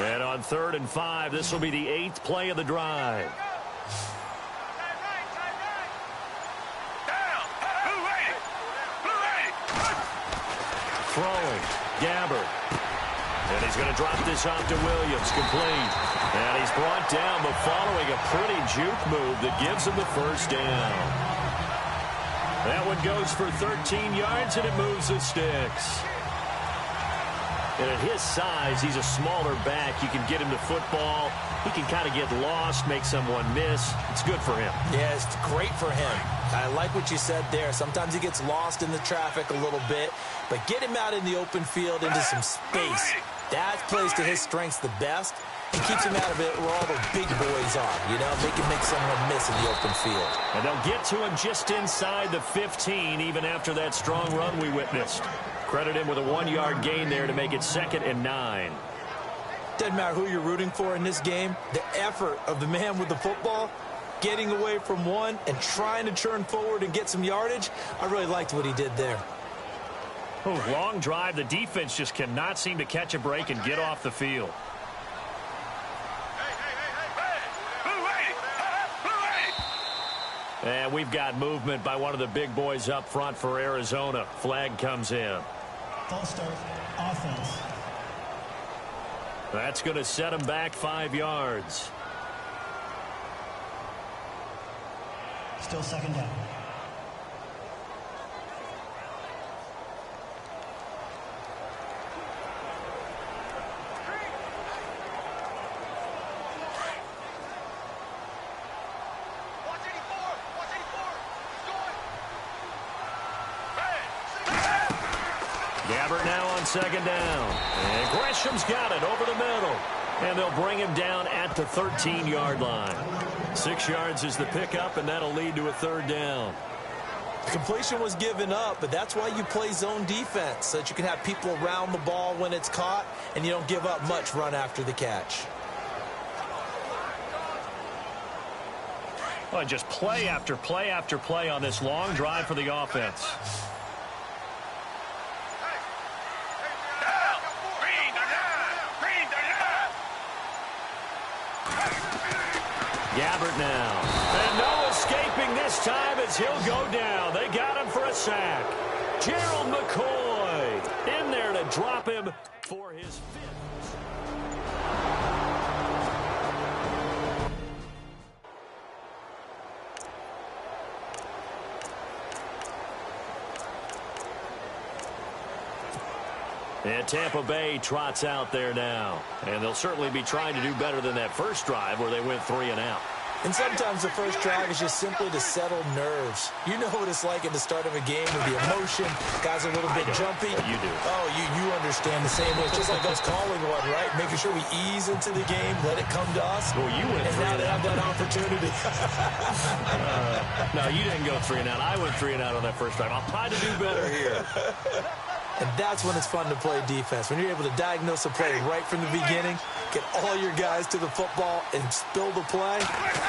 Speaker 1: And on 3rd and 5, this will be the 8th play of the drive. Throwing, Gabbert. And he's going to drop this off to Williams, complete. And he's brought down, but following a pretty juke move that gives him the first down. That one goes for 13 yards, and it moves the sticks. And at his size, he's a smaller back. You can get him to football. He can kind of get lost, make someone miss. It's good for him.
Speaker 2: Yeah, it's great for him. I like what you said there. Sometimes he gets lost in the traffic a little bit, but get him out in the open field into some space. That plays to his strengths the best and keeps him out of it where all the big boys are. You know, they can make someone miss in the open field.
Speaker 1: And they'll get to him just inside the 15, even after that strong run we witnessed. Credit him with a 1-yard gain there to make it 2nd and 9.
Speaker 2: Doesn't matter who you're rooting for in this game. The effort of the man with the football, getting away from one and trying to turn forward and get some yardage, I really liked what he did there.
Speaker 1: Oh, long drive. The defense just cannot seem to catch a break and get off the field. And we've got movement by one of the big boys up front for Arizona. Flag comes in.
Speaker 3: False start, offense.
Speaker 1: That's going to set him back 5 yards.
Speaker 3: Still second down.
Speaker 1: Gabbert now on second down. And Gresham's got it over the middle. And they'll bring him down at the 13-yard line. 6 yards is the pickup, and that'll lead to a 3rd down.
Speaker 2: Completion was given up, but that's why you play zone defense, so that you can have people around the ball when it's caught, and you don't give up much run after the catch.
Speaker 1: Well, just play after play after play on this long drive for the offense. Gabbert now. And no escaping this time as he'll go down. They got him for a sack. Gerald McCoy in there to drop him for his 5th. And Tampa Bay trots out there now. And they'll certainly be trying to do better than that first drive where they went 3 and out.
Speaker 2: And sometimes the first drive is just simply to settle nerves. You know what it's like at the start of a game with the emotion. Guys are a little bit jumpy.
Speaker 1: You do.
Speaker 2: Oh, you understand the same way. It's just like us calling one, right? Making sure we ease into the game, let it come to us.
Speaker 1: Well, you went
Speaker 2: and now they have that opportunity.
Speaker 1: No, you didn't go 3 and out. I went 3 and out on that first drive. I'll try to do better here.
Speaker 2: And that's when it's fun to play defense. When you're able to diagnose a play right from the beginning, get all your guys to the football and spill the play,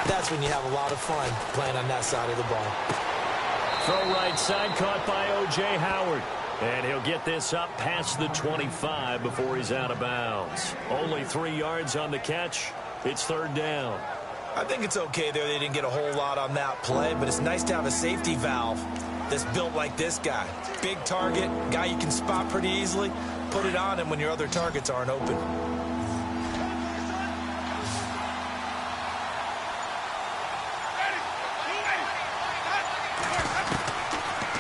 Speaker 2: that's when you have a lot of fun playing on that side of the ball.
Speaker 1: Throw right side, caught by O.J. Howard. And he'll get this up past the 25 before he's out of bounds. Only 3 yards on the catch. It's 3rd down.
Speaker 2: I think it's okay there. They didn't get a whole lot on that play, but it's nice to have a safety valve that's built like this guy. Big target, guy you can spot pretty easily. Put it on him when your other targets aren't open.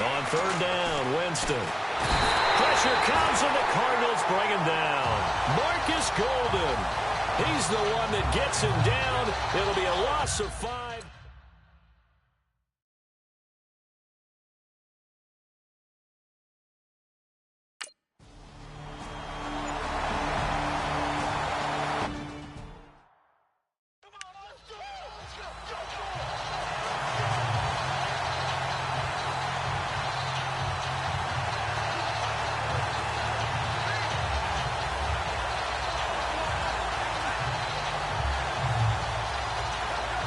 Speaker 1: On 3rd down, Winston. Pressure comes and the Cardinals bring him down. Marcus Golden. He's the one that gets him down. It'll be a loss of 5.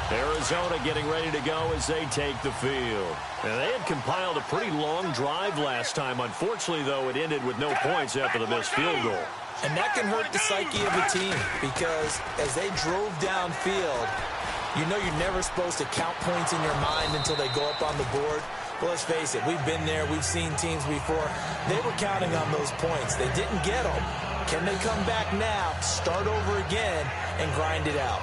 Speaker 1: Arizona getting ready to go as they take the field. And they had compiled a pretty long drive last time. Unfortunately, though, it ended with no points after the missed field goal.
Speaker 2: And that can hurt the psyche of the team because as they drove downfield, you know you're never supposed to count points in your mind until they go up on the board. Well, let's face it, we've been there. We've seen teams before. They were counting on those points. They didn't get them. Can they come back now, start over again, and grind it out?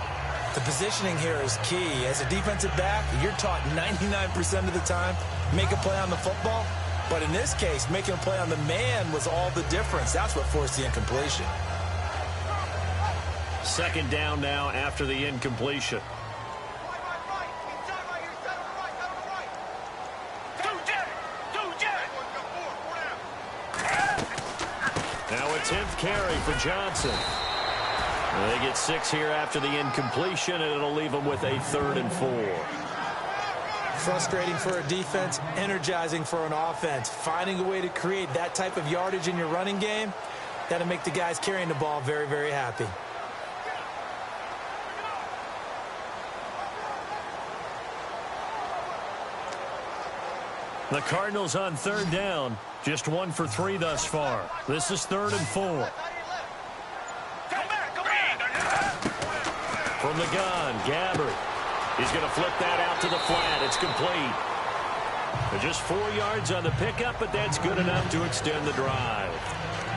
Speaker 2: The positioning here is key. As a defensive back, you're taught 99% of the time, make a play on the football. But in this case, making a play on the man was all the difference. That's what forced the incompletion.
Speaker 1: 2nd down now after the incompletion. Now a 10th carry for Johnson. They get 6 here after the incompletion, and it'll leave them with a 3rd and 4.
Speaker 2: Frustrating for a defense, energizing for an offense. Finding a way to create that type of yardage in your running game, that'll make the guys carrying the ball very, very happy.
Speaker 1: The Cardinals on 3rd down, just 1 for 3 thus far. This is 3rd and 4. From the gun, Gabbert. He's going to flip that out to the flat. It's complete. Just 4 yards on the pickup, but that's good enough to extend the drive.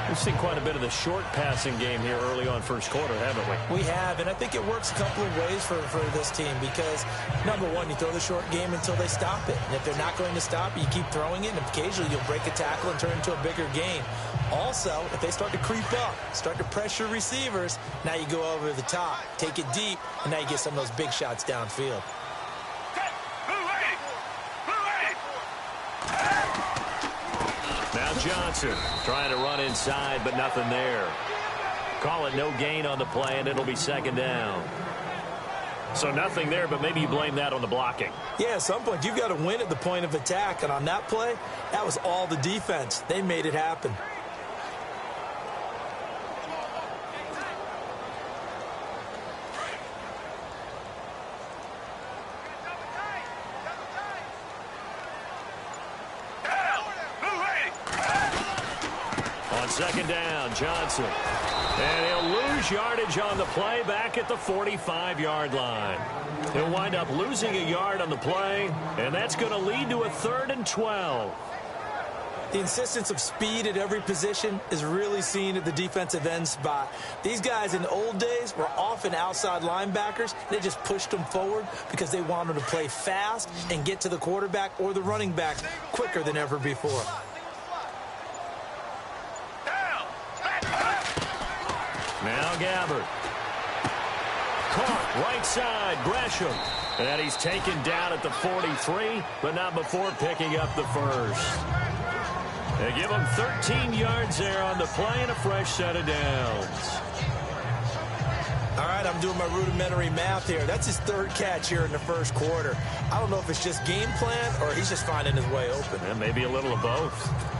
Speaker 1: We've seen quite a bit of the short passing game here early on first quarter, haven't we?
Speaker 2: We have, and I think it works a couple of ways for this team because, number one, you throw the short game until they stop it. And if they're not going to stop it, you keep throwing it, and occasionally you'll break a tackle and turn it into a bigger game. Also, if they start to creep up, start to pressure receivers, now you go over the top, take it deep, and now you get some of those big shots downfield.
Speaker 1: Now Johnson trying to run inside, but nothing there. Call it no gain on the play, and it'll be 2nd down. So nothing there, but maybe you blame that on the blocking.
Speaker 2: Yeah, at some point, you've got to win at the point of attack, and on that play, that was all the defense. They made it happen.
Speaker 1: On 2nd down, Johnson. And he'll lose yardage on the play back at the 45-yard line. He'll wind up losing a yard on the play, and that's going to lead to a 3rd and 12.
Speaker 2: The insistence of speed at every position is really seen at the defensive end spot. These guys in the old days were often outside linebackers. They just pushed them forward because they wanted to play fast and get to the quarterback or the running back quicker than ever before.
Speaker 1: Now Gabbard. Caught right side, Gresham. And he's taken down at the 43, but not before picking up the first. They give him 13 yards there on the play and a fresh set of downs.
Speaker 2: All right, I'm doing my rudimentary math here. That's his third catch here in the first quarter. I don't know if it's just game plan or he's just finding his way open.
Speaker 1: And maybe a little of both.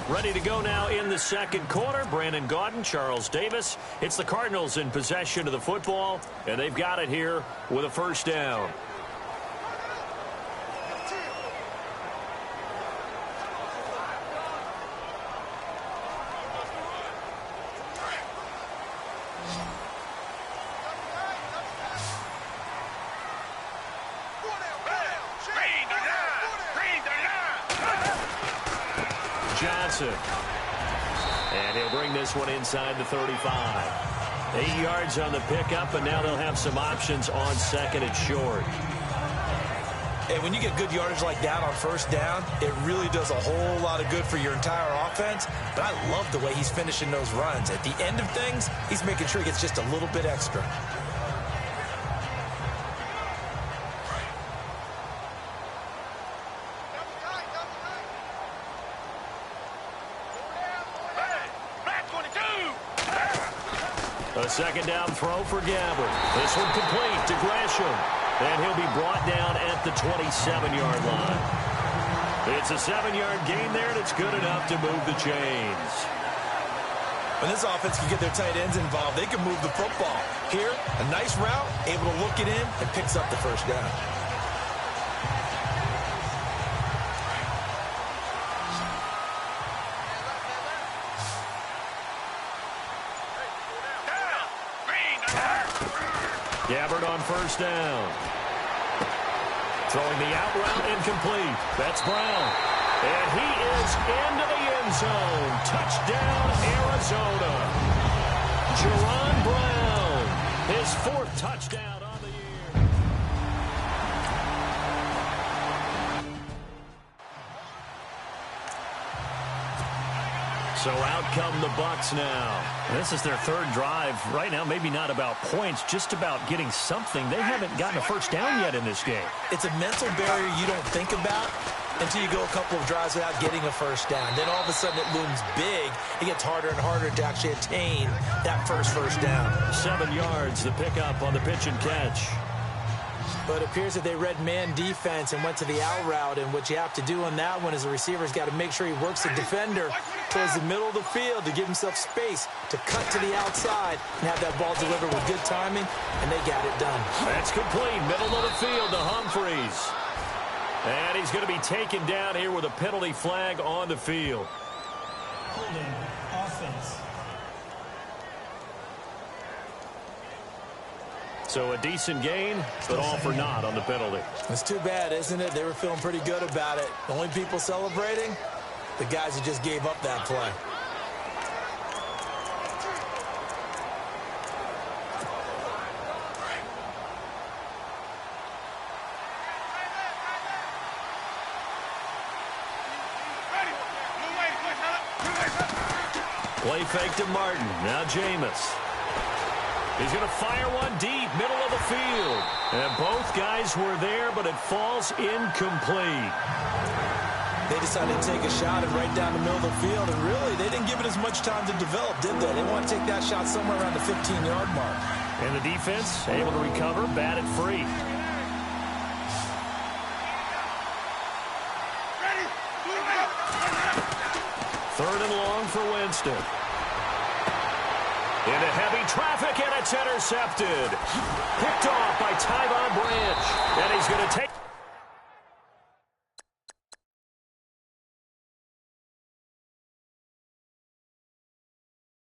Speaker 1: Ready to go now in the second quarter. Brandon Gaudin, Charles Davis. It's the Cardinals in possession of the football, and they've got it here with a first down. And he'll bring this one inside the 35. 8 yards on the pickup, and now they'll have some options on second and short.
Speaker 2: And when you get good yardage like that on first down, it really does a whole lot of good for your entire offense. But I love the way he's finishing those runs. At the end of things, he's making sure he gets just a little bit extra.
Speaker 1: A second down throw for Gabbard. This one complete to Gresham. And he'll be brought down at the 27-yard line. It's a 7-yard gain there, and it's good enough to move the chains.
Speaker 2: When this offense can get their tight ends involved, they can move the football. Here, a nice route, able to look it in, and picks up the first down.
Speaker 1: Gabbard on first down. Throwing the out route incomplete. That's Brown. And he is into the end zone. Touchdown, Arizona. Jerron Brown, his 4th touchdown on the year. So out come the Bucs now. This is their 3rd drive. Right now, maybe not about points, just about getting something. They haven't gotten a first down yet in this game.
Speaker 2: It's a mental barrier you don't think about until you go a couple of drives without getting a first down. Then all of a sudden it looms big. It gets harder and harder to actually attain that first down.
Speaker 1: 7 yards, the pickup on the pitch and catch.
Speaker 2: But it appears that they read man defense and went to the out route, and what you have to do on that one is the receiver's got to make sure he works the defender towards the middle of the field to give himself space to cut to the outside and have that ball delivered with good timing, and they got it done.
Speaker 1: That's complete. Middle of the field to Humphreys. And he's going to be taken down here with a penalty flag on the field.
Speaker 3: Holding offense.
Speaker 1: So a decent gain, but all for naught on the penalty.
Speaker 2: It's too bad, isn't it? They were feeling pretty good about it. The only people celebrating, the guys who just gave up that play.
Speaker 1: Play fake to Martin. Now Jameis. He's going to fire one deep, middle of the field. And both guys were there, but it falls incomplete.
Speaker 2: They decided to take a shot and right down the middle of the field, and really, they didn't give it as much time to develop, did they? They want to take that shot somewhere around the 15-yard mark.
Speaker 1: And the defense able to recover, batted free. Third and long for Winston. Into heavy traffic, and it's intercepted. Picked off by Tyvon Branch. And he's going to take...